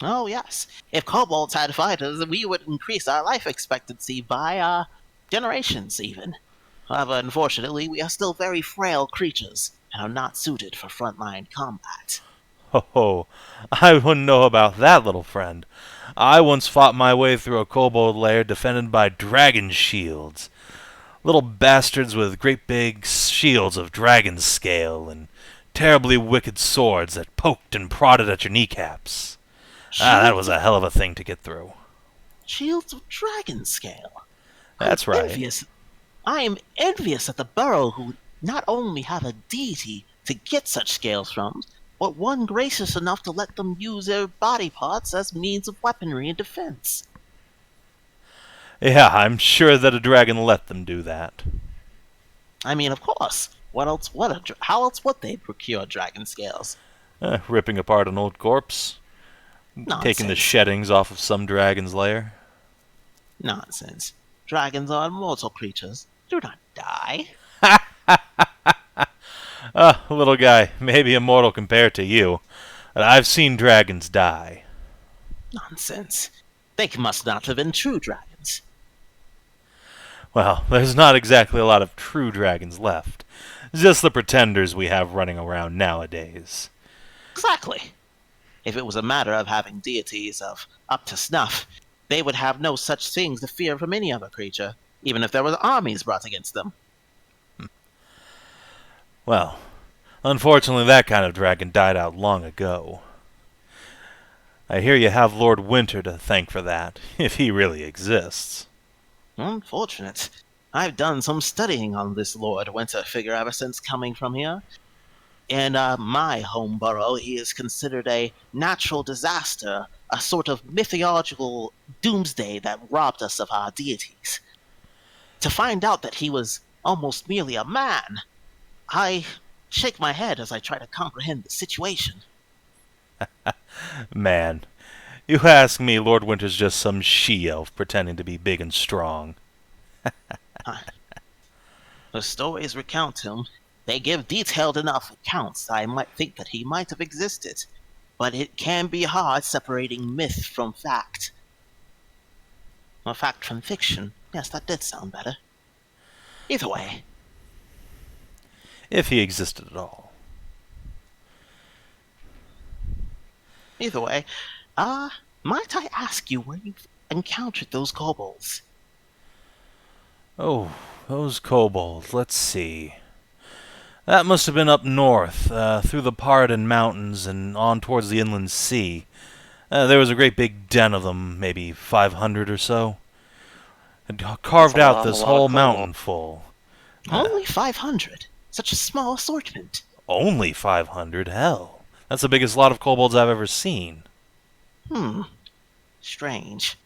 Oh, yes. If kobolds had fighters, we would increase our life expectancy by, generations, even. However, unfortunately, we are still very frail creatures, and are not suited for frontline combat. Ho ho, I wouldn't know about that, little friend. I once fought my way through a kobold lair defended by dragon shields. Little bastards with great big shields of dragon scale and terribly wicked swords that poked and prodded at your kneecaps. That was a hell of a thing to get through. Shields of dragon scale? That's right. I am envious at the burrow who not only have a deity to get such scales from, but one gracious enough to let them use their body parts as means of weaponry and defense. Yeah, I'm sure that a dragon let them do that. I mean, of course. How else would they procure dragon scales? Ripping apart an old corpse. Nonsense. Taking the sheddings off of some dragon's lair. Nonsense. Dragons are immortal creatures. Do not die. Little guy, maybe immortal compared to you, but I've seen dragons die. Nonsense. They must not have been true dragons. Well, there's not exactly a lot of true dragons left. Just the pretenders we have running around nowadays. Exactly. If it was a matter of having deities of up to snuff, they would have no such things to fear from any other creature, even if there were armies brought against them. Well, unfortunately that kind of dragon died out long ago. I hear you have Lord Winter to thank for that, if he really exists. Unfortunate. I've done some studying on this Lord Winter figure ever since coming from here. In my home borough, he is considered a natural disaster, a sort of mythological doomsday that robbed us of our deities. To find out that he was almost merely a man, I shake my head as I try to comprehend the situation. Man, you ask me, Lord Winter's just some she-elf pretending to be big and strong. The stories recount him. They give detailed enough accounts that I might think that he might have existed. But it can be hard separating myth from fact. Or fact from fiction. Yes, that did sound better. Either way. If he existed at all. Either way, might I ask you where you encountered those kobolds? Oh, those kobolds. Let's see. That must have been up north, through the Paladin Mountains and on towards the inland sea. There was a great big den of them, maybe 500 or so. Had carved out this whole mountain full. Only 500? Such a small assortment. Only 500? Hell. That's the biggest lot of kobolds I've ever seen. Strange.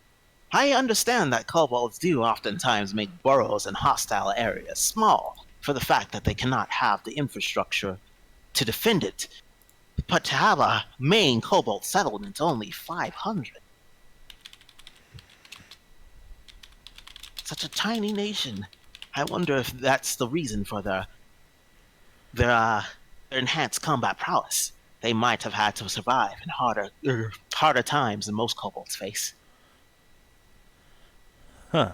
I understand that kobolds do oftentimes make burrows in hostile areas small, for the fact that they cannot have the infrastructure to defend it. But to have a main kobold settlement only 500. Such a tiny nation. I wonder if that's the reason for their enhanced combat prowess. they might have had to survive in harder times than most kobolds face. Huh.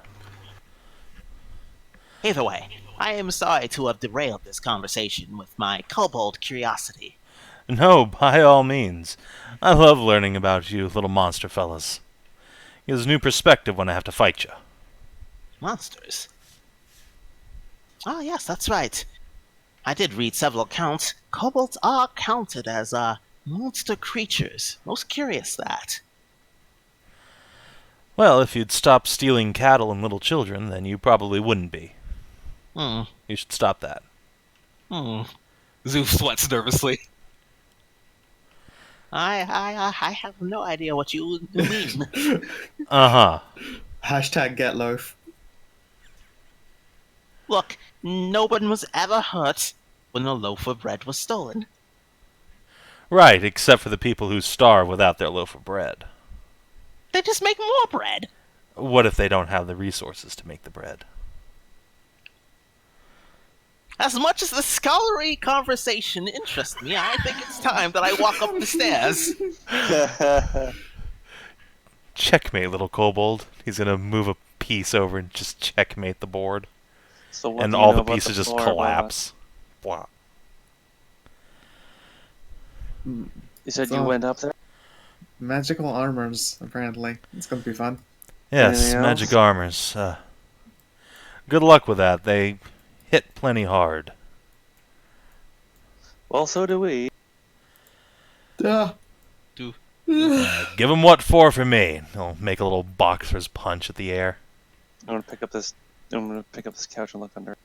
Either way, I am sorry to have derailed this conversation with my kobold curiosity. No, by all means. I love learning about you little monster fellas. Gives a new perspective when I have to fight you. Monsters? Ah, yes, that's right. I did read several accounts. Kobolds are counted as, monster creatures. Most curious that. Well, if you'd stop stealing cattle and little children, then you probably wouldn't be. Hmm. You should stop that. Szooth sweats nervously. I have no idea what you mean. Uh-huh. Hashtag get loaf. Look, no one was ever hurt when a loaf of bread was stolen. Right, except for the people who starve without their loaf of bread. They just make more bread. What if they don't have the resources to make the bread? As much as the scholarly conversation interests me, I think it's time that I walk up the stairs. Checkmate, little kobold. He's gonna move a piece over and just checkmate the board. So what And do you all know the about pieces just floor, Warlock? collapse. Wow. You said So- you went up there? Magical armors, apparently. It's gonna be fun. Yes, Anything magic else? armors. Good luck with that. They hit plenty hard. Well, so do we. Give him what for me. He'll make a little boxer's punch at the air. I'm gonna pick up this couch and look under.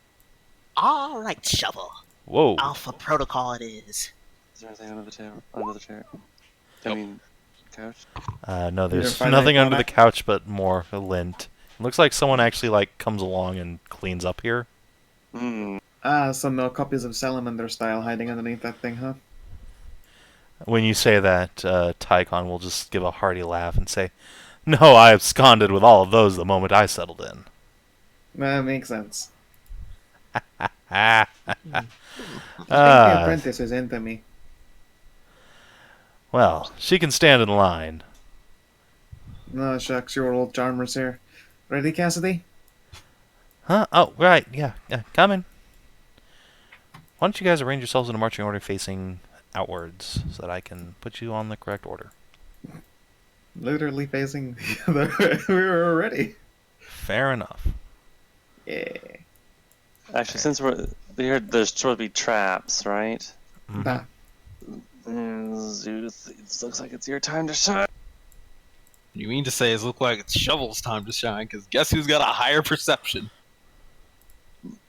All right, Shovel. Whoa. Alpha Protocol it is. Is there anything under the chair? Under the chair? I mean, couch. No, didn't there's find nothing anything under on the it? couch but more lint. It looks like someone actually comes along and cleans up here. Hmm. Some more copies of Salamander style hiding underneath that thing, huh? When you say that, Tycon will just give a hearty laugh and say, "No, I absconded with all of those the moment I settled in." That makes sense. Ah. I think the apprentice is into me. Well, she can stand in line. No, shucks, your old charmer's here. Ready, Cassidy? Huh? Oh, right. Yeah, coming. Why don't you guys arrange yourselves in a marching order facing outwards so that I can put you on the correct order? Literally facing the other way. We were ready. Fair enough. Yeah. Actually, since there's supposed to be traps, right? Mhm. Bah. Szooth, it looks like it's your time to shine. You mean to say it looks like it's Shovel's time to shine? Because guess who's got a higher perception?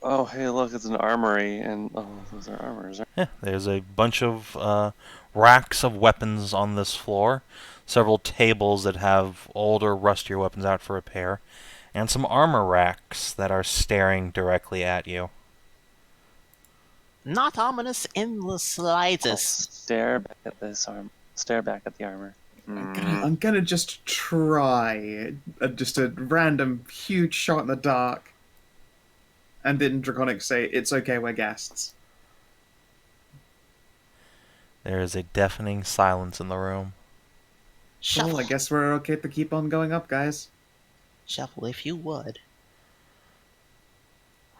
Oh, hey, look, it's an armory, and those are armors. Yeah, there's a bunch of racks of weapons on this floor, several tables that have older, rustier weapons out for repair, and some armor racks that are staring directly at you. Not ominous in the slightest. Stare back at this arm. Stare back at the armor. I'm gonna just try just a random huge shot in the dark. And didn't Draconic say, it's okay, we're guests? There is a deafening silence in the room. Shovel, Well, I guess we're okay to keep on going up, guys. Shovel, if you would.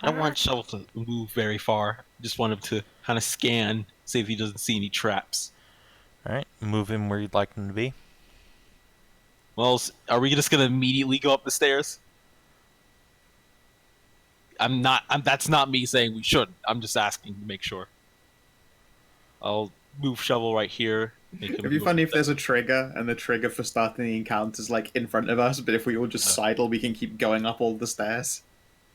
I don't want Shovel to move very far. Just want him to kind of scan, see if he doesn't see any traps. Alright, move him where you'd like him to be. Well, are we just gonna immediately go up the stairs? That's not me saying we shouldn't. I'm just asking to make sure. I'll move Shovel right here. Make him It'd be move funny up if there's a trigger, and the trigger for starting the encounter is like in front of us, but if we all just sidle, we can keep going up all the stairs.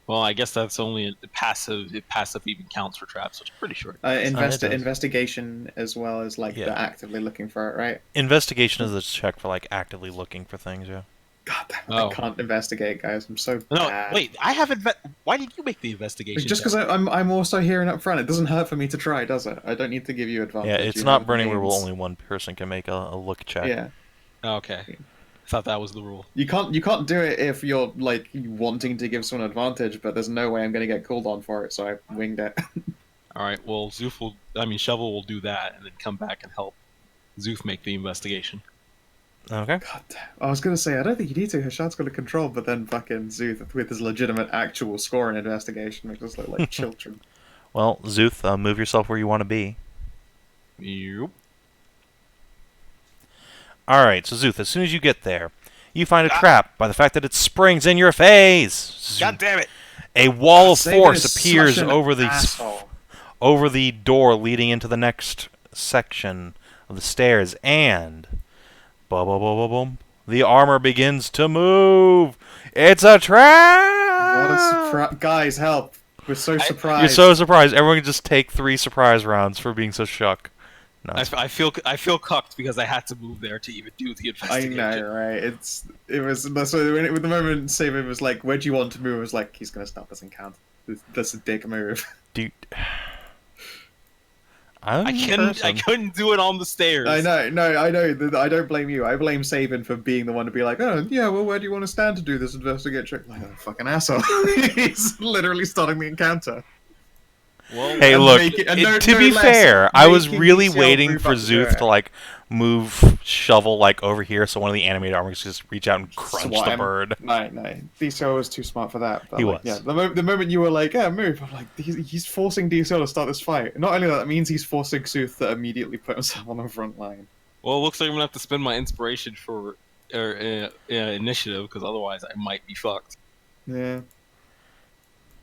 Well, I guess that's only a passive. If passive even counts for traps, which I'm pretty sure. it does. Investigation as well as like Yeah. the actively looking for it, right? Investigation is a check for actively looking for things, yeah. God damn, Oh. I can't investigate, guys. I'm so No, bad. wait. I haven't. Why did you make the investigation? Just because I'm also hearing up front, it doesn't hurt for me to try, does it? I don't need to give you advantage. Yeah, it's you not have Burning Wheel. names. Only one person can make a look check. Yeah, Oh, okay. I thought that was the rule. you can't do it if you're like wanting to give someone advantage, but there's no way I'm gonna get called on for it, so I winged it. All right. Well, Shovel will do that, and then come back and help Szooth make the investigation. Okay. God damn. I was gonna say I don't think you need to. Hashat's got a control, but then fucking Szooth with his legitimate actual score and investigation makes us look like children. Well, Szooth, move yourself where you want to be. Yep. Alright, so Szooth, as soon as you get there, you find a trap by the fact that it springs in your face. God damn it! A wall of Savin force is appears such an over asshole. the door leading into the next section of the stairs, and boom, boom, boom, boom, boom, the armor begins to move. It's a trap. What a surprise! Guys, help! We're so surprised. You're so surprised. Everyone can just take 3 surprise rounds for being so shook. No. I feel cucked because I had to move there to even do the I investigation. know, right? It was that's why with the moment Savin was like, "Where do you want to move?" I was like, "He's gonna stop this encounter. That's a dick move." Dude. I couldn't do it on the stairs. I know, no, I know. I don't blame you. I blame Savin for being the one to be like, "Oh, yeah, well, where do you want to stand to do this investigation?" Like a fucking asshole. He's literally starting the encounter. Well, Hey, And look, make it- and no- to no be less fair, I was making really DCL waiting move for up to do Szooth it. to, like, move shovel, like, over here so one of the animated armors just reach out and crunch Swat the him. bird. No, DCL was too smart for that. But He like, was. Yeah, the moment you were like, "Yeah, move," I'm like, he's forcing DCL to start this fight. Not only that means he's forcing Szooth to immediately put himself on the front line. well, it looks like I'm gonna have to spend my inspiration for initiative because otherwise I might be fucked. Yeah.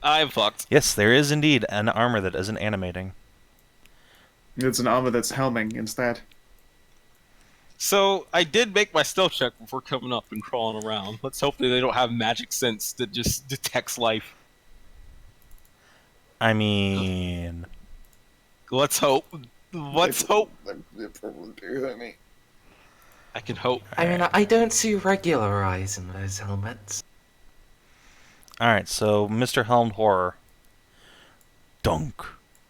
I'm fucked. Yes, there is indeed an armor that isn't animating. It's an armor that's helming instead. So I did make my stealth check before coming up and crawling around. Let's hope that they don't have magic sense that just detects life. I mean... Let's hope. Let's hope. They probably do, I mean. I can hope. I mean, I don't see regular eyes in those helmets. Alright, so Mr. Helmed Horror. Dunk,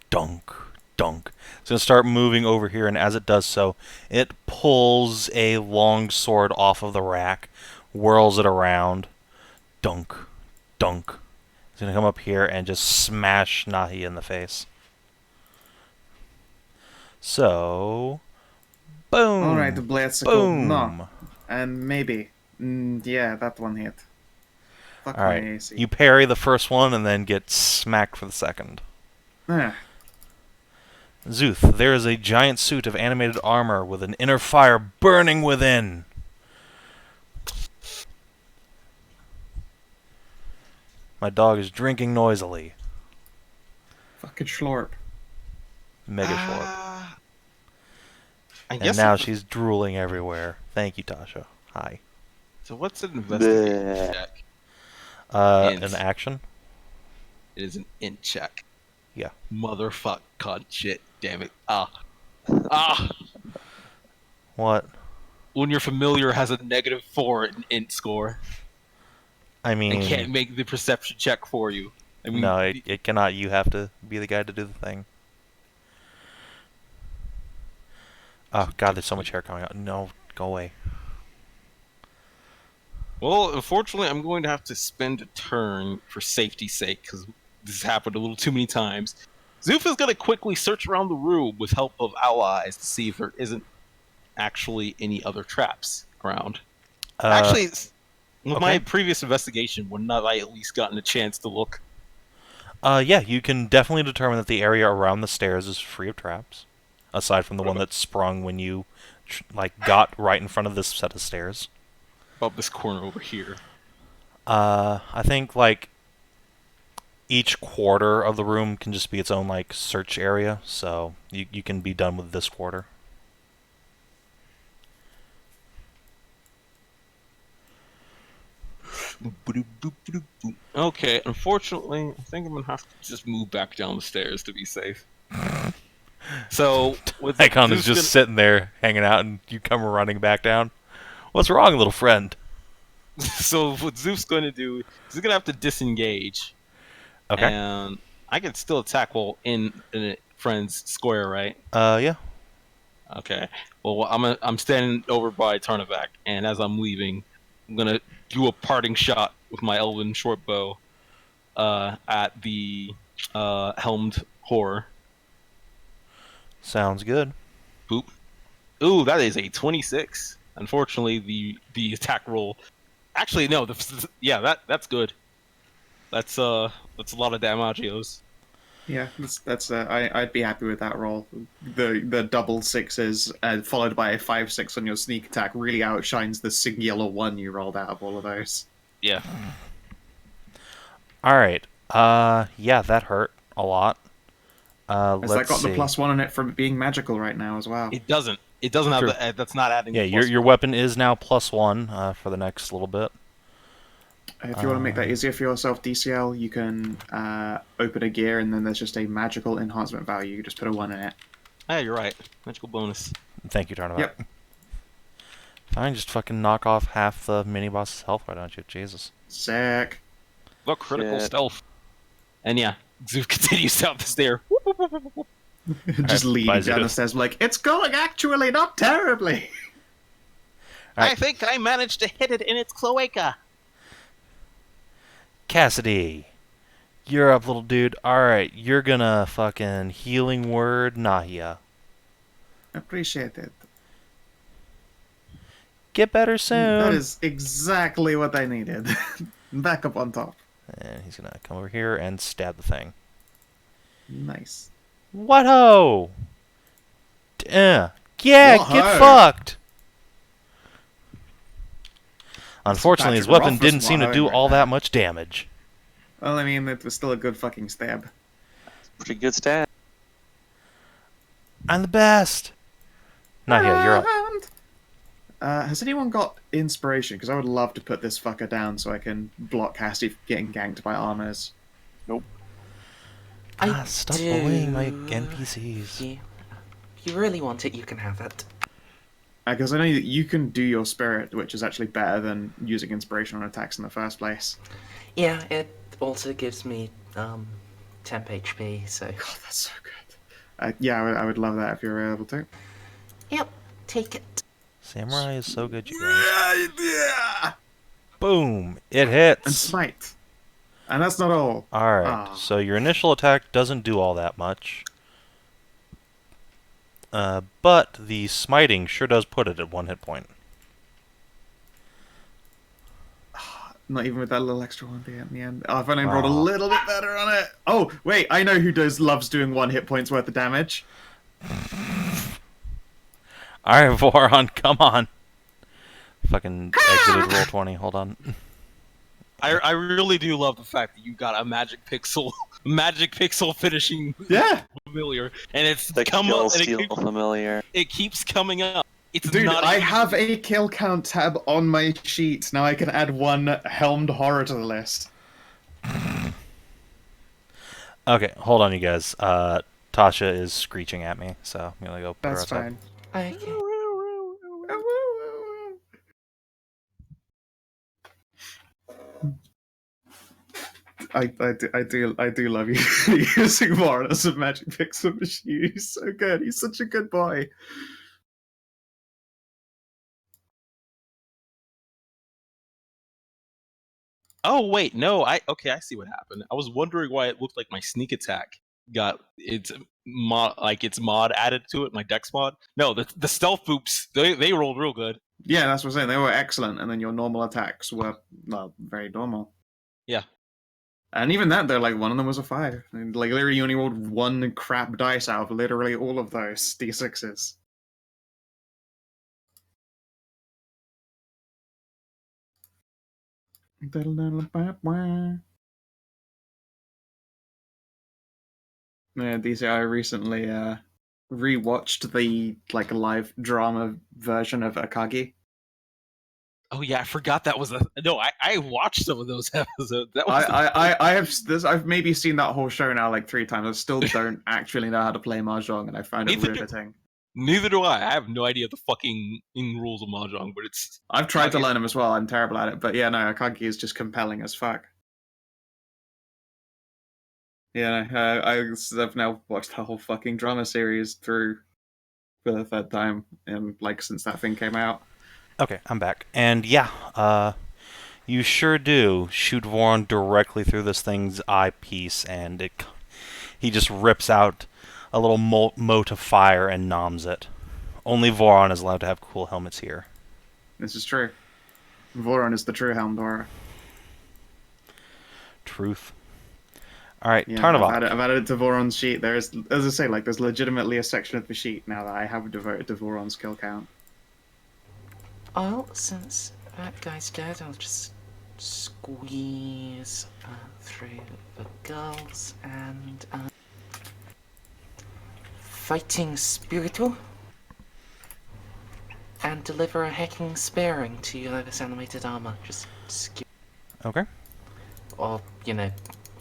dunk, dunk. It's going to start moving over here, and as it does so, it pulls a long sword off of the rack, whirls it around. Dunk, dunk. It's going to come up here and just smash Nahia in the face. So, boom. Alright, the blades are Boom. No. And maybe. Yeah, that one hit. Fuck my Alright, AC. you parry the first one and then get smacked for the second. Ah, Szooth, there is a giant suit of animated armor with an inner fire burning within. My dog is drinking noisily. fucking schlorp. Mega short. I And guess now it- she's drooling everywhere. Thank you, Tasha. Hi. So what's an investigation Bleh. check? An Int. action? It is an int check. Yeah. Motherfuck, cunt, shit, damn it. Ah. What? When your familiar has a -4 in int score I mean, and can't make the perception check for you. I mean, no, it cannot. You have to be the guy to do the thing. Oh, God, there's so much hair coming out. No, go away. well, unfortunately, I'm going to have to spend a turn for safety's sake because this has happened a little too many times. Szooth is going to quickly search around the room with help of allies to see if there isn't actually any other traps around. Actually, with my okay. previous investigation, wouldn't have I at least gotten a chance to look? Yeah, you can definitely determine that the area around the stairs is free of traps, aside from the one that sprung when you, got right in front of this set of stairs. About this corner over here. I think, each quarter of the room can just be its own, search area, so you can be done with this quarter. Okay, unfortunately, I think I'm gonna have to just move back down the stairs to be safe. So, with Icon is Szooth's just sitting there, hanging out, and you come running back down. What's wrong, little friend? so what Szooth's going to do is he's gonna have to disengage, Okay. and I can still attack while in a friend's square, right? Yeah. Okay. Well, I'm standing over by Tarnavak, and as I'm leaving, I'm gonna do a parting shot with my elven short bow at the helmed horror. Sounds good. Boop. Ooh, that is a 26. Unfortunately, the attack roll. Actually, no. That's good. That's a lot of damagios. Yeah, I'd be happy with that roll. The double sixes followed by a 5/6 on your sneak attack really outshines the singular 1 you rolled out of all of those. Yeah. All right. Yeah, that hurt a lot. Has that Let's got see. the +1 on it from being magical right now as well? It doesn't. It doesn't True. have the. That's not adding. Yeah, the plus your weapon is now +1 for the next little bit. If you want to make that easier for yourself, DCL, you can open a gear and then there's just a magical enhancement value. You just put a 1 in it. Yeah, you're right. Magical bonus. Thank you, Tarnavak. Yep. Fine, just fucking knock off half the mini-boss's health, why don't you? Jesus. Sick. The critical Shit. stealth. And yeah, Szooth continues down the stair. Just leading bye, down the Szooth. stairs like, it's going actually not terribly. Alright. I think I managed to hit it in its cloaca. Cassidy, you're up, little dude. Alright, you're gonna fucking healing word Nahia. Appreciate it. Get better soon. That is exactly what I needed. Back up on top. And he's gonna come over here and stab the thing. Nice. What ho? Yeah, get What-ho? fucked. Unfortunately, his Patrick weapon Rothfuss didn't seem to do right all now. that much damage. Well, I mean, it was still a good fucking stab. Pretty good stat. I'm the best. Nahia, you're up. Has anyone got inspiration? Because I would love to put this fucker down so I can block Cassie from getting ganked by armors. Stop do- bullying my NPCs. If you really want it, you can have it. Because I know that you can do your spirit, which is actually better than using inspiration on attacks in the first place. Yeah, it also gives me temp HP, so... God, that's so good. Yeah, I would love that if you were able to. Yep, take it. Samurai is so good, you guys. Yeah! Boom! It And hits. smite. And that's not all. Alright, Ah. so your initial attack doesn't do all that much. But the smiting sure does put it at 1 hit point. Not even with that little extra one there in the end. Oh, I've only rolled a little bit better on it. Oh, wait, I know who loves doing 1 hit point's worth of damage. Alright, Voron, come on. Fucking exited roll 20, hold on. I really do love the fact that you got a magic pixel finishing Yeah! familiar, and it's The come kill up and steal familiar. it keeps coming up. It's Dude, not I even- have a kill count tab on my sheet. Now I can add 1 helmed horror to the list. Okay, hold on, you guys. Tasha is screeching at me, so I'm gonna go put her That's outside. fine. Okay. I do love you using Warren as a magic pixel machine. He's so good. He's such a good boy. Oh wait, no. I see what happened. I was wondering why it looked like my sneak attack got its mod added to it, my dex mod. No, the stealth boops they rolled real good. Yeah, that's what I'm saying. They were excellent, and then your normal attacks were, well, very normal. Yeah. And even that, though, like, one of them was a 5. And, like, literally, you only rolled 1 crap dice out of literally all of those D6s. Yeah, I recently rewatched the like live drama version of Akagi. Oh yeah, I forgot that was I watched some of those episodes. That was I've maybe seen that whole show now like 3 times. I still don't actually know how to play mahjong, and I found it Neither do- riveting. Neither do I. I have no idea the fucking rules of mahjong, but it's I've tried to Akagi- learn them as well. I'm terrible at it, but yeah, no, Akagi is just compelling as fuck. Yeah, I've now watched the whole fucking drama series through for the 3rd time, and like since that thing came out. Okay, I'm back. And yeah, you sure do shoot Voron directly through this thing's eyepiece, and he just rips out a little mote of fire and noms it. Only Voron is allowed to have cool helmets here. This is true. Voron is the true helm dweller. Truth. Alright, Yeah, Tarnavak. I've added it to Voron's sheet. There is, as I say, like there's legitimately a section of the sheet now that I have devoted to Voron's kill count. Well, since that guy's dead, I'll just squeeze through the girls and fighting spiritual and deliver a hacking sparing to this animated armor. Just Okay. or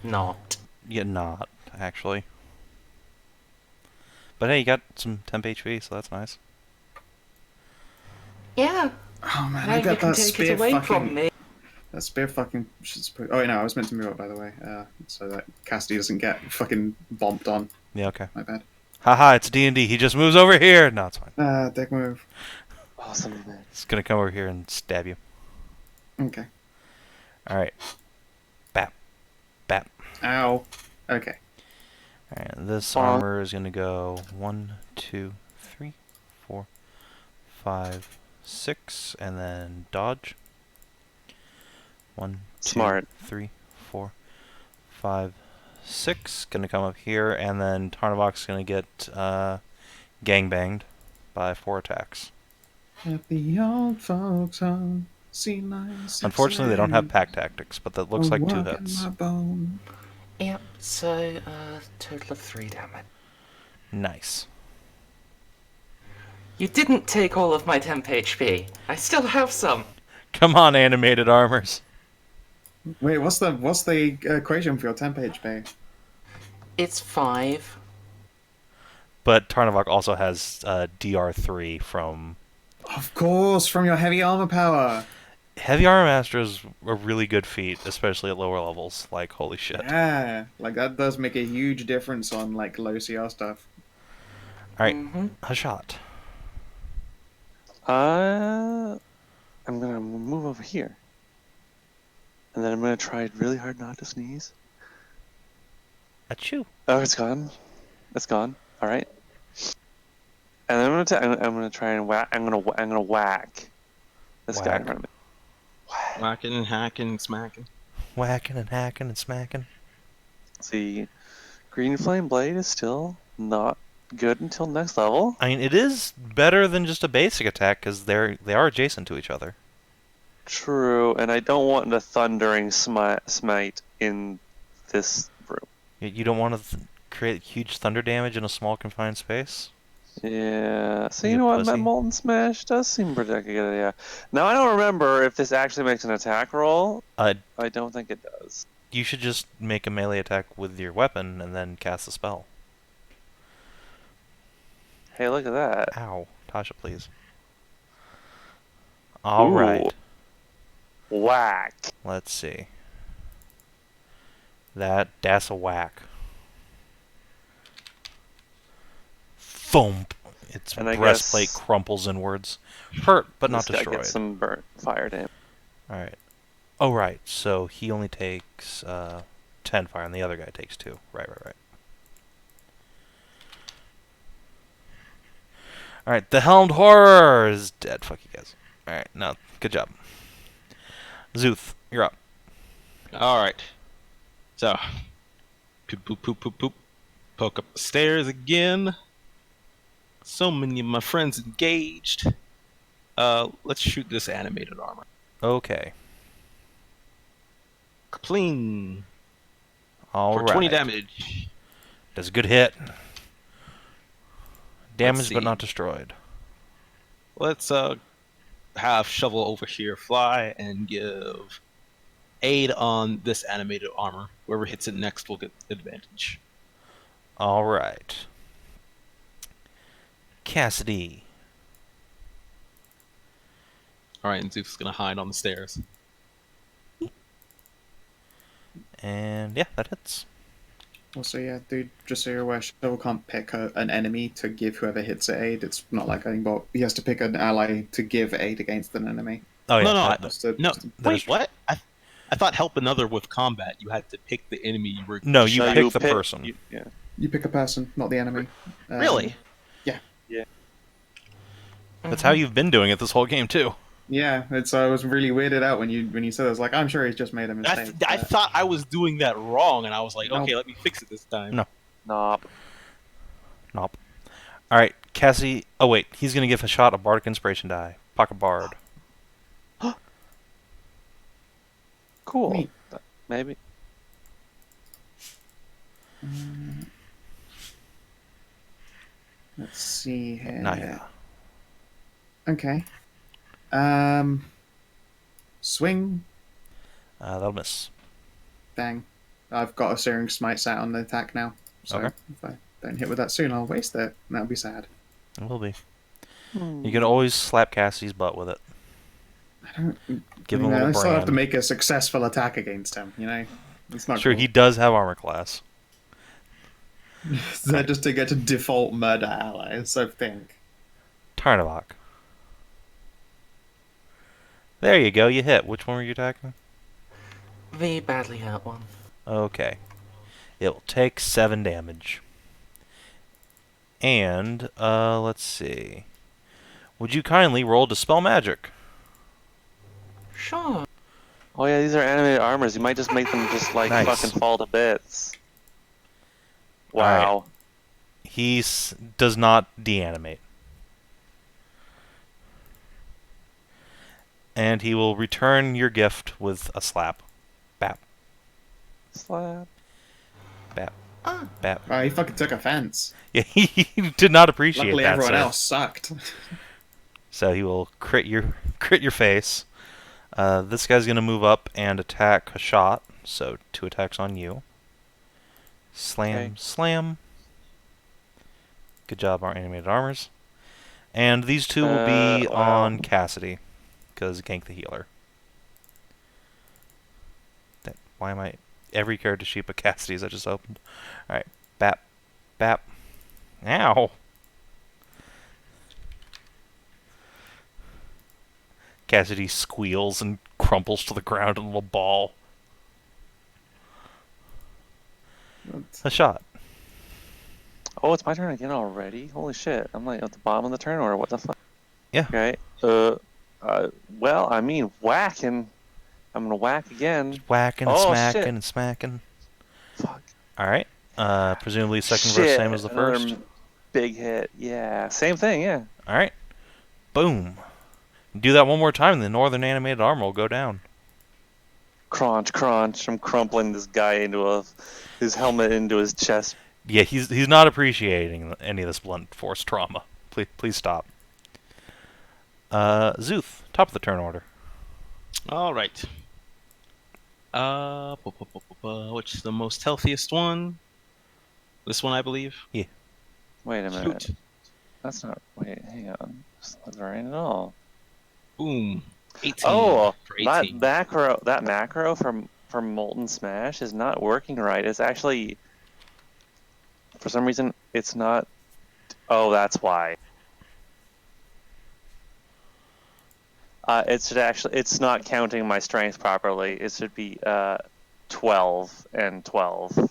not. Yeah, not, actually. But hey, you got some temp HP, so that's nice. Yeah. Oh man, Now I you got can that take spear it away fucking. from me. That spear fucking. Oh wait, no, I was meant to move up by the way, so that Cassidy doesn't get fucking bombed on. Yeah, okay. My bad. Haha, it's D&D. He just moves over here. No, it's fine. Dick move. Awesome, man. He's gonna come over here and stab you. Okay. Alright. Bap. Bap. Ow. Okay. Alright, this armor is gonna go 1, 2, 3, 4, 5, 6, and then dodge. 1, 2, Smart. 3, 4, 5, 6. Gonna come up here, and then Tarnavak's gonna get gangbanged by 4 attacks. At the old folks' home, C9. Unfortunately, they don't have pack tactics, but that looks like 2 hits. Yep, so total of 3 damage. Nice. You didn't take all of my temp HP. I still have some. Come on, animated armors. Wait, what's the equation for your temp HP? It's 5. But Tarnavak also has DR3 from... Of course, from your heavy armor power. Heavy Armor Master is a really good feat, especially at lower levels. Like, holy shit. Yeah, like that does make a huge difference on like low CR stuff. Alright, Hashat. I'm gonna move over here. And then I'm gonna try really hard not to sneeze. Achoo. Oh, it's gone. It's gone. All right. And then I'm gonna try and whack. I'm gonna whack this guy in front of me. Whacking and hacking and smacking. Whacking and hacking and smacking. See, Green Flame Blade is still not good until next level. I mean, it is better than just a basic attack, because they are adjacent to each other. True, and I don't want the Thundering Smite in this room. You don't want to create huge thunder damage in a small confined space? Yeah, so You you know what, pussy. that Molten Smash does seem pretty good, yeah. Now, I don't remember if this actually makes an attack roll. I don't think it does. You should just make a melee attack with your weapon and then cast the spell. Hey, look at that. Ow. Tasha, please. Alright. Whack. Let's see. That's a whack. Thump. Its And I breastplate guess crumples inwards. Hurt, but not This guy destroyed. gets some burnt fire damage. Alright. Oh, right. So he only takes 10 fire, and the other guy takes 2. Right. Alright, the Helmed Horror is dead. Fuck you guys. Alright, no, good job. Szooth, you're up. Alright. So, poop, poop, poop, poop, poop. Poke up the stairs again. So many of my friends engaged. Let's shoot this animated armor. Okay. Clean. Alright. For 20 damage. That's a good hit. Let's Damaged but see. not destroyed. Let's have Shovel over here fly and give aid on this animated armor. Whoever hits it next will get advantage. Alright. Cassidy. Alright, and Szooth's gonna hide on the stairs. And yeah, that hits. Also, yeah, dude, just so you're aware, Shovel can't pick an enemy to give whoever hits it aid. It's not like Aimbot. He has to pick an ally to give aid against an enemy. Oh yeah. No, Just to- No, just to- wait, what? I thought help another with combat. You had to pick the enemy you were. No, you So pick the person. Yeah. You pick a person, not the enemy. Really? Yeah. That's how you've been doing it this whole game too. Yeah, it's I was really weirded out when you said it. I was like, I'm sure he's just made a mistake. I but- thought I was doing that wrong, and I was like, Nope. okay, let me fix it this time. No. Nope. Nope. Alright, Cassie. Oh, wait. He's going to give Hashat a Bardic Inspiration die. Pocket Bard. Cool. Neat. Maybe. Let's see here. Nahia. Okay. Swing. That'll miss. Bang. I've got a Searing Smite set on the attack now. So Okay. if I don't hit with that soon, I'll waste it. And that'll be sad. It will be. You can always slap Cassie's butt with it. I don't. Give him a I little still have to brand. make a successful attack against him. You know, it's not Sure, cool. he does have armor class. Is that just to get to default murder allies? I think. Tarnavak. There you go. You hit. Which one were you attacking? The badly hurt one. Okay. It'll take 7 damage. And, let's see. Would you kindly roll Dispel Magic? Sure. Oh yeah, these are animated armors. You might just make them just like Nice. fucking fall to bits. Alright. Wow. He does not deanimate. And he will return your gift with a slap. Bap, Slap. bap, Ah. bap. Oh, he fucking took offense. Yeah, he did not appreciate Luckily, that, everyone sir. else sucked. So he will crit your face. This guy's gonna move up and attack Hashat. So 2 attacks on you. Slam, Okay. slam. Good job, our animated armors. And these 2 will be Wow. on Cassidy, because gank the healer. Why am I... Every character sheet but Cassidy's I just opened. Alright, bap, bap. Ow! Cassidy squeals and crumples to the ground in a little ball. A shot. Oh, it's my turn again already? Holy shit. I'm like at the bottom of the turn order. What the fuck? Yeah. Okay. Well, I mean, whacking. I'm gonna whack again. Whacking and Oh, smacking shit. and smacking. Fuck. Alright. Presumably second verse Shit, same as the another first. Big hit. Yeah. Same thing, yeah. Alright. Boom. Do that one more time, and the northern animated armor will go down. Crunch, crunch. I'm crumpling this guy into his helmet into his chest. Yeah, he's not appreciating any of this blunt force trauma. Please stop. Szooth, top of the turn order. All right. Which is the most healthiest one? This one, I believe. Wait a minute. Shoot. That's not. Wait, hang on. That's not right at all. Boom. 18. Oh, for that 18. macro for Molten Smash is not working right. It's actually, for some reason, it's not. Oh, that's why. It's not counting my strength properly. It should be 12 and 12.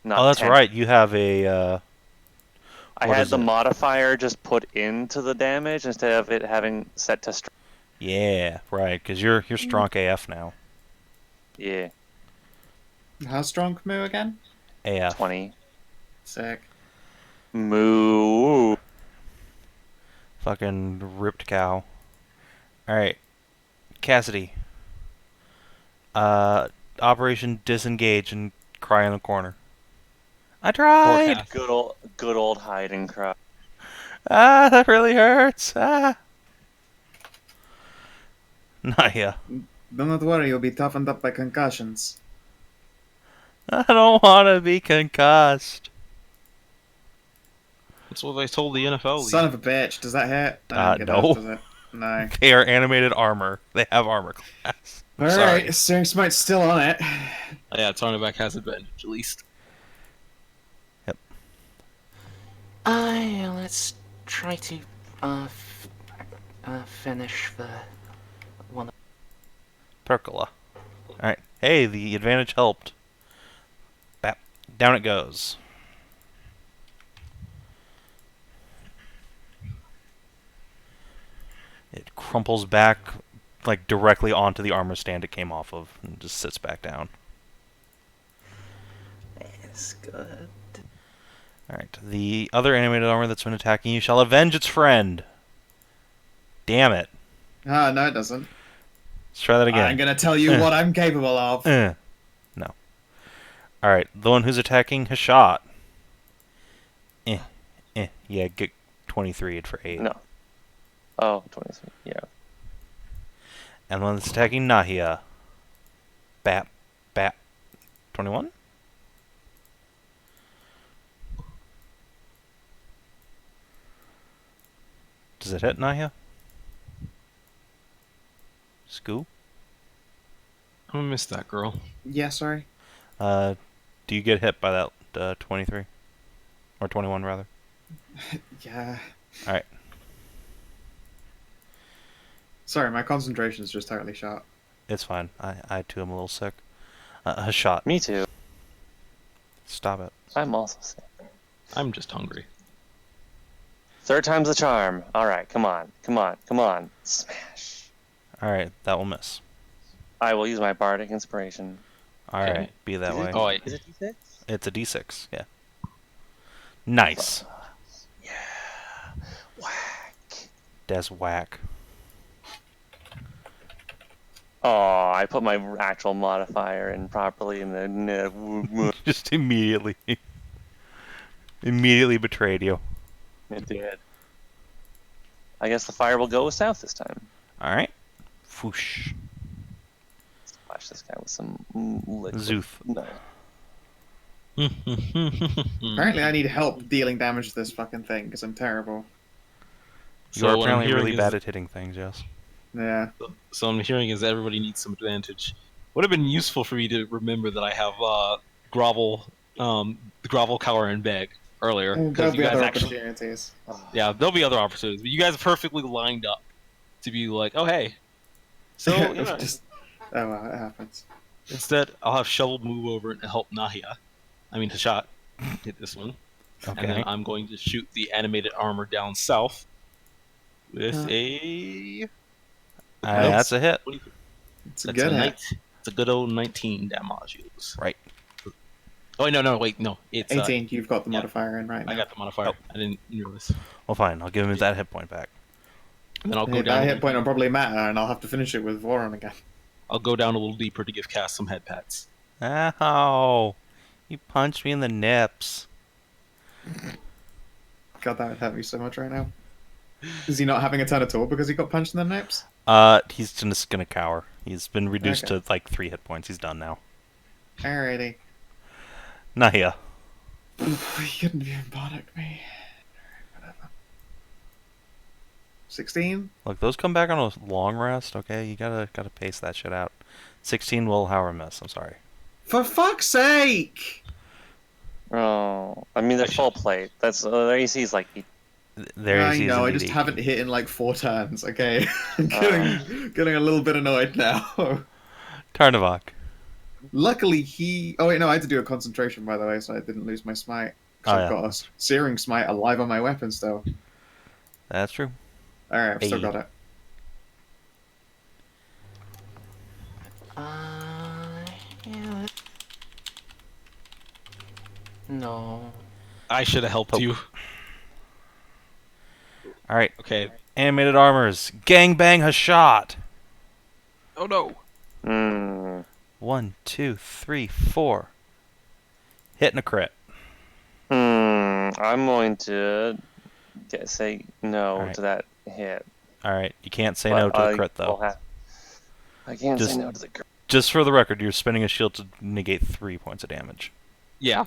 Not Oh, that's 10. right. You have a. I what had is the it? modifier just put into the damage instead of it having set to strength. Yeah, right. Because you're strong AF now. Yeah, How strong Moo again? AF. 20. Sick. Moo. Fucking ripped cow. Alright. Cassidy. Operation Disengage and cry in the corner. I tried! Forecast. Good old hide and cry. Ah, that really hurts! Ah! Nahia. Do not worry, you'll be toughened up by concussions. I don't want to be concussed. That's what they told the NFL league. Son of a bitch, does that hit? I don't think it no. does, does it? No. They are animated armor. They have armor class. I'm sorry. Alright, Searing Smite's still on it. Oh, yeah, Tarnavak has advantage, at least. Let's try to finish the one. Percola. Alright. Hey, the advantage helped. Bap. Down it goes. It crumples back, like, directly onto the armor stand it came off of, and just sits back down. It's good. Alright, the other animated armor that's been attacking you shall avenge its friend. Damn it. Ah, no, it doesn't. Let's try that again. I'm gonna tell you what I'm capable of. No. Alright, the one who's attacking Hashat. Yeah, get 23 for 8. No. Oh, 23. Yeah. And the one that's attacking Nahia. Bap. 21? Does it hit Nahia? Scoo? I'm gonna miss that girl. Yeah, sorry. Do you get hit by that 23? Or 21, rather? Yeah. Alright. Sorry, my concentration is just totally shot. It's fine. I too am a little sick. Hashat. Me too. Stop it. I'm also sick. I'm just hungry. Third time's the charm. Alright, come on. Smash. Alright, that will miss. I will use my bardic inspiration. Alright, Okay. be that way. Oh, Is it D6? It's a d6, yeah. Nice. Yeah. Whack. That's whack. Oh, I put my actual modifier in properly in the... Just immediately. Immediately betrayed you. It did. I guess the fire will go south this time. Alright. Foosh. Splash this guy with some liquid. Szooth. No. Apparently I need help dealing damage to this fucking thing, because I'm terrible. You are what I'm apparently hearing really is- bad at hitting things, yes. Yeah. So I'm hearing is everybody needs some advantage. Would have been useful for me to remember that I have grovel, the grovel, cower, and beg earlier. There'll Because you be guys other actually, opportunities. yeah, there'll be other opportunities. But you guys are perfectly lined up to be like, oh hey. So you know, Oh well, it happens. instead, I'll have Shovel move over and help Nahia. I mean Hashat hit this one, and then Okay. I'm going to shoot the animated armor down south with Huh. a. That's a hit. It's a That's good a hit. It's a good old 19 damage. Right. Oh wait, no, it's 18, you've got the yeah. modifier in right now. I got the modifier. Oh. I didn't realize. Well, fine. I'll give him that hit point back. And then I'll go That down. hit point will probably matter, and I'll have to finish it with Voron again. I'll go down a little deeper to give Cass some head pats. Ow! You punched me in the nips. God, that would hurt me so much right now. Is he not having a turn at all because he got punched in the nips? He's just gonna cower. He's been reduced Okay. to like 3 hit points. He's done now. Alrighty. Nahia. You couldn't have even bothered me. Whatever. 16? Look, those come back on a long rest. Okay, you gotta pace that shit out. 16 will however miss. I'm sorry. For fuck's sake! Oh, I mean, they're full plate. That's their AC is like There I he is. know, I indeed just 18. haven't hit in like 4 turns, okay? I'm getting a little bit annoyed now. Tarnavak. Luckily, he. Oh, wait, no, I had to do a concentration, by the way, so I didn't lose my smite. 'Cause Oh, I've yeah. got a searing smite alive on my weapon still. That's true. Alright, I've still Hey. got it. Yeah. No. I should have helped Poke. you. All right. Okay. Animated armors. Gangbang Hashat. Oh no. 1, 2, 3, 4. Hitting a crit. I'm going to say no Alright. to that hit. All right. You can't say but no to a I crit will though. I can't Just- say no to the crit. Just for the record, you're spinning a shield to negate 3 points of damage. Yeah.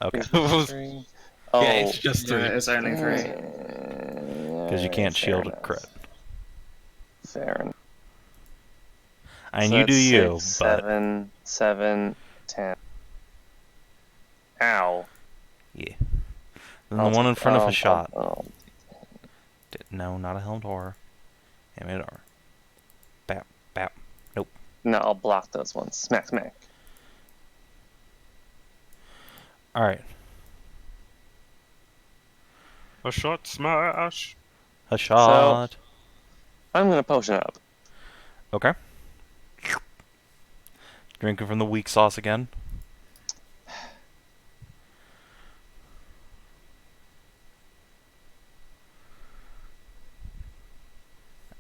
Okay. Three. Oh, Yeah, it's just Yeah, three. it's only 3. Because you can't shield a crit. Fair enough. And So you do that's you, 6, but 7, 10. Ow. yeah. Then the one in front of Hashat. Oh, No, not a helmed horror. Animated armor. Bap, bap. Nope. no, I'll block those ones. Smack, smack. All right. A shot smash. Hashat. I'm gonna potion up. Okay. Drinking from the weak sauce again.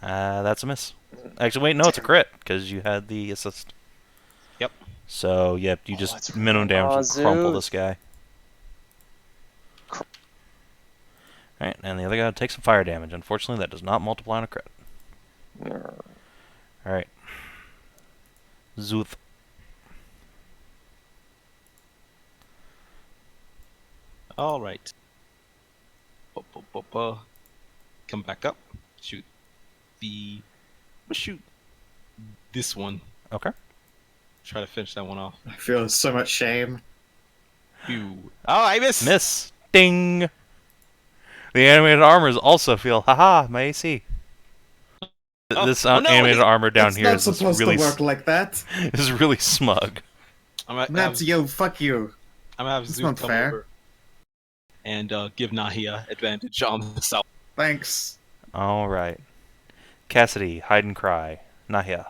That's a miss. Actually, wait, no, it's a crit, because you had the assist. Yep. So, yep, you that's just right. minimum damage will crumple Szooth. this guy. Alright, and the other guy takes some fire damage. Unfortunately, that does not multiply on a crit. Alright. Szooth. All right. Come back up. Shoot shoot this one. Okay. Try to finish that one off. I feel so much shame. Pew. Oh, I missed. Miss. Ding! The animated armors also feel, haha, my AC. This oh no, animated armor down It's here not is just supposed really, to work like that. is really smug. That's you. Fuck you. I'm gonna have It's Szooth not come fair. over and give Nahia advantage on the south. Thanks. Alright. Cassidy, hide and cry. Nahia.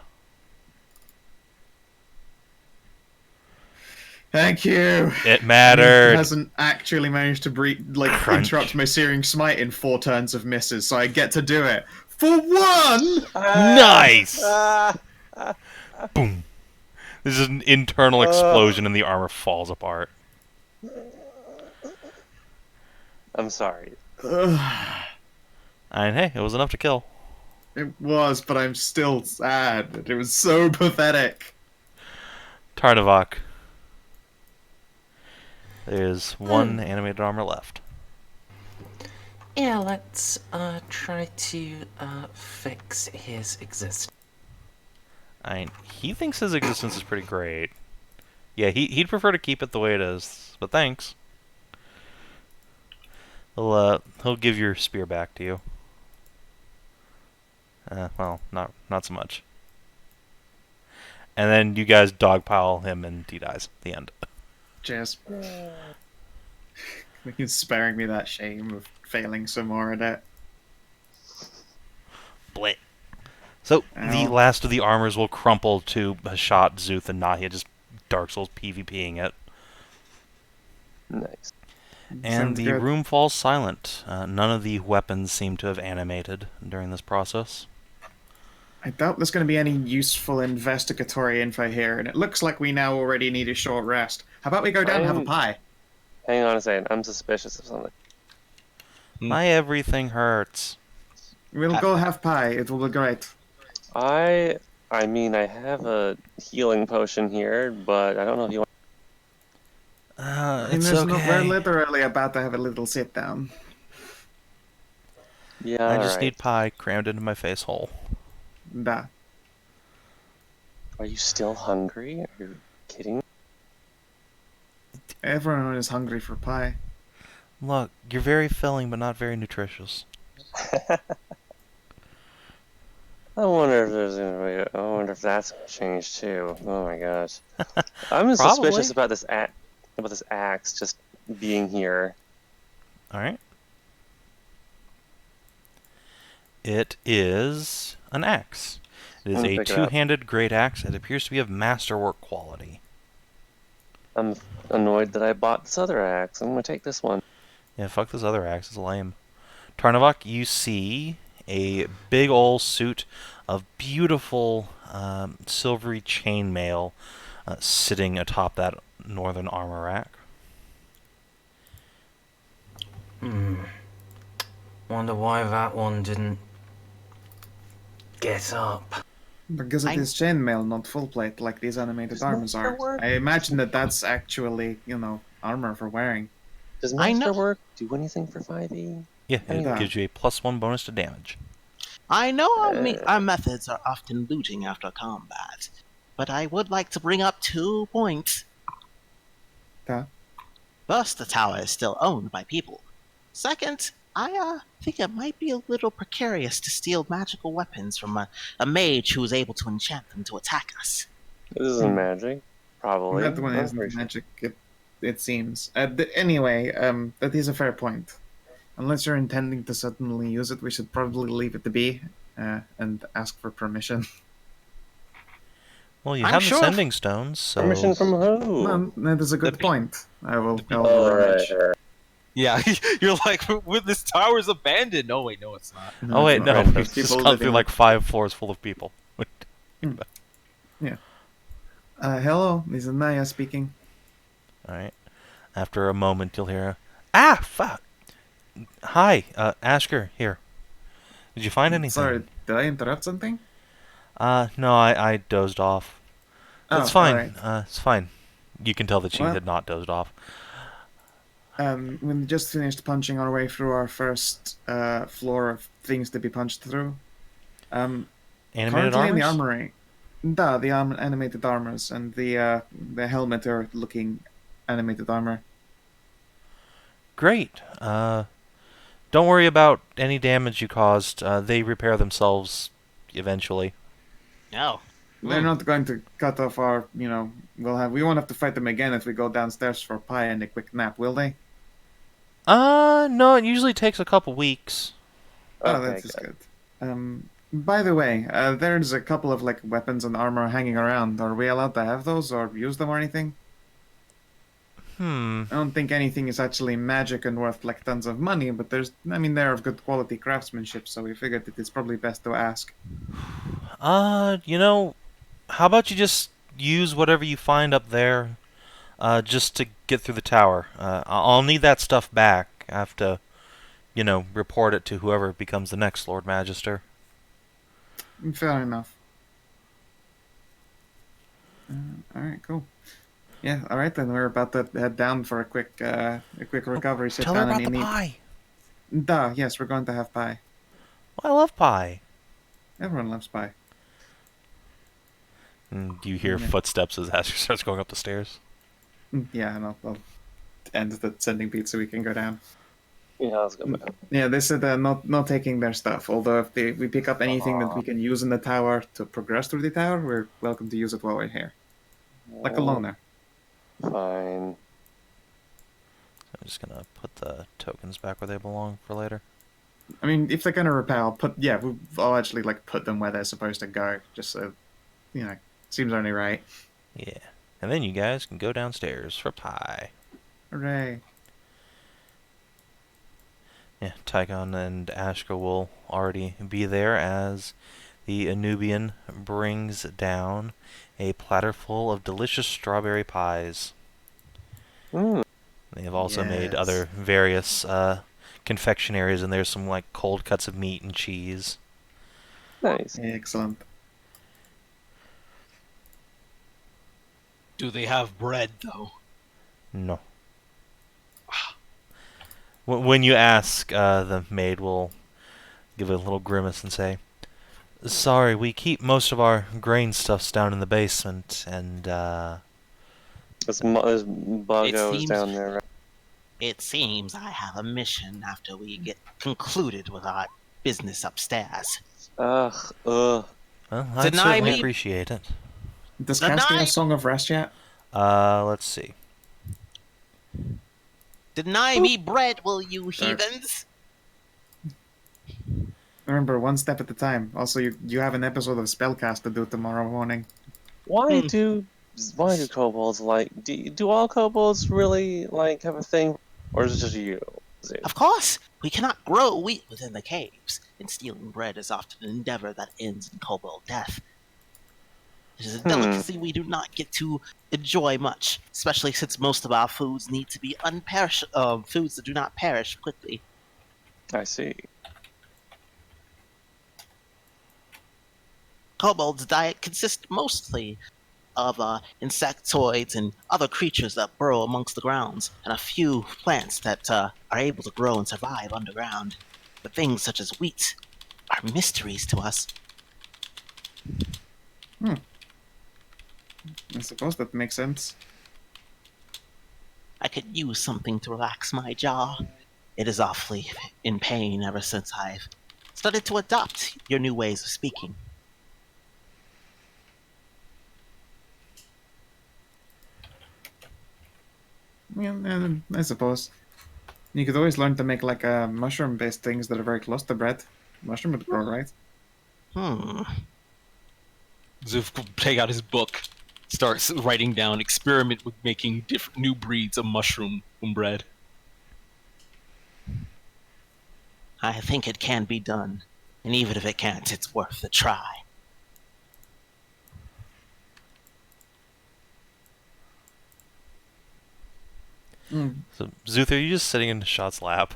Thank you. It mattered. He hasn't actually managed to Crunch. interrupt my Searing Smite in 4 turns of misses, so I get to do it. For one! Nice! Boom. This is an internal explosion and the armor falls apart. I'm sorry. And hey, it was enough to kill. It was, but I'm still sad. It was so pathetic. Tarnavak. There's one animated armor left. Yeah, let's try to fix his existence. He thinks his existence is pretty great. Yeah, he'd prefer to keep it the way it is, but thanks. He'll give your spear back to you. Well, not so much. And then you guys dogpile him and he dies. The end. Cheers. He's sparing me that shame of failing some more at it. Blit. So, the Ow. last of the armors will crumple to Hashat, Szooth, and Nahia, just Dark Souls PvPing it. Nice. And Sounds the good. room falls silent. None of the weapons seem to have animated during this process. I doubt there's going to be any useful investigatory info here, and it looks like we now already need a short rest. How about we go down and have a pie? Hang on a second. I'm suspicious of something. My everything hurts. We'll go have pie. It will be great. I mean, I have a healing potion here, but I don't know if you want. And It's there's we're okay. literally about to have a little sit down. Yeah, I just alright. need pie crammed into my face hole. Da. Are you still hungry? Are you kidding? Everyone is hungry for pie. Look, you're very filling, but not very nutritious. I wonder if there's any way. I wonder if that's changed too. Oh my gosh. I'm suspicious about this axe just being here. Alright. It is an axe. It is I'm gonna a pick it up. two-handed great axe. It appears to be of masterwork quality. I'm annoyed that I bought this other axe. I'm gonna take this one. Yeah, fuck this other axe. It's lame. Tarnavak, you see a big old suit of beautiful silvery chainmail sitting atop that northern armor rack. Wonder why that one didn't get up. Because it is chainmail, not full plate, like these animated armors are. I imagine that that's actually, armor for wearing. Does I know- Masterwork do anything for 5e? Yeah, it Yeah. gives you a +1 bonus to damage. I know our methods are often looting after combat, but I would like to bring up 2 points. Yeah. First, the tower is still owned by people. Second, I think it might be a little precarious to steal magical weapons from a mage who is able to enchant them to attack us. This isn't magic. Probably. That one I'm isn't pretty sure. magic, it seems. Anyway, that is a fair point. Unless you're intending to suddenly use it, we should probably leave it to be. and ask for permission. Well, you I'm have sure the if- sending stones, so... Permission from who? No, that is a good point. I will Oh, rummage. right. Yeah, you're like, with this tower's abandoned. No, wait, no, it's not. Oh wait, it's no, not. we've There's just people gone living through like 5 floors full of people. Hello, this is Nahia speaking. Alright. After a moment, you'll hear, "Ah, fuck! Hi, Asker, here. Did you find anything?" Sorry, did I interrupt something? No, I dozed off. Oh, It's fine. alright. It's fine. You can tell that she Well- had not dozed off. We just finished punching our way through our first floor of things to be punched through. Animated Currently in the armors? armory. The animated armors and the helmet are looking animated armor. Great. Don't worry about any damage you caused. They repair themselves eventually. No. They're not going to cut off our, we won't have to fight them again if we go downstairs for pie and a quick nap, will they? No, it usually takes a couple weeks. Oh, Okay, that's just good. By the way, there's a couple of weapons and armor hanging around. Are we allowed to have those or use them or anything? I don't think anything is actually magic and worth tons of money, but they're of good quality craftsmanship, so we figured that it's probably best to ask. How about you just use whatever you find up there, just to get through the tower. I'll need that stuff back. I have to, report it to whoever becomes the next Lord Magister. Fair enough. Alright, cool. Yeah, alright then, we're about to head down for a quick recovery, sit Tell her down about and the eat. pie. Yes, we're going to have pie. Well, I love pie. Everyone loves pie. And you hear Yeah. footsteps as Aster starts going up the stairs. Yeah, and I'll end the sending beat so we can go down. Yeah, let's go back. Yeah, they said not taking their stuff. Although if we pick up anything that we can use in the tower to progress through the tower, we're welcome to use it while we're here. Like a loner. Fine. I'm just gonna put the tokens back where they belong for later. I mean, if they're gonna repair, I'll actually put them where they're supposed to go, just so seems only right. Yeah. And then you guys can go downstairs for pie. Hooray! Yeah, Tygon and Ashka will already be there as the Anubian brings down a platter full of delicious strawberry pies. Mm. They have also made Yes. other various confectionaries, and there's some cold cuts of meat and cheese. Nice. Excellent. Do they have bread, though? No. When you ask, the maid will give a little grimace and say, "Sorry, we keep most of our grain stuffs down in the basement, and There's buggos seems- down there. Right? It seems I have a mission after we get concluded with our business upstairs. Ugh. well, I'd Deny certainly me- appreciate it." Does Casting a Song of Rest yet? Let's see. Deny me bread, will you heathens? Remember, one step at a time. Also, you have an episode of Spellcast to do tomorrow morning. Why do kobolds do all kobolds really have a thing, or is it just you? Of course, we cannot grow wheat within the caves, and stealing bread is often an endeavor that ends in kobold death. It is a delicacy we do not get to enjoy much, especially since most of our foods need to be foods that do not perish quickly. I see. Kobold's diet consists mostly of insectoids and other creatures that burrow amongst the grounds, and a few plants that are able to grow and survive underground. But things such as wheat are mysteries to us. I suppose that makes sense. I could use something to relax my jaw. It is awfully in pain ever since I've started to adopt your new ways of speaking. Yeah, I suppose. You could always learn to make mushroom-based things that are very close to bread. Mushroom would grow, right? Szooth will take out his book, starts writing down, experiment with making different new breeds of mushroom bread. I think it can be done. And even if it can't, it's worth the try. So, Szooth, are you just sitting in Shot's lap?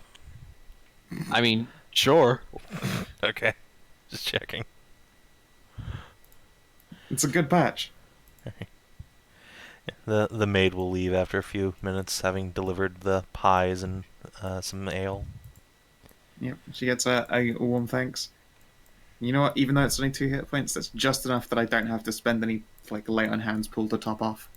I mean, sure. Okay. Just checking. It's a good batch. The maid will leave after a few minutes, having delivered the pies and some ale. Yep, she gets a warm thanks. You know what? Even though it's only 2 hit points, that's just enough that I don't have to spend any like lay on hands pull to top off.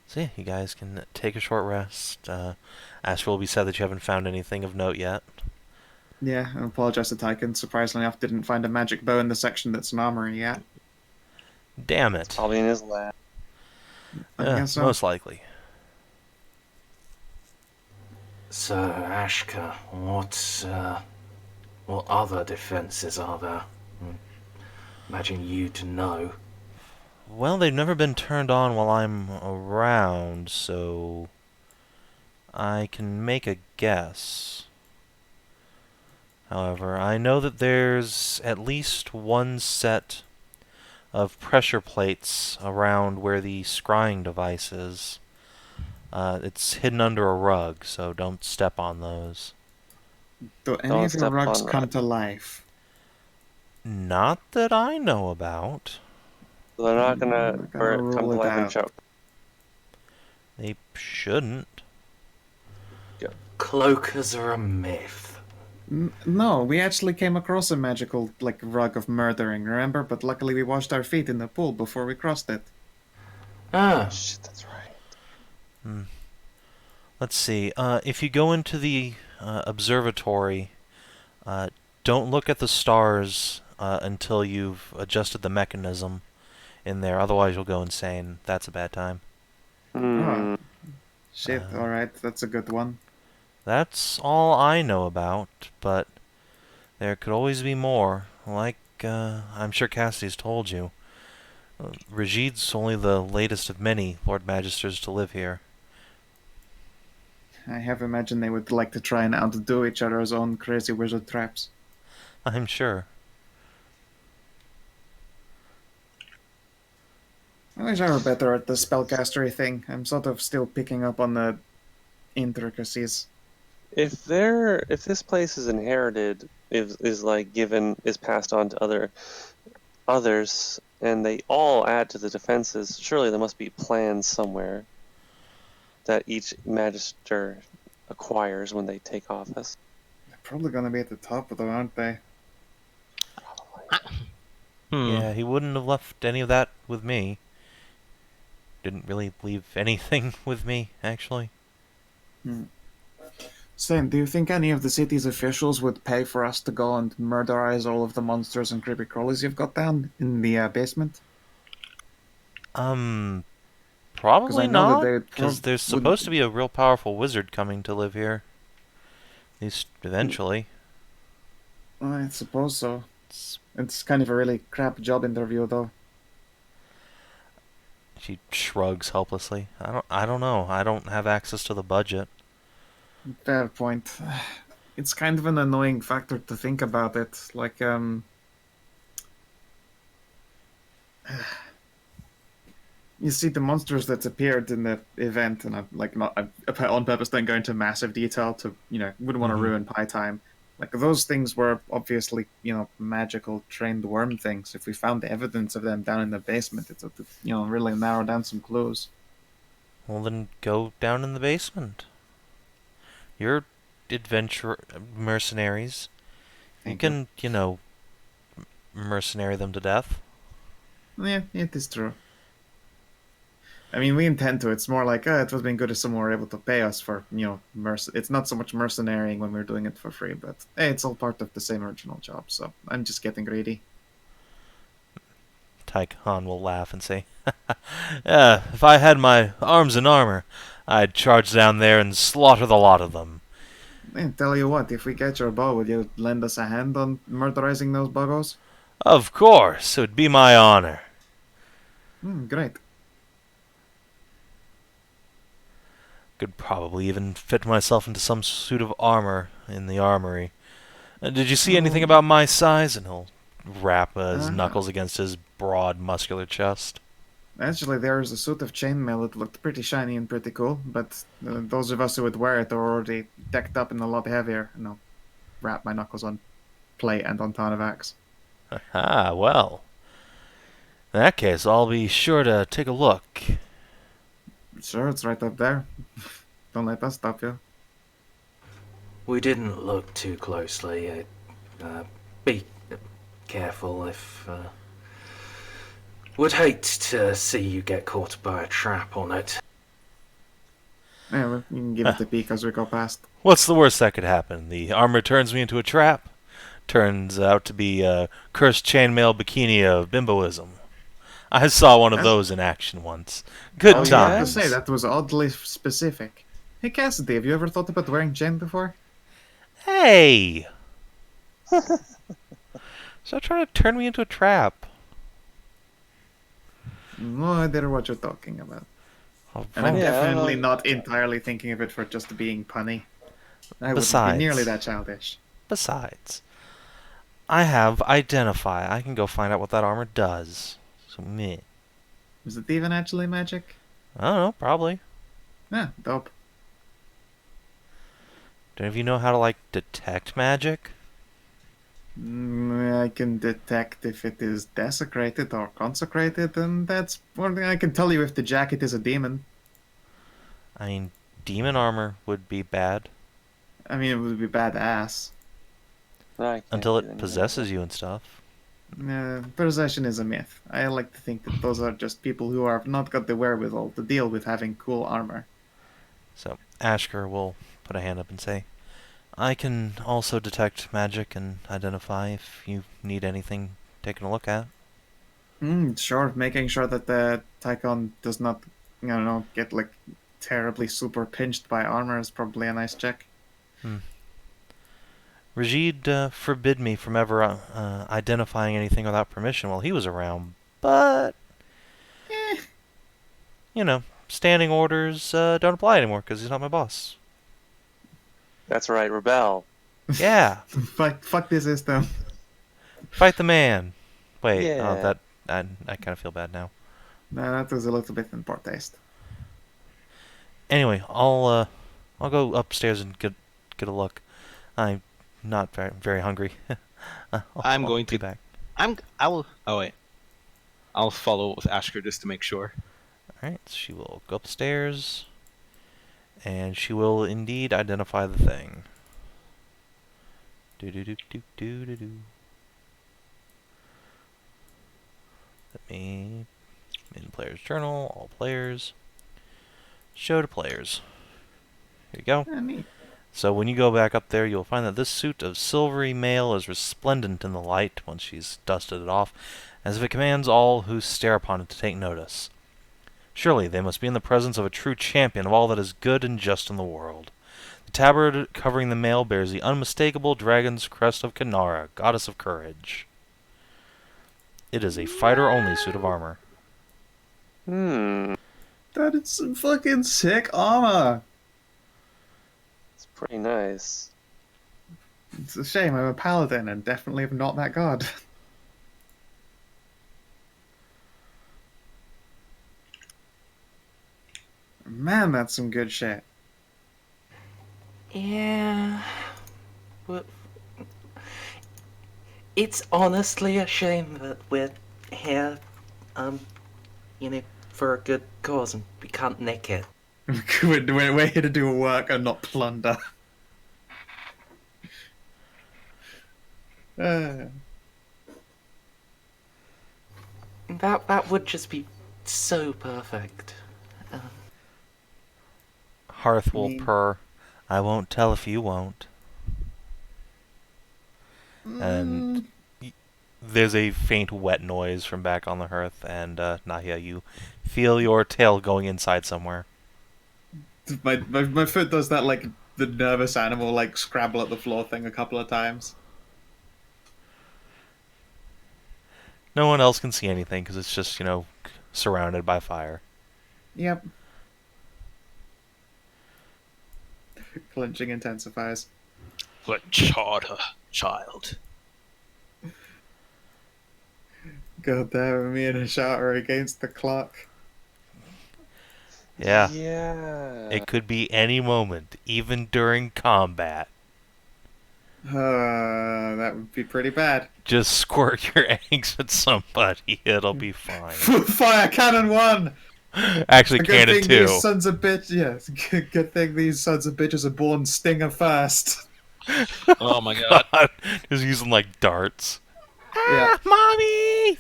So yeah, you guys can take a short rest. Astral will be sad that you haven't found anything of note yet. Yeah, I apologize to Tyken. Surprisingly enough, didn't find a magic bow in the section that's an armory yet. Damn it. Probably in his lab. I Yeah, guess so. most likely. So, Ashka, what other defences are there? Imagine you to know. Well, they've never been turned on while I'm around, so I can make a guess. However, I know that there's at least one set of pressure plates around where the scrying device is. It's hidden under a rug, so don't step on those. Do any Don't of your step rugs on come that. to life? Not that I know about. So they're not gonna I'm gonna come rule to it life and out. choke. They shouldn't. Cloakers are a myth. No, we actually came across a magical rug of murdering, remember? But luckily we washed our feet in the pool before we crossed it. Ah, Shit, that's right. Let's see. If you go into the observatory, don't look at the stars until you've adjusted the mechanism in there. Otherwise, you'll go insane. That's a bad time. Hmm. Shit, alright, that's a good one. That's all I know about, but there could always be more. Like, I'm sure Cassidy's told you. Rajid's only the latest of many Lord Magisters to live here. I have imagined they would like to try and outdo each other's own crazy wizard traps. I'm sure. I wish I were better at the spellcastery thing. I'm sort of still picking up on the intricacies. If this place is inherited, is passed on to others, and they all add to the defenses, surely there must be plans somewhere that each magister acquires when they take office. They're probably going to be at the top, though, aren't they? Yeah, he wouldn't have left any of that with me. Didn't really leave anything with me, actually. Sam, do you think any of the city's officials would pay for us to go and murderize all of the monsters and creepy crawlies you've got down in the basement? Probably I know not, that they because there's wouldn't- supposed to be a real powerful wizard coming to live here. At least, eventually. I suppose so. It's kind of a really crap job interview, though. She shrugs helplessly. I don't know. I don't have access to the budget. Fair point. It's kind of an annoying factor to think about it. You see the monsters that appeared in the event, and I on purpose don't go into massive detail to, wouldn't want to ruin pie time. Those things were obviously, magical trained worm things. If we found evidence of them down in the basement, it would, really narrow down some clues. Well, then go down in the basement. You're mercenaries. You can, mercenary them to death. Yeah, it is true. I mean, we intend to. It's more like, it would have been good if someone were able to pay us for, it's not so much mercenarying when we're doing it for free, but hey, it's all part of the same original job, so I'm just getting greedy. Tychon will laugh and say, if I had my arms and armor, I'd charge down there and slaughter the lot of them. Tell you what, if we get your bow, will you lend us a hand on murderizing those buggos? Of course, it would be my honor. Great. Could probably even fit myself into some suit of armor in the armory. Did you see anything about my size? And he'll rap his knuckles against his broad, muscular chest. Actually, there's a suit of chainmail that looked pretty shiny and pretty cool, but those of us who would wear it are already decked up in a lot heavier. And I'll wrap my knuckles on plate and on Tarnavak's. Ah, well. In that case, I'll be sure to take a look. Sure, it's right up there. Don't let us stop you. We didn't look too closely. Be careful if... Would hate to see you get caught by a trap on it. Yeah, well, you can give it a peek as we go past. What's the worst that could happen? The armor turns me into a trap? Turns out to be a cursed chainmail bikini of bimboism. I saw one of those in action once. Good Oh, you have to times. say, that was oddly specific. Hey, Cassidy, have you ever thought about wearing chain before? Hey! Stop trying to turn me into a trap. No idea what you're talking about. Oh, And I'm fine. Yeah, definitely well- not entirely thinking of it for just being punny. I wouldn't Besides- be nearly that childish. Besides, I have Identify. I can go find out what that armor does. So, meh. Is it even actually magic? I don't know, probably. Yeah, dope. Do any of you know how to, like, detect magic? I can detect if it is desecrated or consecrated, and that's one thing I can tell you if the jacket is a demon. I mean, demon armor would be bad I mean, it would be badass. I can't until do it anything. possesses you and stuff. Possession is a myth. I like to think that those are just people who have not got the wherewithal to deal with having cool armor. So, Ashker will put a hand up and say, I can also detect magic and identify if you need anything taken a look at. Sure. Making sure that the Tycon does not, get like terribly super pinched by armor is probably a nice check. Rajid forbid me from ever identifying anything without permission while he was around, but, standing orders don't apply anymore because he's not my boss. That's right, rebel. Yeah, Fuck this system. fight the man. Wait, Yeah. I kind of feel bad now. No, that was a little bit in poor taste. Anyway, I'll go upstairs and get a look. I'm not very hungry. I'm I'll going be to- back. I will. Oh wait, I'll follow with Ashker just to make sure. All right, so she will go upstairs, and she will indeed identify the thing. Do do do do do do do. Let me in player's journal, all players. Show to players. Here you go. Yeah, neat. So when you go back up there, you'll find that this suit of silvery mail is resplendent in the light once she's dusted it off, as if it commands all who stare upon it to take notice. Surely they must be in the presence of a true champion of all that is good and just in the world. The tabard covering the mail bears the unmistakable dragon's crest of Kinara, goddess of courage. It is a fighter-only suit of armor. That is some fucking sick armor. It's pretty nice. It's a shame I'm a paladin and definitely not that god. Man, that's some good shit. Yeah. But it's honestly a shame that we're here, for a good cause and we can't nick it. We're here to do work and not plunder. That would just be so perfect. Hearth will Mm. purr. I won't tell if you won't. And there's a faint wet noise from back on the hearth, and Nahia, you feel your tail going inside somewhere. My foot does that like the nervous animal like scrabble at the floor thing a couple of times. No one else can see anything because it's just, surrounded by fire. Yep. Clenching intensifies. Clench harder, child. God damn it, me and Hashat are against the clock. Yeah. Yeah. It could be any moment, even during combat. That would be pretty bad. Just squirt your eggs at somebody. It'll be fine. Fire cannon 1! Actually, Good cannon thing 2. these sons of bitches. Yes, good thing these sons of bitches are born stinger first. Oh my god. Just using like darts. Yeah. Mommy!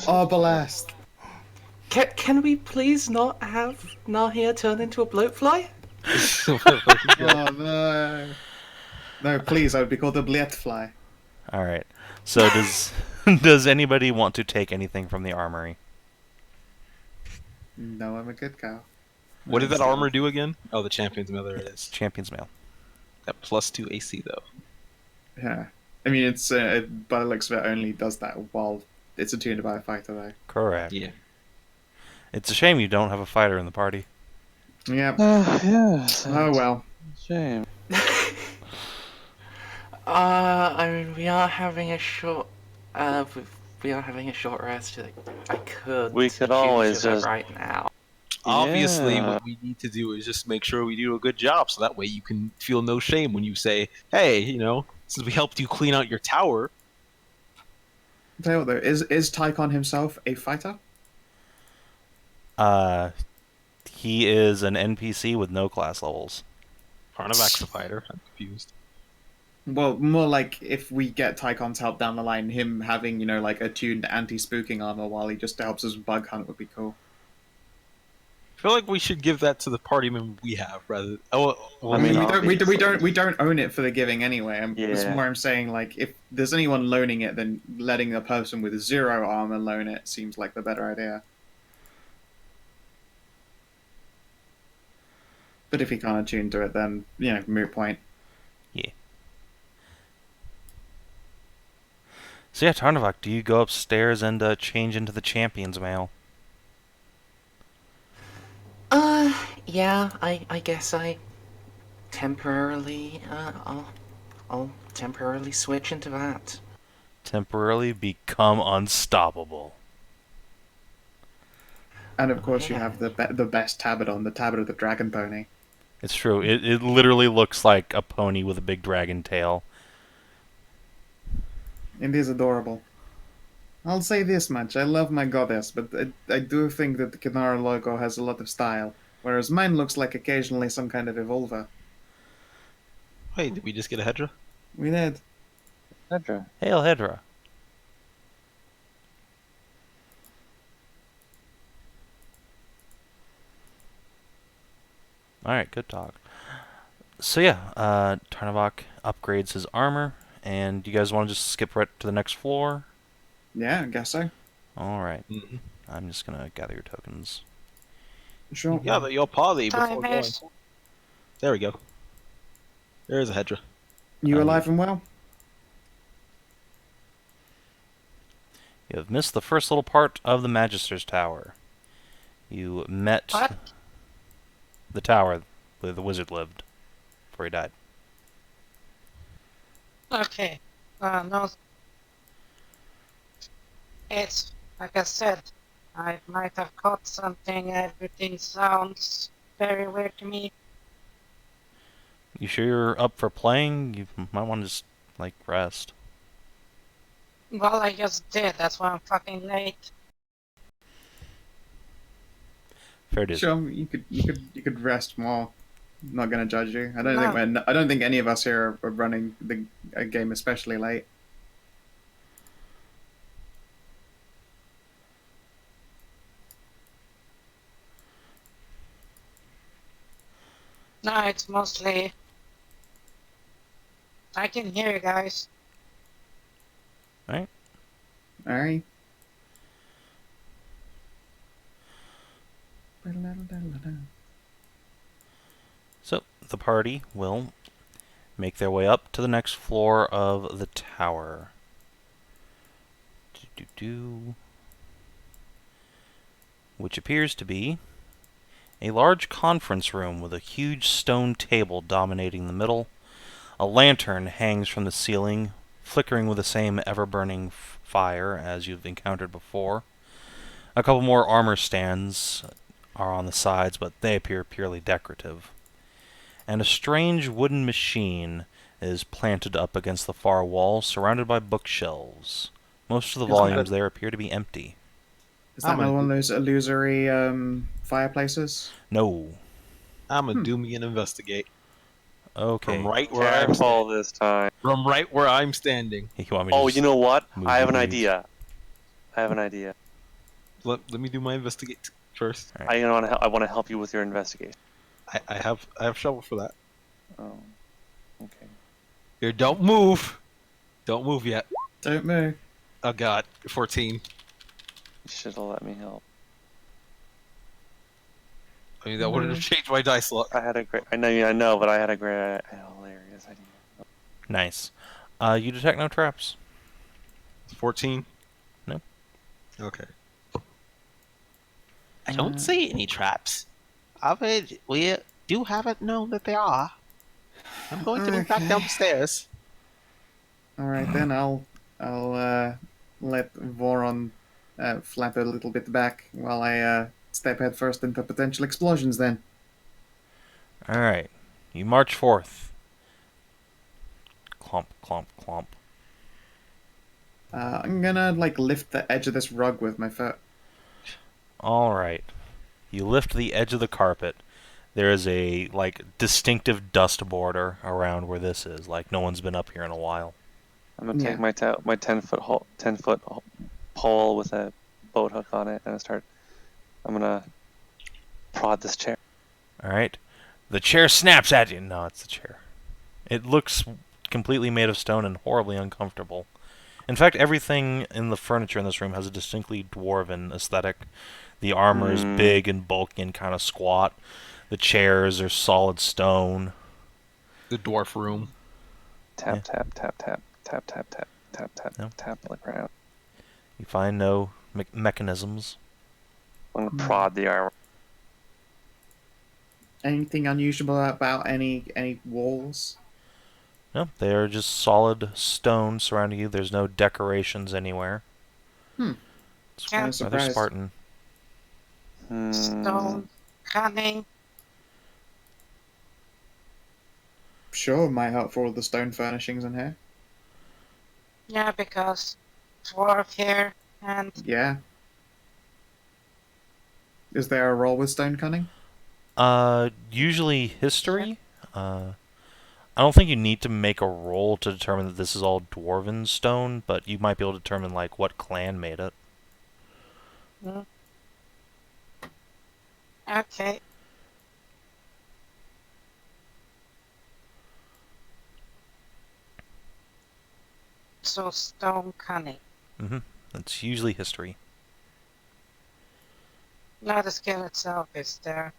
Arbalest. Can we please not have Nahia turn into a bloatfly? Oh no. No, please, I would be called a Blietfly. Alright. So does anybody want to take anything from the armory? No, I'm a good cow. What did that armor do again? Oh, the champion's mail. There it is. Champion's mail. Got +2 AC though. Yeah. I mean, it's by the looks of it, only does that while it's attuned by a fighter, though. Correct. Yeah. It's a shame you don't have a fighter in the party. Yep. Yes. Oh well. Shame. I mean, we are having a short. We are having a short rest. I could. We could choose always to just- right now. Obviously, Yeah. what we need to do is just make sure we do a good job, so that way you can feel no shame when you say, "Hey, since we helped you clean out your tower." Tell you what, though, is Tychon himself a fighter? He is an NPC with no class levels. Tarnavak's a fighter. I'm confused. Well, more like if we get Tychon's help down the line, him having, like attuned anti-spooking armor while he just helps us bug hunt would be cool. I feel like we should give that to the party member we have, rather. Oh, well, I mean, mean, we don't own it for the giving anyway. It's Yeah. more I'm saying, like, if there's anyone loaning it, then letting a person with 0 armor loan it seems like the better idea. But if he can't attune to it, then, moot point. So yeah, Tarnavak, do you go upstairs and change into the champion's mail? Yeah, I guess I temporarily, I'll temporarily switch into that. Temporarily become unstoppable. And of course, you Yeah. have the best Tabardon, the Tabard of the Dragon Pony. It's true. It literally looks like a pony with a big dragon tail. It is adorable. I'll say this much, I love my goddess, but I do think that the Kinara logo has a lot of style, whereas mine looks like occasionally some kind of evolver. Wait, did we just get a Hedrah? We did. Hedrah. Hail Hedrah. Alright, good talk. So yeah, Tarnavak upgrades his armor, and you guys want to just skip right to the next floor? Yeah, I guess so. Alright, Mm-hmm. I'm just gonna gather your tokens. Sure. Yeah, but your party before going. Timers. There we go. There's a Hedrah. You alive and well? You have missed the first little part of the Magister's Tower. You met What? the tower where the wizard lived before he died. Okay. No. It's like I said. I might have caught something. Everything sounds very weird to me. You sure you're up for playing? You might want to just, rest. Well, I just did. That's why I'm fucking late. Fair dues. Sure, you could rest more. I'm not gonna judge you. I don't think any of us here are running a game especially late. No, it's mostly. I can hear you guys. Alright. So, the party will make their way up to the next floor of the tower. Which appears to be a large conference room with a huge stone table dominating the middle. A lantern hangs from the ceiling, flickering with the same ever-burning fire as you've encountered before. A couple more armor stands are on the sides, but they appear purely decorative. And a strange wooden machine is planted up against the far wall, surrounded by bookshelves. Most of the volumes there appear to be empty. Is that another one of those illusory fireplaces? No. I'm gonna do me and investigate Okay. from right where I'm Careful this time. from right where I'm standing. You want me to Oh, just you know what? move I have the an leaves? idea. I have an idea. Let me do my investigate first. I want to help you with your investigation. I have shovel for that. Oh, okay. Here, don't move. Don't move yet. Don't move. Oh God, 14. You should have let me help. I mean, that wouldn't have changed my dice luck. I had a great. I know, but I had a hilarious idea. Nice. You detect no traps. 14. No. Okay. I don't see any traps. We do have it known that there are. I'm going to move back down the stairs. All right, then I'll let Voron flap a little bit back while I step head first into potential explosions. Then. Alright. You march forth. Clomp, clomp, clomp. I'm gonna lift the edge of this rug with my foot. Alright. You lift the edge of the carpet. There is a, distinctive dust border around where this is. Like, no one's been up here in a while. I'm gonna take my 10-foot pole with a boat hook on it, and I'm gonna prod this chair. Alright. The chair snaps at you. No, it's the chair. It looks completely made of stone and horribly uncomfortable. In fact, everything in the furniture in this room has a distinctly dwarven aesthetic. The armor is big and bulky and kind of squat. The chairs are solid stone. The dwarf room. Tap, tap, tap, tap, tap, tap, tap, tap, tap, No. tap, look around. You find no mechanisms. I'm gonna prod the armor. Anything unusual about any walls? No, they are just solid stone surrounding you. There's no decorations anywhere. It's Yeah. rather Surprised. Spartan. Stone cunning. Sure, might help for all the stone furnishings in here. Yeah, because dwarf here and Yeah. Is there a roll with stone cunning? Usually history. I don't think you need to make a roll to determine that this is all dwarven stone, but you might be able to determine what clan made it. okay. So stone cunning. That's usually history. No, the skill itself is there.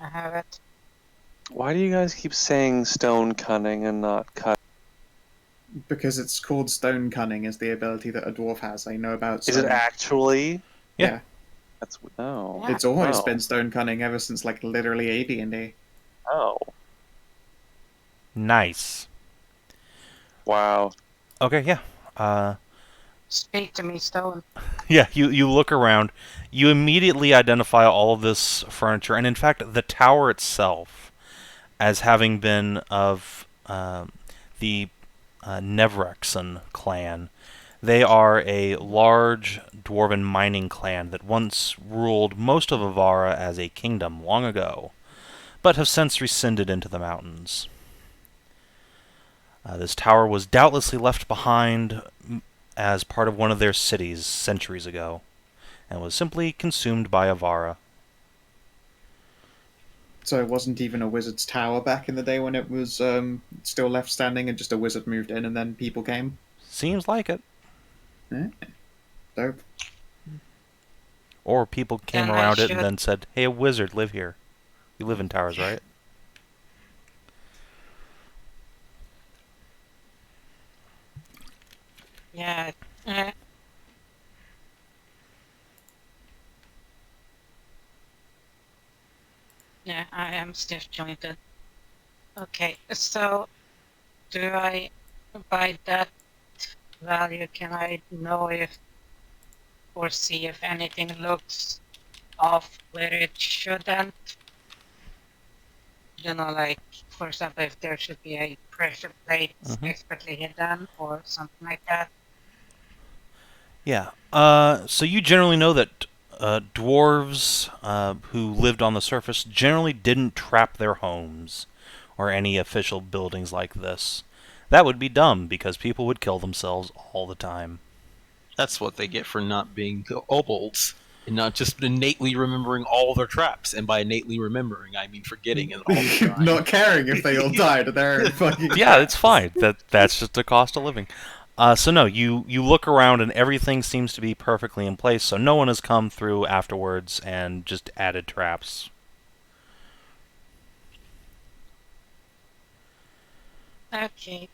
I have it. Why do you guys keep saying stone cunning and not cut? Because it's called stone cunning is the ability that a dwarf has. I know about Is it stone. actually? Yeah. That's no. Yeah. It's always Oh. been stone cunning ever since literally AD&D. Oh. Nice. Wow. Okay, yeah. Speak to me, stone. Yeah, you look around. You immediately identify all of this furniture, and in fact, the tower itself, as having been of the Nevrexon clan. They are a large dwarven mining clan that once ruled most of Evarra as a kingdom long ago, but have since rescinded into the mountains. This tower was doubtlessly left behind as part of one of their cities centuries ago, and was simply consumed by Evarra. So it wasn't even a wizard's tower back in the day when it was still left standing and just a wizard moved in and then people came? Seems like it. Dope. Or people came Then I around it should- and then said, hey, a wizard, live here. You live in towers, right? Yeah. Uh, yeah, I am stiff jointed. Okay, so do I, by that value, can I know if or see if anything looks off where it shouldn't? You know, like, for example, if there should be a pressure plate expertly hidden or something like that. Yeah. So you generally know that dwarves who lived on the surface generally didn't trap their homes or any official buildings like this. That would be dumb because people would kill themselves all the time. That's what they get for not being kobolds and not just innately remembering all their traps. And by innately remembering, I mean forgetting it all the time. Not caring if they all died of their own fucking. Yeah, it's fine. That's just the cost of living. So no, you look around and everything seems to be perfectly in place. So no one has come through afterwards and just added traps. Okay.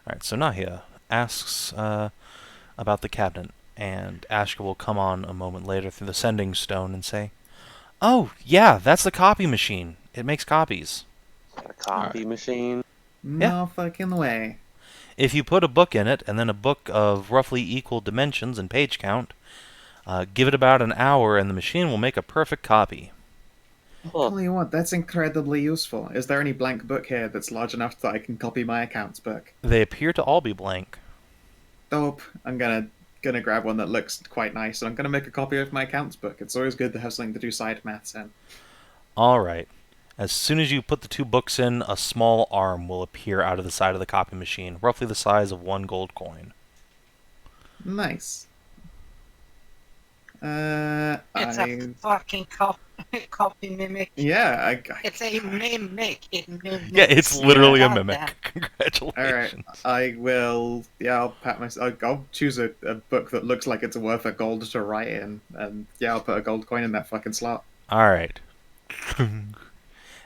Alright, so Nahia asks about the cabinet, and Ashka will come on a moment later through the sending stone and say, "Oh, yeah, that's the copy machine. It makes copies. A copy machine. No fucking way. If you put a book in it, and then a book of roughly equal dimensions and page count, give it about an hour and the machine will make a perfect copy." Well, Tell you what, that's incredibly useful. Is there any blank book here that's large enough that I can copy my accounts book? They appear to all be blank. Dope. I'm gonna grab one that looks quite nice, and I'm gonna make a copy of my accounts book. It's always good to have something to do side maths in. Alright. As soon as you put the two books in, a small arm will appear out of the side of the copy machine, roughly the size of one gold coin. Nice. It's a fucking copy mimic. Yeah, It's a mimic. It mimics. Yeah, it's literally a Goddamn. mimic. Congratulations. Alright, I will. Yeah, I'll pat myself. I'll choose a book that looks like it's worth a gold to write in, and yeah, I'll put a gold coin in that fucking slot. Alright.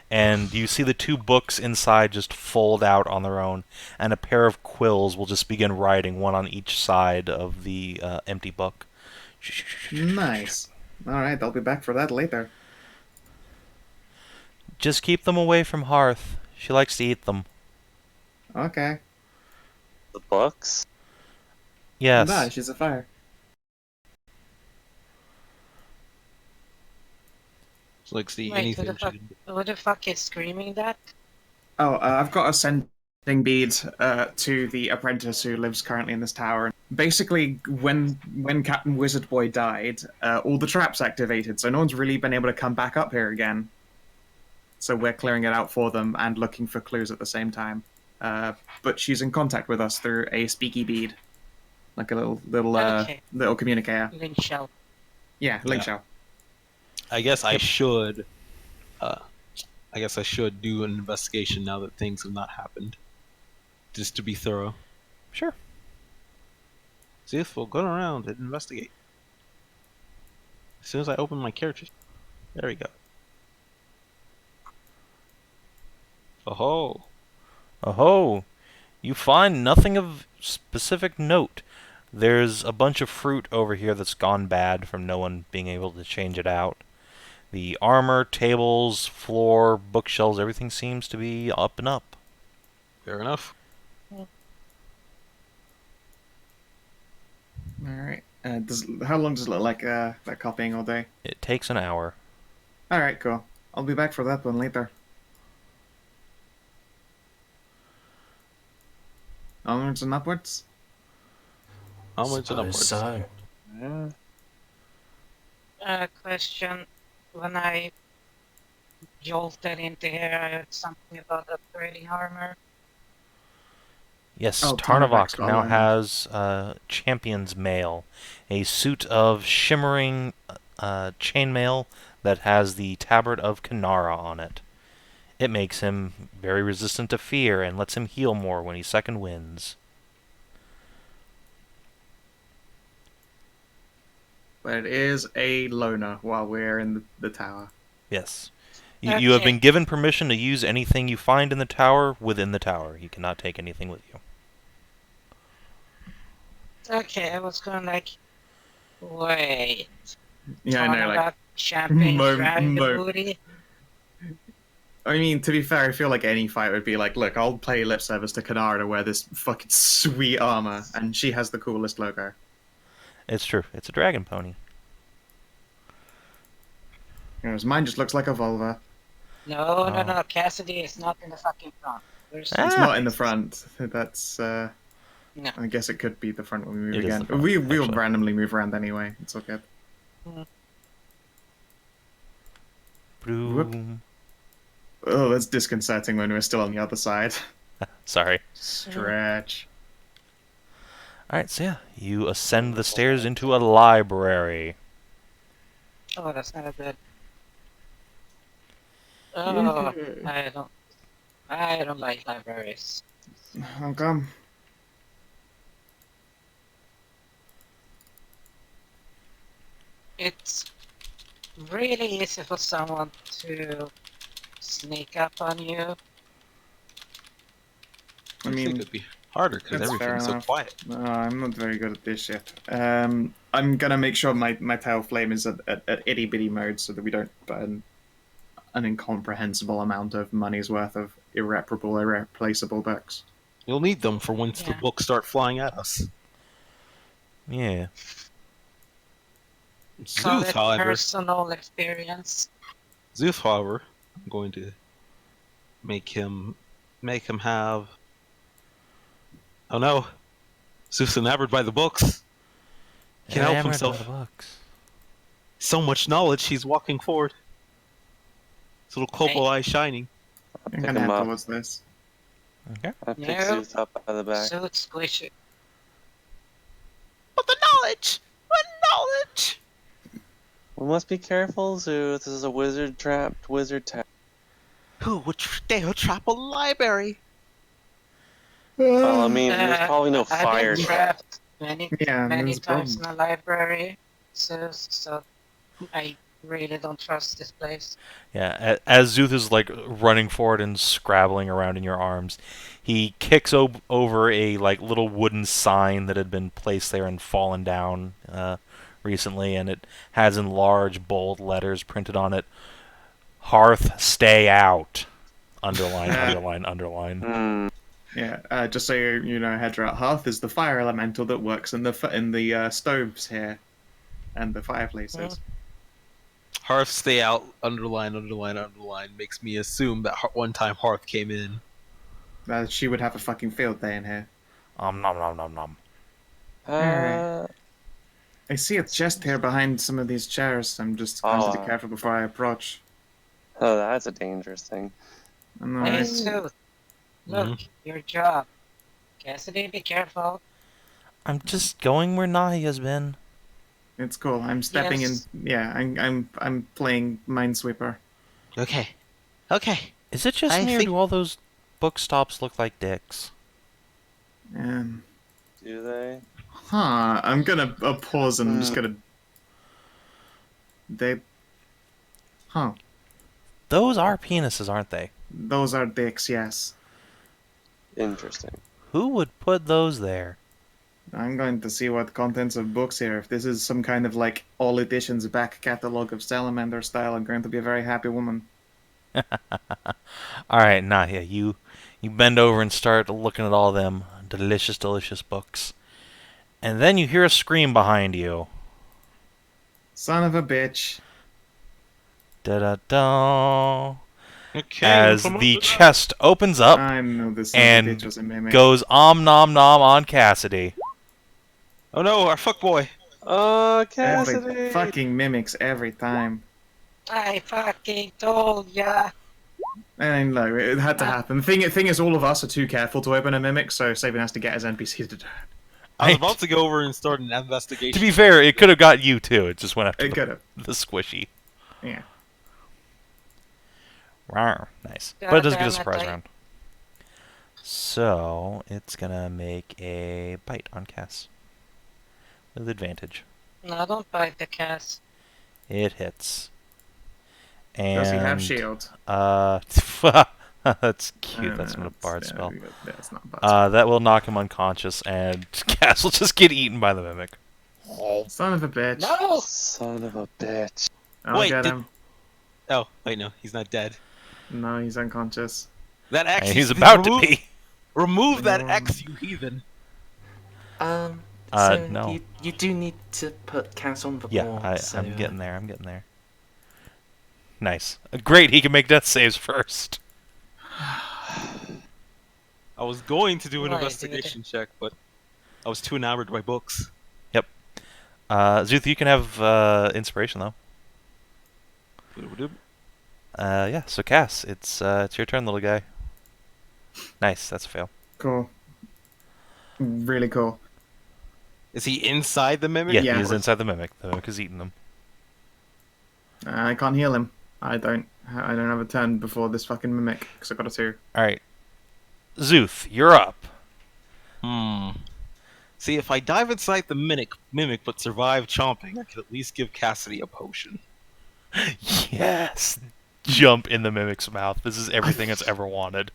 And you see the two books inside just fold out on their own, and a pair of quills will just begin writing, one on each side of the empty book. Nice. Alright, I'll be back for that later. Just keep them away from Hearth. She likes to eat them. Okay. the books. Yes. Nah, she's a fire. So, like, see Wait, anything. who the fuck is screaming that? Oh, I've got a sending bead to the apprentice who lives currently in this tower. Basically, when Captain Wizard Boy died, all the traps activated, so no one's really been able to come back up here again. So we're clearing it out for them and looking for clues at the same time. But she's in contact with us through a speaky bead, like a little communicator. Lynch shell. Yeah, link Yeah. shell. I guess I should. Do an investigation now that things have not happened, just to be thorough. Sure. Szooth will go around and investigate. As soon as I open my character, there we go. Oh, Oh, you find nothing of specific note. There's a bunch of fruit over here that's gone bad from no one being able to change it out. The armor, tables, floor, bookshelves, everything seems to be up and up. fair enough. Alright. How long does it look like that copying all day? It takes an hour. Alright, cool. I'll be back for that one later. Onwards and upwards? Onwards and upwards. So, Question. When I jolted into here, I heard something about upgrading armor. Yes, Oh, Tarnavak Tarnavak's now got has Champion's Mail, a suit of shimmering chainmail that has the tabard of Kinara on it. It makes him very resistant to fear and lets him heal more when he second wins. but it is a loner while we're in the tower. Yes. You have Okay. been given permission to use anything you find in the tower within the tower. You cannot take anything with you. Okay, I was going like, wait. Yeah, I know, like, Tarnavak champagne driving the mo- booty. I mean, to be fair, I feel like any fight would be like, look, I'll pay lip service to Kanara to wear this fucking sweet armor, and she has the coolest logo. It's true. It's a dragon pony. Whereas mine just looks like a vulva. No, no, Oh. no. Cassidy is not in the fucking front. It's Ah. not in the front. That's, No. I guess it could be the front when we move It is again. the front, We'll actually. randomly move around anyway. It's all good. Boom. Oh, that's disconcerting when we're still on the other side. Sorry. Stretch. Alright, so yeah. You ascend the stairs into a library. Oh, that's not a good. Oh, I don't like libraries. How come? It's really easy for someone to sneak up on you. I I think mean, it'd be harder because that's fair everything's so enough. quiet. No, I'm not very good at this shit. I'm gonna make sure my tail flame is at itty bitty mode so that we don't burn an incomprehensible amount of money's worth of irreplaceable books. You'll need them for once the Yeah. books start flying at us. Yeah. Call Szooth, it however, personal experience. I'm going to make him have. Oh no, Szooth's enamored by the books. Can't help Enamored by himself. the books. So much knowledge, he's walking forward. His little kobold eye shining. I'll I'm pick gonna him head up. towards this. Okay. I pick No. Szooth up out of the back. So it's squishy. But the knowledge! The knowledge! We must be careful, Szooth. This is a wizard-trapped wizard town. Who would dare trap a library? Well, I mean, there's probably no I've fire. been trapped many Yeah, many there's a times in problem. a library, so I really don't trust this place. Yeah, as Szooth is like running forward and scrabbling around in your arms, he kicks over a like little wooden sign that had been placed there and fallen down recently, and it has in large bold letters printed on it, "Hearth, stay out." Underline, underline, underline. Hmm. Yeah, just so you know, Hedrah, Hearth is the fire elemental that works in the stoves here and the fireplaces. Hearth stay out, underline, underline, underline, makes me assume that one time Hearth came in. She would have a fucking field day in here. Nom nom nom nom. I see a chest here behind some of these chairs. I'm just going to be Oh. careful before I approach. Oh, that's a dangerous thing. I'm Hey, alright. Szooth, look, your job. Cassidy, be careful. I'm just going where Nahia's been. It's cool. I'm stepping Yes. in. Yeah, I'm playing Minesweeper. Okay. Okay. Is it just I me, or think- do all those book stops look like dicks? Do they? I'm gonna pause and I'm just gonna. Huh. Those are penises, aren't they? Those are dicks, yes. Interesting. Who would put those there? I'm going to see what contents of books here. If this is some kind of like all editions back catalog of Salamander style, I'm going to be a very happy woman. Alright, Nahia, you bend over and start looking at all them delicious, delicious books. And then you hear a scream behind you. Son of a bitch. Da-da-da. Okay. As the chest opens up, I know this son and of a bitch was a mimic. goes om nom nom on Cassidy. Oh no, our fuckboy. Oh, Every Cassidy! fucking mimics every time. I fucking told ya. And no, it had to happen. Thing is, all of us are too careful to open a mimic, so Savin has to get his NPC to do it. I was about to go over and start an investigation. To be fair, it could have got you too. It just went after It could have. the squishy. Yeah. Rawr, nice. God But it does get damn a it, surprise I- round. So, it's gonna make a bite on Cass. With advantage. No, don't bite the cast. It hits. And Does he have shield? that's cute. That's not a bard spell. That's not a bard spell. That will knock him unconscious, and Cass will just get eaten by the mimic. Son of a bitch. No! Son of a bitch. I'll Wait, get did- him. Oh, wait, no, he's not dead. No, he's unconscious. That X. And he's about to be. Remove that X, you heathen. So no. you do need to put Cass on the Yeah, board. so, I'm getting there. I'm getting there. Nice. Great. He can make death saves first. I was going to do an Why, dude? investigation check, but I was too enamored by books. Szooth, you can have inspiration though. Doop-a-doop. Yeah. So Cass, it's your turn, little guy. Nice. That's a fail. Cool. Really cool. Is he inside the mimic? Yeah, Yeah. he's inside the mimic. The mimic is eating them. I can't heal him. I don't have a turn before this fucking mimic because I got a 2. All right. Szooth, you're up. See, if I dive inside the mimic but survive chomping, I could at least give Cassidy a potion. Yes. Jump in the mimic's mouth. This is everything it's ever wanted.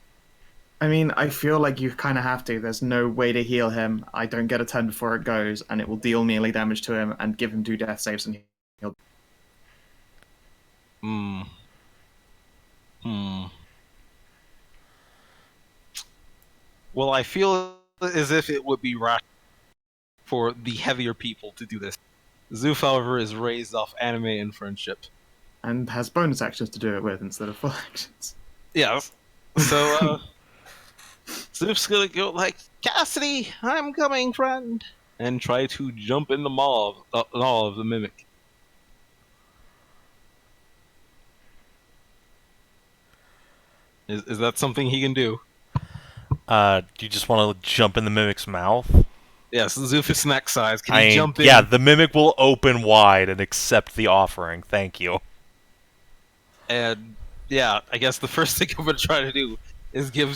I mean, I feel like you kind of have to. There's no way to heal him. I don't get a turn before it goes, and it will deal melee damage to him and give him 2 death saves, and he'll. Well, I feel as if it would be rational for the heavier people to do this. Szooth, however, is raised off anime and friendship. And has bonus actions to do it with instead of full actions. Yeah. So, Szooth's gonna go like, Cassidy, I'm coming, friend, and try to jump in the maw of the mimic. Is that something he can do? Do you just want to jump in the mimic's mouth? Yes, Szooth is snack size. Can you jump in? Yeah, the mimic will open wide and accept the offering. Thank you. And yeah, I guess the first thing I'm gonna try to do is give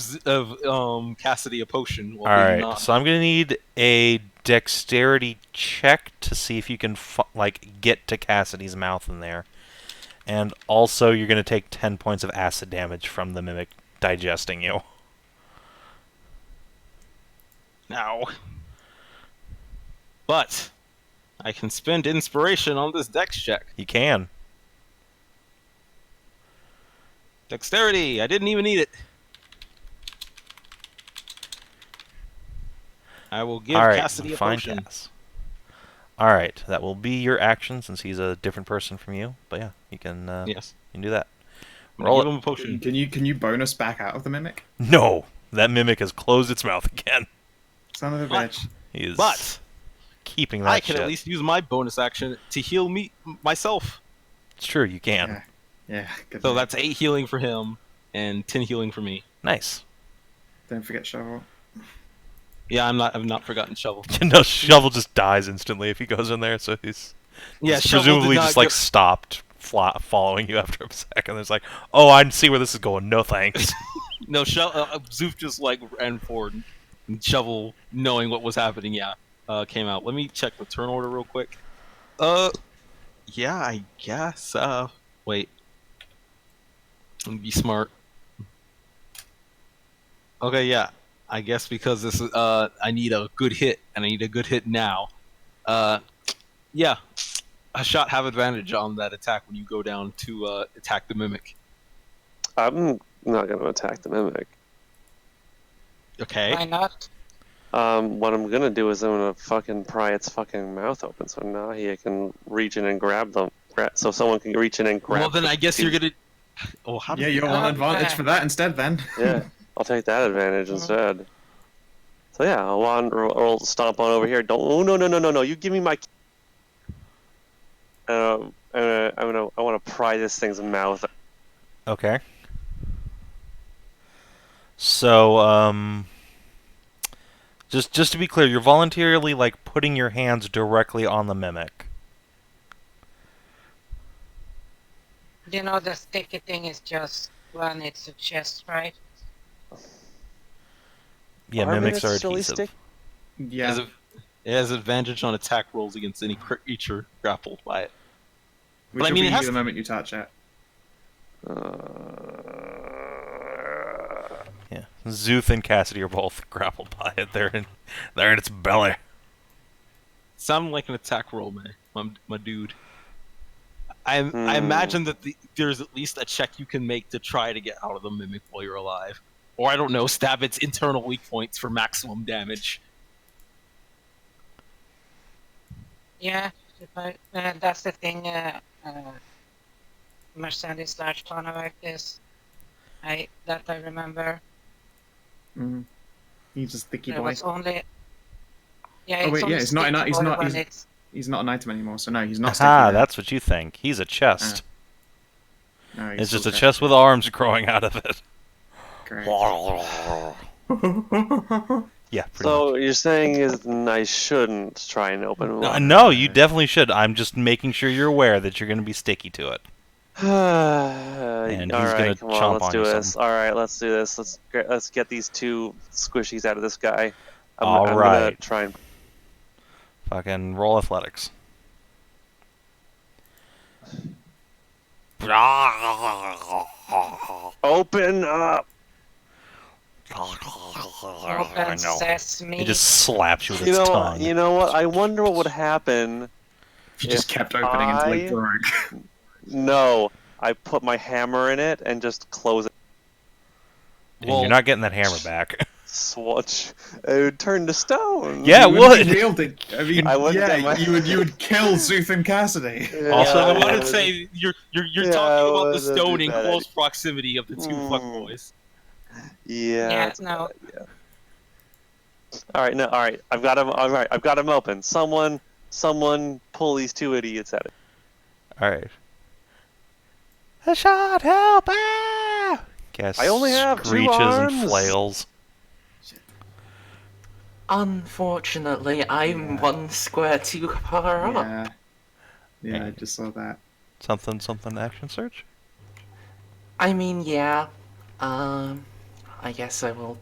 Cassidy a potion. All right, so I'm gonna need a dexterity check to see if you can get to Cassidy's mouth in there, and also you're gonna take 10 points of acid damage from the mimic digesting you. Now, but I can spend inspiration on this dex check. You can. Dexterity. I didn't even need it. I will give Cassidy a potion. All right, that will be your action since he's a different person from you. But yeah, you can. Yes. You can do that. Roll give him a potion. Can you bonus back out of the mimic? No, that mimic has closed its mouth again. Son of a bitch. He is But keeping that I can shit. at least use my bonus action to heal myself. It's true, you can. Yeah. Good So night. that's 8 healing for him and 10 healing for me. Nice. Don't forget shovel. Yeah, I've not forgotten shovel. No, Shovel just dies instantly if he goes in there, so he's Yeah, Shovel presumably did not just like get- stopped following you after a second. It's like, oh, I see where this is going. No thanks. No, Szooth just like ran forward, and Shovel, knowing what was happening, came out. Let me check the turn order real quick. Yeah, I guess. Wait. Let me be smart. Okay, yeah. I guess because this is, I need a good hit, and I need a good hit now. Yeah. Hashat have advantage on that attack when you go down to attack the mimic. I'm not going to attack the mimic. Okay. Why not? What I'm going to do is I'm going to fucking pry its fucking mouth open so Nahia can reach in and grab them. So someone can reach in and grab Well, then I guess you're them. gonna. Oh, how do Yeah, you you'll want advantage for that instead then. Yeah, I'll take that advantage instead. So yeah, I'll stomp on over here. Don't. Oh no! You give me my. I want to pry this thing's mouth. Okay. So, just to be clear, you're voluntarily like putting your hands directly on the mimic. You know the sticky thing is just when it's a chest, right? Yeah, Are mimics are mimics really adhesive. stick? Yeah. It has advantage on attack rolls against any creature grappled by it. Which But I will mean, be it has the to- moment you touch it. Yeah. Szooth and Cassidy are both grappled by it. They're in its belly. Sound like an attack roll, man, my dude. I imagine that there's at least a check you can make to try to get out of the mimic while you're alive, or I don't know, stab its internal weak points for maximum damage. Yeah, that's the thing. Merzendi / Tarnavak is. I remember. He's a sticky There boy. was only. Yeah, Oh wait, only yeah, he's not. sticky He's boy not. when it's. He's not an item anymore. So no, he's not. Sticky Ah, now. that's what you think. He's a chest. No, he's It's just still a chest with arms growing out of it. Great. Yeah, pretty So much. you're saying is I shouldn't try and open one? No, you definitely should. I'm just making sure you're aware that you're going to be sticky to it. And he's gonna come chomp on, let's on do you this. some. All right, let's do this. Let's get these two squishies out of this guy. I'm gonna Alright. try and Fucking roll athletics. open up. Open sesame. He just slaps you with You its know, tongue. you know what? I wonder what would happen. If you just If kept opening until it I- broke. No, I put my hammer in it and just close it. And you're not getting that hammer back. Swatch. It would turn to stone. Yeah, it You wouldn't would. be able to- I mean, I wouldn't yeah, get my- you would kill Szooth and Cassidy. Also, I Yeah, want to say you're Yeah, talking about the that'd be stone in bad close idea. proximity of the two fuckboys. Yeah. Yeah, no. All right, no, all right. I've got him. All right, I've got him open. Someone pull these two idiots at it. Alright. Hashat, help! Ah! Gas I only have 2 screeches and arms. flails. Unfortunately, I'm one square too far up. Yeah. Yeah, I just saw that. Something action search? I mean, yeah. I guess I will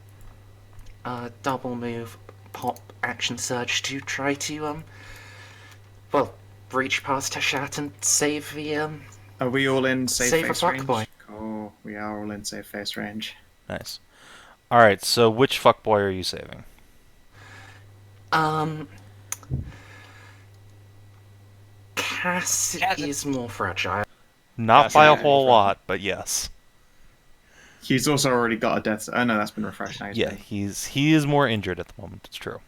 double move, pop, action surge to try to well, reach past Hashat and save the Are we all in safe Save a face fuck range? boy. Cool. We are all in safe face range. Nice. Alright, so which fuckboy are you saving? Cass is more fragile. Not That's by a okay. whole lot, but yes. He's also already got a death. Oh no, that's been refreshed now. Yeah, he is more injured at the moment, it's true.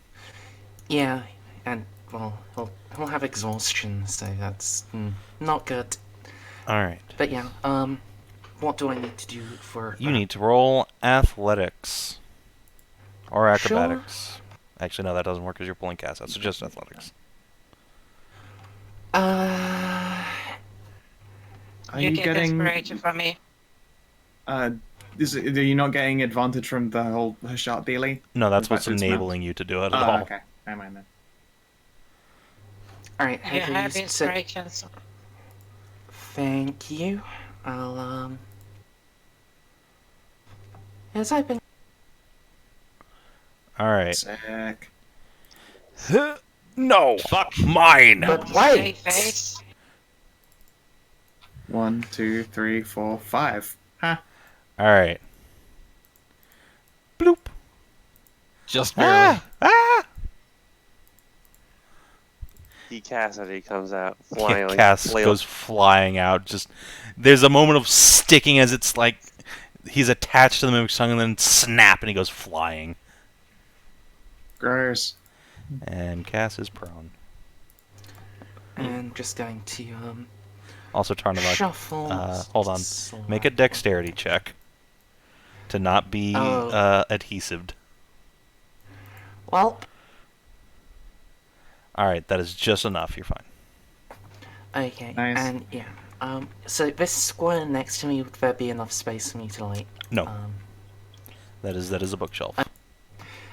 Yeah, and well, he'll have exhaustion, so that's not good. Alright. But yeah, what do I need to do for? You need to roll athletics. Or acrobatics. Actually, no, that doesn't work because you're pulling cast out, so just athletics. Are You you get getting? inspiration from me. Are you not getting advantage from the whole Hashat dealie? No, that's In what's fact, it's enabling you to do it at Oh, all. okay. Never mind then. Alright, You have have these inspirations. Thank you. I'll Has I been? Alright. Sick. No! Fuck mine! But Stay wait. face. 1, 2, 3, 4, 5. Ha. Alright. Bloop. Just barely. Ah! Cassidy comes out flying. like Cass flail. goes flying out. Just there's a moment of sticking as it's like he's attached to the mimic's tongue, and then snap, and he goes flying. Gross. And Cass is prone. And just going to Also, Tarnavak. shuffle. Hold on. Make a dexterity check to not be adhesived. Well, Alright, that is just enough. You're fine. okay, Nice. and yeah. So this square next to me, would there be enough space for me to like? No. That is a bookshelf.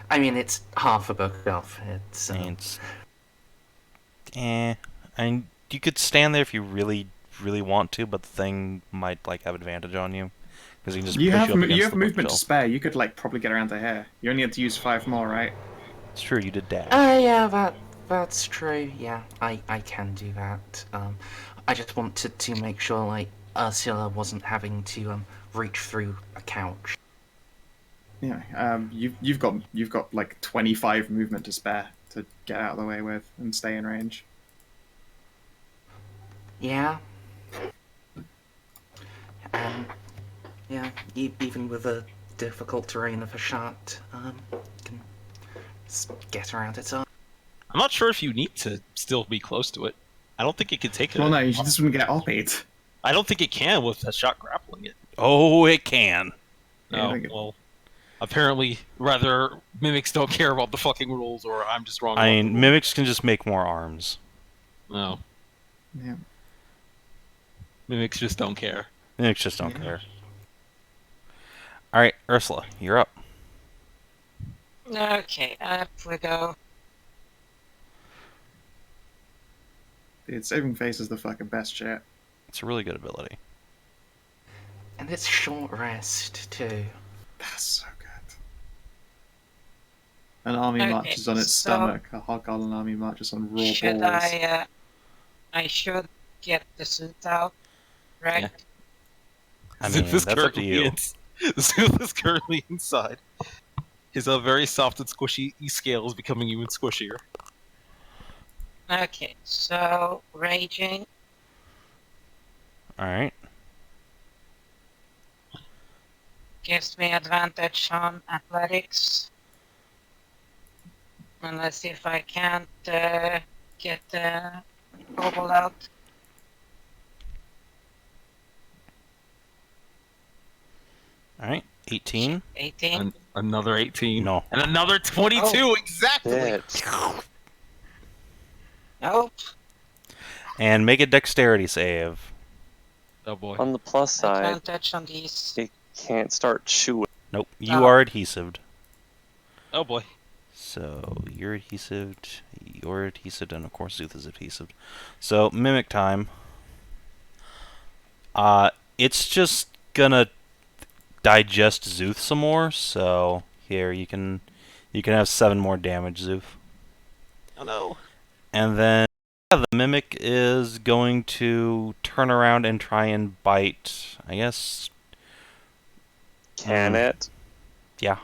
I mean, it's half a bookshelf. It's It's and you could stand there if you really want to, but the thing might like have advantage on you because you can just You push have you up against you have the movement to bookshelf. spare. You could like probably get around to here. You only have to use 5 more, right? It's true, you did dash. yeah, that That's true. Yeah, I can do that. I just wanted to make sure like Ursula wasn't having to reach through a couch. Yeah, you've got like 25 movement to spare to get out of the way with and stay in range. Yeah. Yeah, even with the difficult terrain of Hashat, can get around it. I'm not sure if you need to still be close to it. I don't think it can take it. Well, no, you just wouldn't get oppied. I don't think it can with a shot grappling it. Oh, it can. No, well, apparently, rather mimics don't care about the fucking rules, or I'm just wrong. I mean, mimics can just make more arms. No. Yeah. Mimics just don't care. Mimics just don't care. All right, Ursula, you're up. Okay, up we go. Dude, saving face is the fucking best shit. It's a really good ability. And it's short rest too. That's so good. An army Okay, marches on its so- stomach. A Hobgoblin army marches on raw Should balls. I should get the Szooth out, right? Yeah. I mean, Szooth is that's up to currently you. The Szooth is currently inside. His very soft and squishy scale is becoming even squishier. Okay, so raging. All right. Gives me advantage on athletics. And let's see if I can't get the Kobold out. All right. 18. 18. Another 18. No. And another 22, Oh. exactly! Bitch. Nope. And make a dexterity save. Oh boy. On the plus side, Advantage on these. it can't start chewing. Nope. You Oh. are adhesive. Oh boy. So you're adhesive. You're adhesive, and of course Szooth is adhesive. So mimic time. It's just gonna digest Szooth some more. So here you can have 7 more damage, Szooth. Oh no. And then the mimic is going to turn around and try and bite. I guess. Can it? Yeah.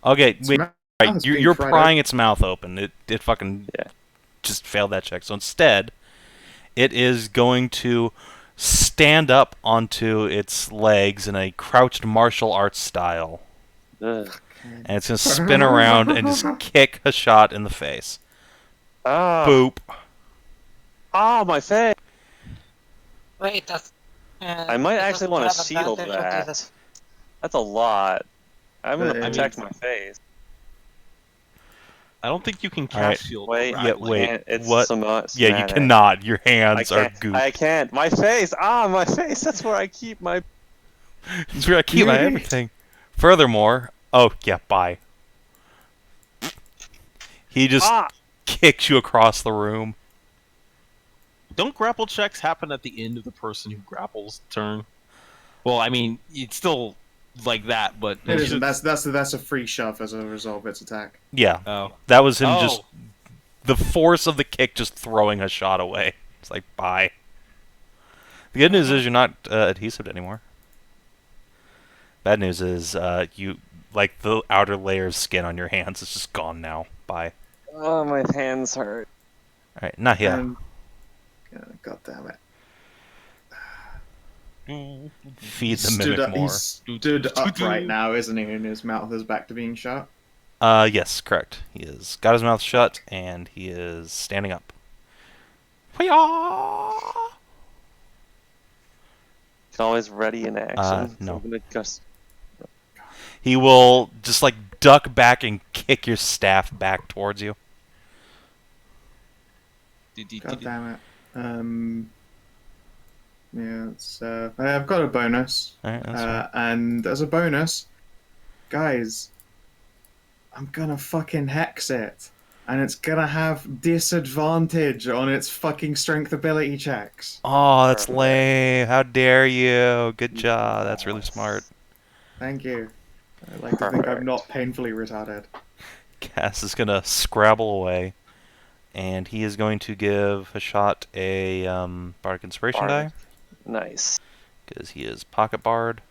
Okay. Its Wait. mouth Right, is you're, being you're fried prying its mouth open. It fucking Yeah. just failed that check. So instead, it is going to stand up onto its legs in a crouched martial arts style. Ugh. And it's going to spin around and just kick Hashat in the face. Ah! Boop. Ah, my face! Wait, that's. I might actually want to shield that. That's a lot. I'm gonna I protect my face. I don't think you can cast Alright. shield. Wait, while yeah, grappling. wait. Can't- It's what? Yeah, you somatic. cannot. Your I hands are can't. goop. I can't. My face! Ah, my face! That's where I keep my. That's where I keep my everything. Furthermore, oh yeah, bye. He just Ah! kicks you across the room. Don't grapple checks happen at the end of the person who grapples turn? Well, I mean, it's still like that, but It isn't. That's a free shove as a result of its attack. Yeah, Oh. that was him Oh. just the force of the kick just throwing a shot away. It's like, bye. The good news is you're not adhesive anymore. Bad news is you like the outer layer of skin on your hands is just gone now. Bye. Oh, my hands hurt. All right, Nahia. God damn it. Feed the Stood mimic up, more. he's stood upright now, isn't he? And his mouth is back to being shut. Yes, correct. He has got his mouth shut and he is standing up. Hoo-yah! Can always ready in action. No. I'm gonna just. He will just like duck back and kick your staff back towards you. God damn it. Yeah, it's, I've got a bonus. Alright, that's fine. And as a bonus, guys, I'm gonna fucking hex it. And it's gonna have disadvantage on its fucking strength ability checks. Oh, that's lame. How dare you? Good job. That's really smart. Thank you. I like to think I'm Perfect. not painfully retarded. Cass is going to scrabble away, and he is going to give Hashat a Bardic Inspiration die, Nice. because he is Pocket Bard.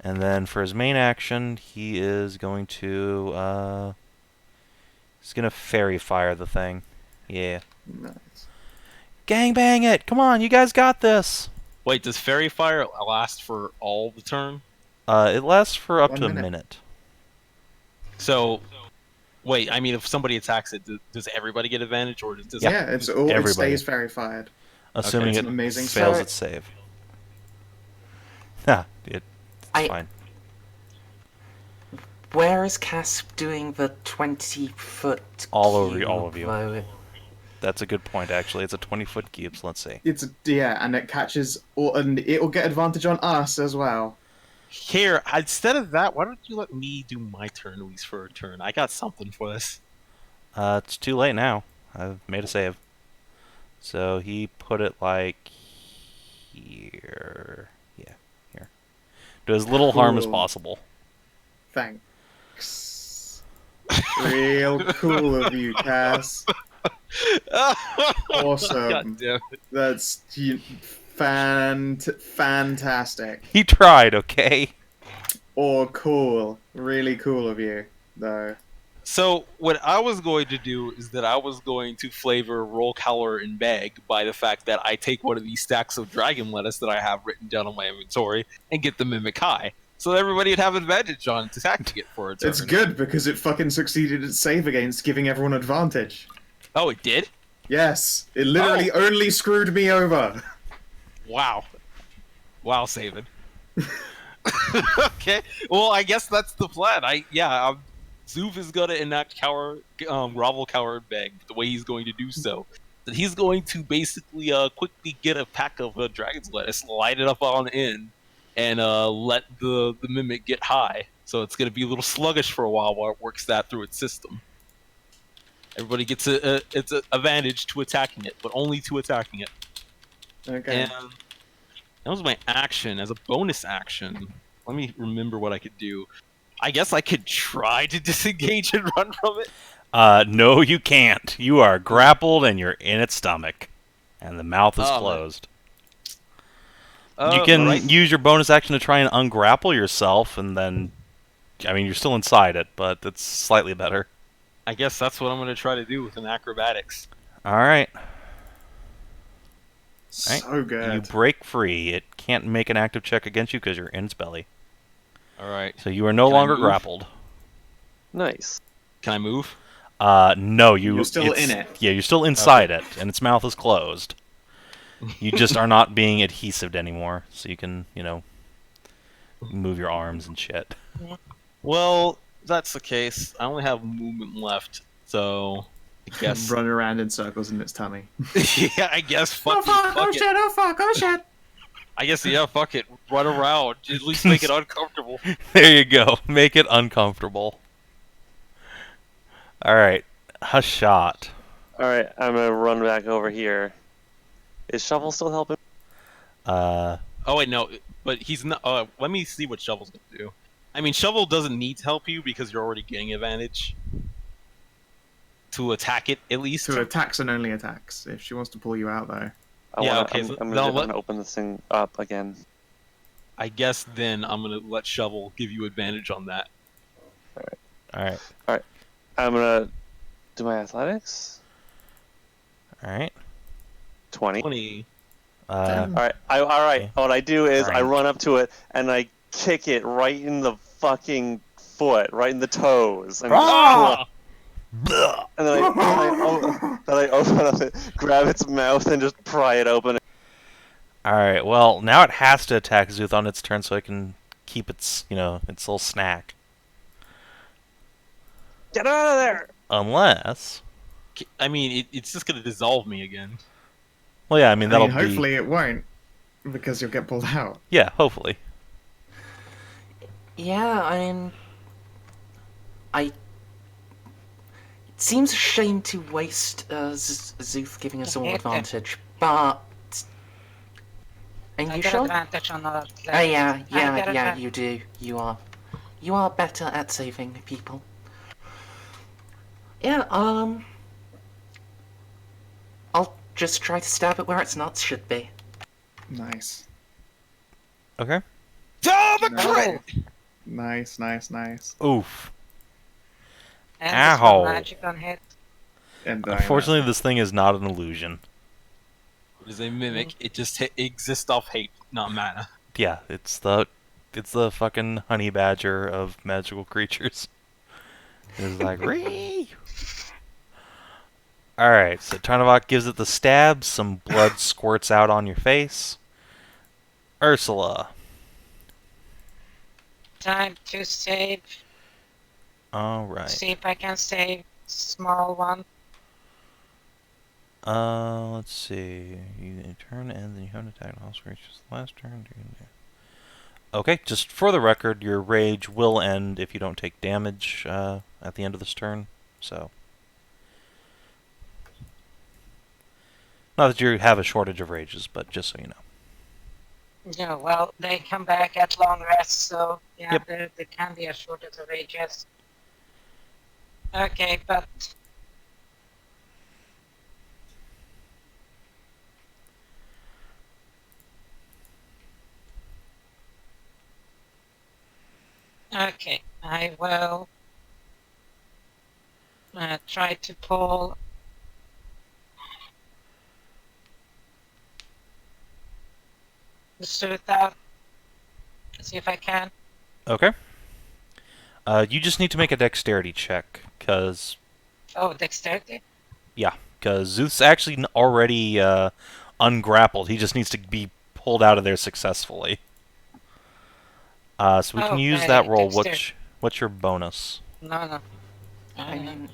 And then for his main action, he is going to Fairy Fire the thing. Yeah. Nice. Gangbang it! Come on, you guys got this! Wait, does Fairy Fire last for all the turn? It lasts for up 1 to a minute. minute. So, wait, I mean, if somebody attacks it, does everybody get advantage, or does Yeah, it's all, it everybody. stays very fired. Assuming it's it an amazing fails spell. its save. It's fine. Where is Cass doing the 20-foot All of you. blow? That's a good point, actually. It's a 20-foot cube, so let's see. And it catches, and it'll get advantage on us as well. Here, instead of that, why don't you let me do my turn at least for a turn? I got something for this. It's too late now. I've made a save. So he put it like here. Yeah, here. Do as little harm as Cool. possible. Thanks. Real cool of you, Cass. Awesome. God damn it. That's fantastic. He tried, okay? Or cool. Really cool of you, though. So, what I was going to do is that I was going to flavor Roll Color and Bag by the fact that I take one of these stacks of dragon lettuce that I have written down on my inventory and get the Mimic High. So that everybody would have advantage on attacking it for a turn. It's good because it fucking succeeded its save against giving everyone advantage. Oh, it did? Yes, it literally only screwed me over. Wow. Wow, Savin. Okay. Well, I guess that's the plan. Szooth is gonna enact Grovel, Cower, and Beg. The way he's going to do so, that he's going to basically quickly get a pack of dragon's lettuce, light it up on in, and let the mimic get high. So it's gonna be a little sluggish for a while it works that through its system. Everybody gets its advantage to attacking it, but only to attacking it. Okay. And that was my action. As a bonus action, let me remember what I could do. I guess I could try to disengage and run from it. No, you can't. You are grappled and you're in its stomach. And the mouth is Oh, closed. You can alright. use your bonus action to try and ungrapple yourself, and then... I mean, you're still inside it, but it's slightly better. I guess that's what I'm going to try to do with an acrobatics. Alright. So You good. break free. It can't make an active check against you because you're in its belly. All right. So you are no Can I longer move? grappled. Nice. Can I move? No, You're still it's- in it. Yeah, you're still inside it, and its mouth is closed. You just are not being adhesive anymore, so you can, move your arms and shit. Well, if that's the case. I only have movement left, so I guess. Run around in circles in its tummy. Yeah, I guess. Fuck it, oh fuck it. shit, oh fuck, oh shit. I guess, yeah, fuck it. Run around. At least make it uncomfortable. There you go. Make it uncomfortable. Alright. Hashat. Alright, I'm gonna run back over here. Is Shovel still helping? Oh, wait, no. But he's not. Let me see what Shovel's going to do. I mean, Shovel doesn't need to help you because you're already getting advantage. To attack it, at least. To attacks and only attacks. If she wants to pull you out, though. I'm so gonna open this thing up again. I guess then I'm going to let Shovel give you advantage on that. Alright. I'm gonna do my athletics. Alright. 20. 20. Alright, alright. What I do is I Right. run up to it and I kick it right in the fucking foot, right in the toes. And, Ah! and then I open up it, grab its mouth, and just pry it open. Alright, well, now it has to attack Szooth on its turn so it can keep its, its little snack. Get out of there! Unless... I mean, it's just going to dissolve me again. Well, yeah, I mean, that'll be... Hopefully it won't, because you'll get pulled out. Yeah, hopefully. Yeah, I mean, it seems a shame to waste Szooth giving us all advantage, but are I you get sure? advantage on other Oh yeah, I get yeah, advantage. you do. You are better at saving people. Yeah, I'll just try to stab it where its nuts should be. Nice. Okay. Oh, the Nice. crit! Nice, nice, nice. Oof. And Ow. dispel magic on hit. And Unfortunately, this thing is not an illusion. It is a mimic. It just exists off hate, not mana. Yeah, it's the fucking honey badger of magical creatures. It's like, ree! Alright, so Tarnavak gives it the stab, some blood squirts out on your face. Ursula. Time to save. Alright. See if I can save small one. Let's see. You turn ends and you haven't attacked all creatures last turn. Okay, just for the record, your rage will end if you don't take damage at the end of this turn. So, not that you have a shortage of rages, but just so you know. Yeah, well, they come back at long rest, so yeah, Yep. there can be a shortage of ages. Okay, but okay, I will try to pull the Szooth out. See if I can. Okay. You just need to make a dexterity check, because Oh, dexterity. Szooth's actually already ungrappled. He just needs to be pulled out of there successfully. So we can use Okay, that roll. dexterity. What's your bonus? No. I mean,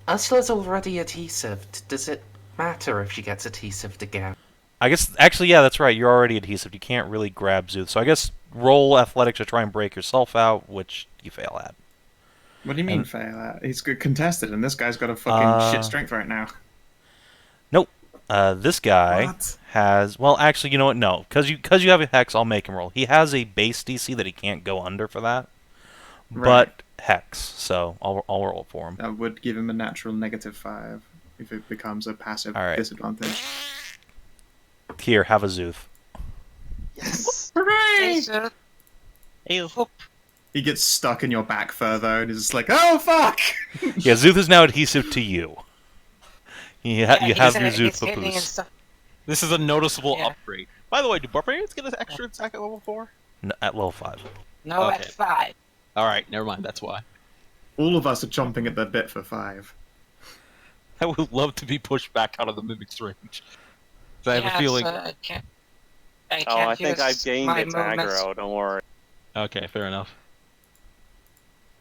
Ursula's already adhesive. Does it matter if she gets adhesive again? I guess, actually, yeah, that's right. You're already adhesive. You can't really grab Szooth. So I guess roll athletics to try and break yourself out, which you fail at. What do you mean fail at? He's good contested, and this guy's got a fucking shit strength right now. Nope. This guy What? has... Well, actually, you know what? No. Because you have a Hex, I'll make him roll. He has a base DC that he can't go under for that. Right. But Hex, so I'll roll it for him. That would give him a natural -5 if it becomes a passive Alright. disadvantage. Here, have a Szooth. Yes. Hey, Szooth. Ew. He gets stuck in your back further, and is just like, oh fuck! Yeah, Szooth is now adhesive to you. You have your he's Szooth hitting and papoose. stuff. This is a noticeable Yeah. upgrade. By the way, do barbarians get an extra attack at level 4? At level 5. No, Okay. at 5. Alright, never mind, that's why. All of us are chomping at the bit for 5. I would love to be pushed back out of the mimic's range. So I have a feeling... I can't Oh, I think use I've gained my its movements. aggro. Don't worry. Okay, fair enough.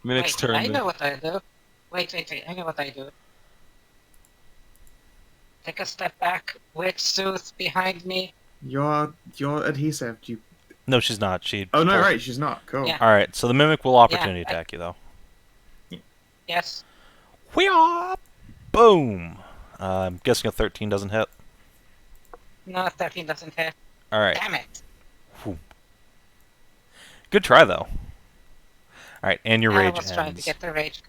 Mimic's Wait, turn. I know what I do. Wait, I know what I do. Take a step back with Szooth behind me. You're adhesive. You. No, she's not. She. Oh no, right, she's not. Cool. Yeah. Alright, so the Mimic will opportunity Yeah, attack you, though. Yes. Wheeah! Boom! I'm guessing a 13 doesn't hit. No, 13 doesn't hit. Alright. Damn it. Good try, though. Alright, and your I rage was trying to ends. get the rage.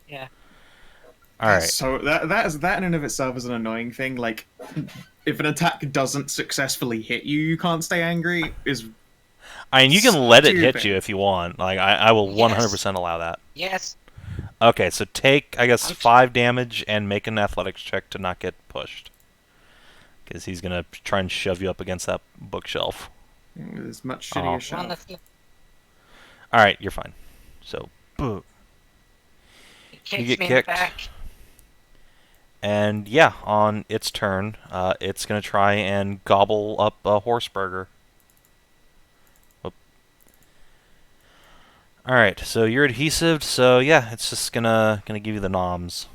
Yeah. Alright. So that in and of itself is an annoying thing. Like, if an attack doesn't successfully hit you, you can't stay angry. Is I mean, you can let it hit stupid. you if you want. Like, I will Yes. 100% allow that. Yes. Okay, so take, I guess, Ouch. 5 damage and make an athletics check to not get pushed. Because he's going to try and shove you up against that bookshelf. as much Oh. shitty as shit. Honestly, Alright, you're fine. So, boom. it kicks get me kicked. in the back. And yeah, on its turn, it's going to try and gobble up a horse burger. Alright, so you're adhesive, so yeah, it's just gonna give you the noms.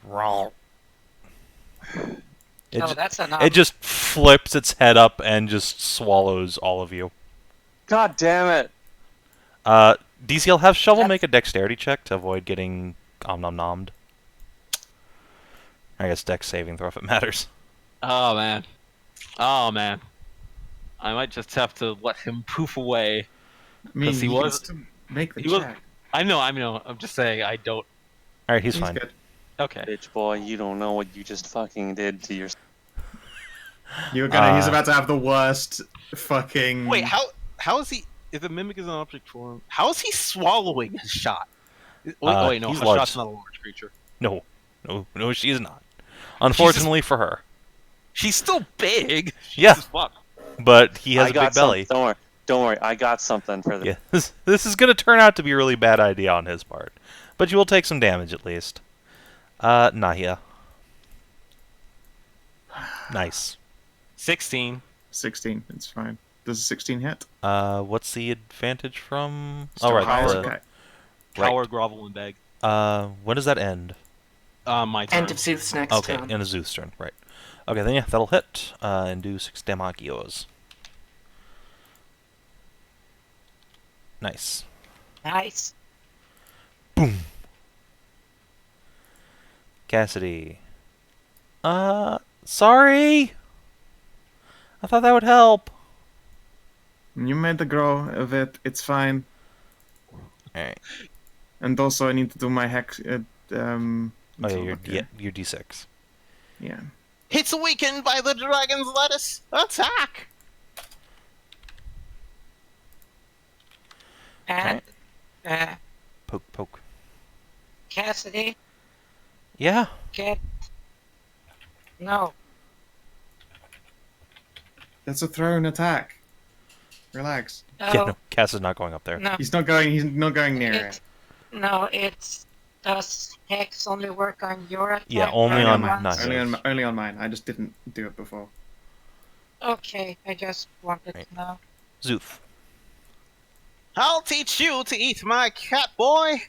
Roll. That's enough. It just flips its head up and just swallows all of you. God damn it! DCL, have Shovel That's- make a dexterity check to avoid getting nom-nom-nommed. I guess dex saving throw if it matters. Oh, man. Oh, man. I might just have to let him poof away. I mean, he he was- was to make the he was- check. I know. I'm just saying I don't. All right, he's fine. Good. Okay. Bitch boy, you don't know what you just fucking did to your. He's about to have the worst fucking. Wait, how is he? If the mimic is an object form, how is he swallowing his shot? Wait, no, he's Hashat's large. not a large creature. No, she is not. Unfortunately for her. She's still big. Yeah. Jesus fuck. But he has I a got big belly. Don't worry, I got something for this. Yeah, this is going to turn out to be a really bad idea on his part. But you will take some damage at least. Nahia. Nice. 16. 16. It's fine. Does a 16 hit? What's the advantage from? Still Oh, right. higher? the- Okay. Cower, Right. grovel, and beg. When does that end? My turn. End of Szooth's next Okay, turn. in a Szooth's turn. Right. Okay, then yeah, that'll hit. And do 6 damagios. Nice. Nice. Boom. Cassidy. Sorry. I thought that would help. You made the grow of it. It's fine. Alright. And also, I need to do my hex. Oh yeah, so, your okay. your D6. Yeah. It's weakened by the dragon's lettuce. Attack! And Poke. Cassidy, Yeah. get no. That's a thrown attack. Relax. Oh, Yeah, no, Cass is not going up there. no. He's not going near it. No, it's does hex only work on your attack? Yeah, only or on the mine. ones- Only on mine. I just didn't do it before. Okay, I just wanted Right. to know. Szooth. I'll teach you to eat my cat, boy.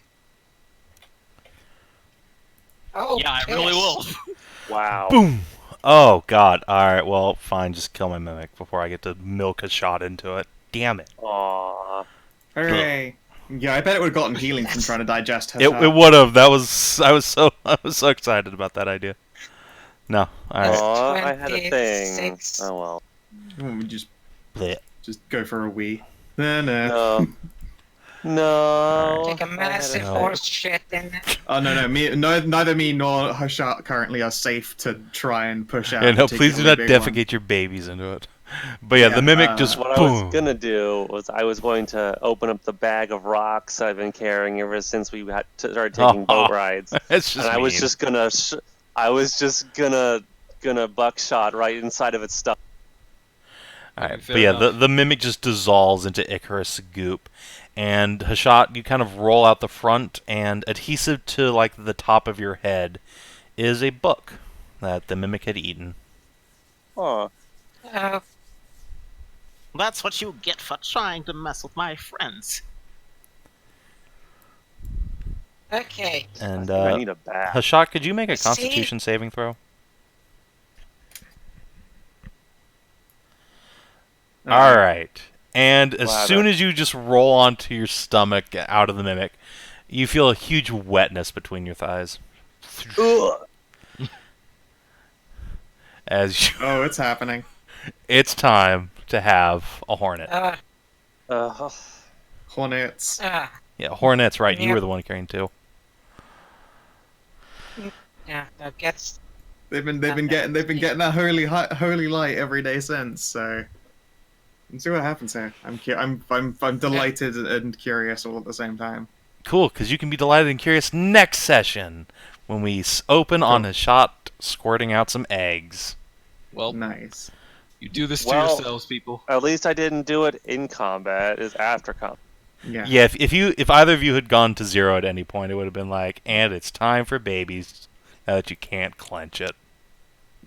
Oh, Yeah, I really will. Wow. Boom. Oh god. Alright, well, fine, just kill my mimic before I get to milk a shot into it. Damn it. Aww. Hooray! Yeah, I bet it would have gotten healing from trying to digest her. It would have. I was so excited about that idea. No. Alright. Aw, I had a thing. 26. Oh well. We just Blech. go for a wee. No. No. Take a massive No. horse shit in it. Oh no! Neither me nor Hashat currently are safe to try and push out. Yeah, a no, please do not particularly big one. defecate your babies into it. But yeah, Yeah, the mimic just What I boom. was gonna do was I was going to open up the bag of rocks I've been carrying ever since we had started taking boat rides, That's just and I was mean. just gonna buckshot right inside of its stuff. Alright, Fair but yeah, enough. the mimic just dissolves into Icarus goop. And Hashat, you kind of roll out the front, and adhesive to like the top of your head is a book that the mimic had eaten. Oh, Oh, That's what you get for trying to mess with my friends. okay. And I need a bath. Hashat, could you make a See? Constitution saving throw? All right. And as Wow, soon that- as you just roll onto your stomach out of the mimic, you feel a huge wetness between your thighs. Ugh. As you, Oh, it's happening. it's time to have a hornet. Uh, Hornets. Yeah, hornet's right. You Yeah. were the one carrying two. Yeah, that gets. They've been getting that holy light every day since. So, let's see what happens here. I'm delighted and curious all at the same time. Cool, because you can be delighted and curious next session when we open on a shot squirting out some eggs. Well, Nice. you do this to Well- yourselves, people. at least I didn't do it in combat. It's after combat. Yeah. Yeah, if either of you had gone to 0 at any point, it would have been like, and it's time for babies. Now that you can't clench it.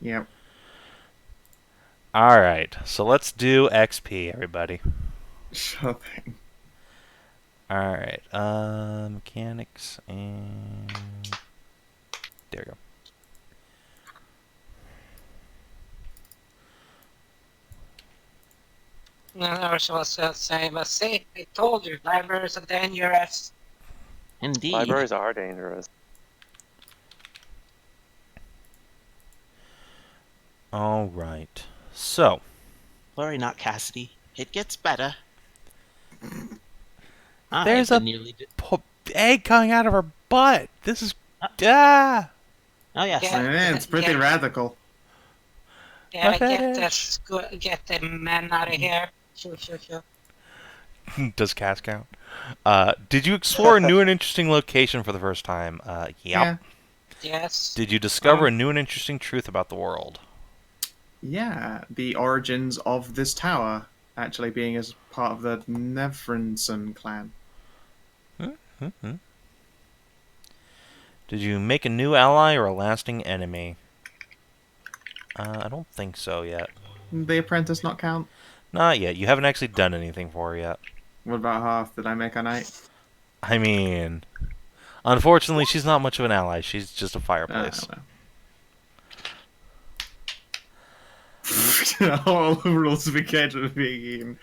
Yep. All right, so let's do XP, everybody. Sure thing. All right, mechanics and there you go. No, Ursula said same. But see, I told you, libraries are dangerous. Indeed. Libraries are dangerous. All right, so Worry not, Cassidy. It gets better. I There's have a- been nearly egg coming out of her butt. This is Oh yes. Yeah. It's pretty Yeah. radical. Yeah, My get the man out of here. Sure. Does Cass count? Did you explore a new and interesting location for the first time? Yep. Yeah. Yes. Did you discover a new and interesting truth about the world? Yeah, the origins of this tower actually being as part of the Nevrenson clan. Mm-hmm. Did you make a new ally or a lasting enemy? I don't think so yet. The apprentice not count? Not yet. You haven't actually done anything for her yet. What about Hearth? Did I make a knight? I mean, unfortunately, she's not much of an ally. She's just a fireplace. All the rules of engagement being eaten.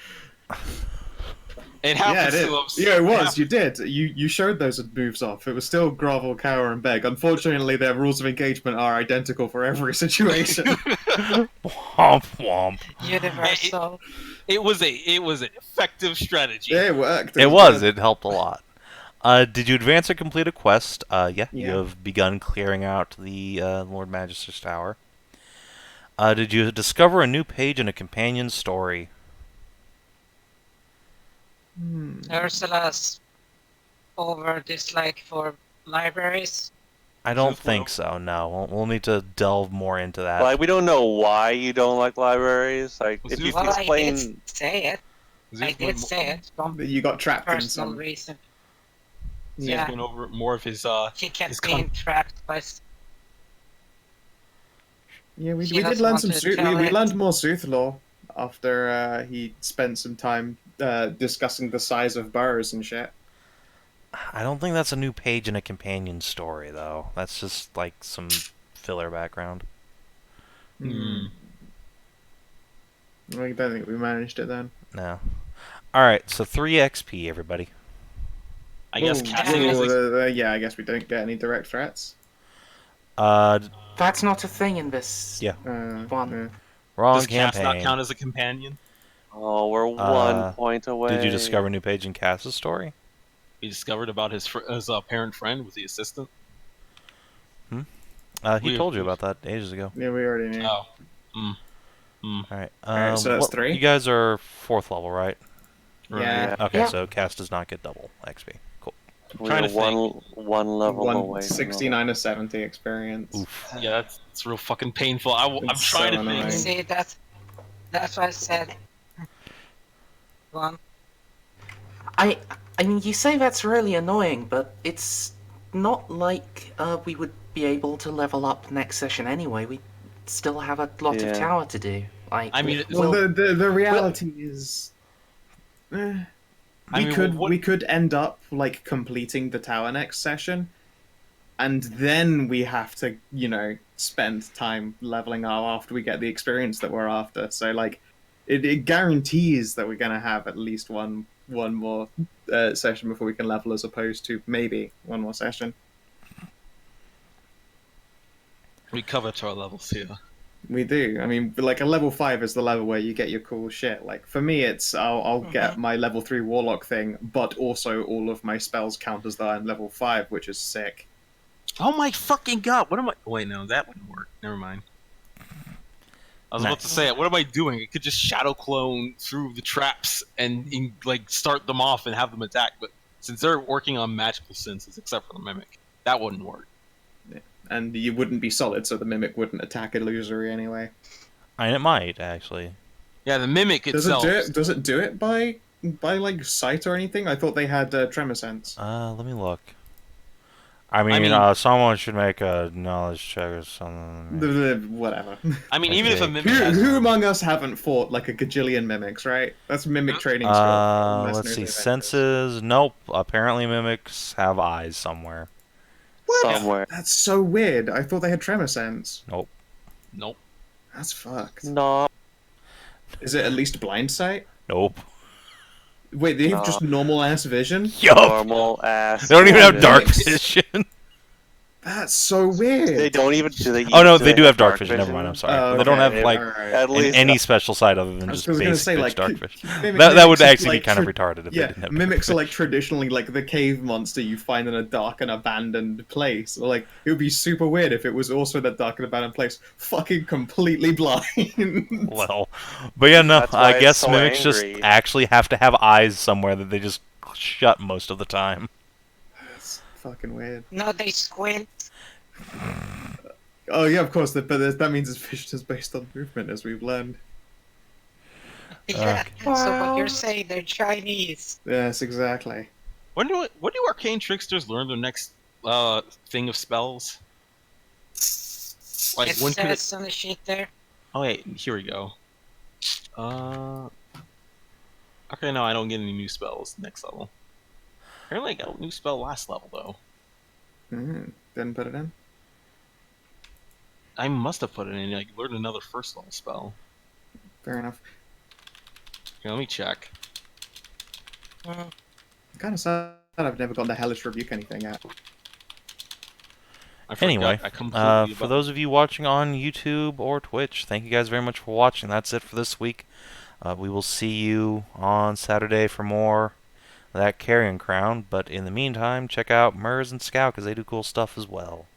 It Yeah, happens it is. to us. Yeah, it was. You did. You showed those moves off. It was still grovel, cower, and beg. Unfortunately, their rules of engagement are identical for every situation. Womp womp. Universal. It was an effective strategy. Yeah, it worked. It was. good. It helped a lot. Did you advance or complete a quest? Yeah. You have begun clearing out the Lord Magister's tower. Did you discover a new page in a companion story? Ursula's over dislike for libraries. I don't Szooth think will. so. No, we'll need to delve more into that. Like, we don't know why you don't like libraries. Like, if you Well, can Well, I explain... did say it. I did say it from You got trapped in personal some. reason. He's Yeah. went over more of his He his kept con- being tracked by. Yeah, we She did doesn't learn want some. to tell We it. learned more Szooth lore after he spent some time discussing the size of burrows and shit. I don't think that's a new page in a companion story, though. That's just like some filler background. Hmm. I don't think we managed it then. No. Alright, so 3 XP, everybody. I guess Ooh, casting ooh, is like, yeah, I guess we don't get any direct threats. That's not a thing in this Yeah. one. Yeah. Wrong does Cass not campaign. count as a companion? Oh, we're 1 point away. Did you discover a new page in Cass's story? He discovered about his parent friend with the assistant. He Weird. told you about that ages ago. Yeah, we already knew. Oh. Alright. Alright, so that's 3. You guys are 4th level, right? Yeah. Okay, Yeah. so Cass does not get double XP. Cool. We're trying to one level away. 169 of 70 experience. Oof. Yeah, that's real fucking painful. I'm It's trying so to annoying. think. See, that's what I said. One. I mean, you say that's really annoying, but it's not like we would be able to level up next session anyway. We still have a lot Yeah. of tower to do. Like, I mean, Well, we'll- the reality is, we could end up like completing the tower next session, and then we have to spend time leveling up after we get the experience that we're after. So like, it guarantees that we're gonna have at least one more session before we can level, as opposed to maybe one more session. We covet our levels here. We do. I mean, like a level 5 is the level where you get your cool shit. Like for me, it's I'll get my level 3 Warlock thing, but also all of my spells count as though I'm level 5, which is sick. Oh my fucking god! What am I? Wait, no, that wouldn't work. Never mind. I was about to say it. What am I doing? I could just shadow clone through the traps and like start them off and have them attack. But since they're working on magical senses, except for the mimic, that wouldn't work. And you wouldn't be solid, so the mimic wouldn't attack illusory anyway. And it might, actually. Yeah, the mimic Does itself. it do it by like sight or anything? I thought they had tremor sense. Let me look. I mean, someone should make a knowledge check or something. Whatever. I mean, even if a mimic Who, has, who among us haven't fought like a gajillion mimics, right? That's mimic training skill. Unless Let's see. Adventures. Senses. Nope. Apparently mimics have eyes somewhere. What? Somewhere. That's so weird. I thought they had tremor sense. Nope. nope. That's fucked. No. Is it at least blind sight? Nope. Wait, they have No. just normal ass vision? Yup! Normal ass. They don't even have dark Nice. vision. That's so weird. They don't even. Do they? Oh no, do they do have dark vision? vision. Never mind. I'm sorry. Oh, But they don't have okay, like alright. At least any special side other than I was just gonna basic say, pitch like, dark vision. mimics That would are, actually be like, kind of retarded if they didn't have mimics are dark like traditionally like the cave monster you find in a dark and abandoned place. Or, like, it would be super weird if it was also that dark and abandoned place, fucking completely blind. vision. Well, but yeah, no. That's why I it's guess so mimics just angry. actually have to have eyes somewhere that they just shut most of the time. That's fucking weird. No, they squint. Oh yeah, of course. But that means his vision is based on movement, as we've learned. Yeah. So what Wow. you're saying, they're Chinese. Yes, exactly. When do arcane tricksters learn their next thing of spells? Like It when could says on the sheet there. Oh wait, here we go. Okay, no, I don't get any new spells next level. Apparently, I got a new spell last level though. Didn't put it in. I must have put it in. Like, learned another first level spell. Fair enough. Okay, let me check. I'm kind of sad I've never gotten the Hellish Rebuke anything yet. I forgot. Anyway, I completely for those of you watching on YouTube or Twitch, thank you guys very much for watching. That's it for this week. We will see you on Saturday for more of that Carrion Crown. But in the meantime, check out Merz and Scout because they do cool stuff as well.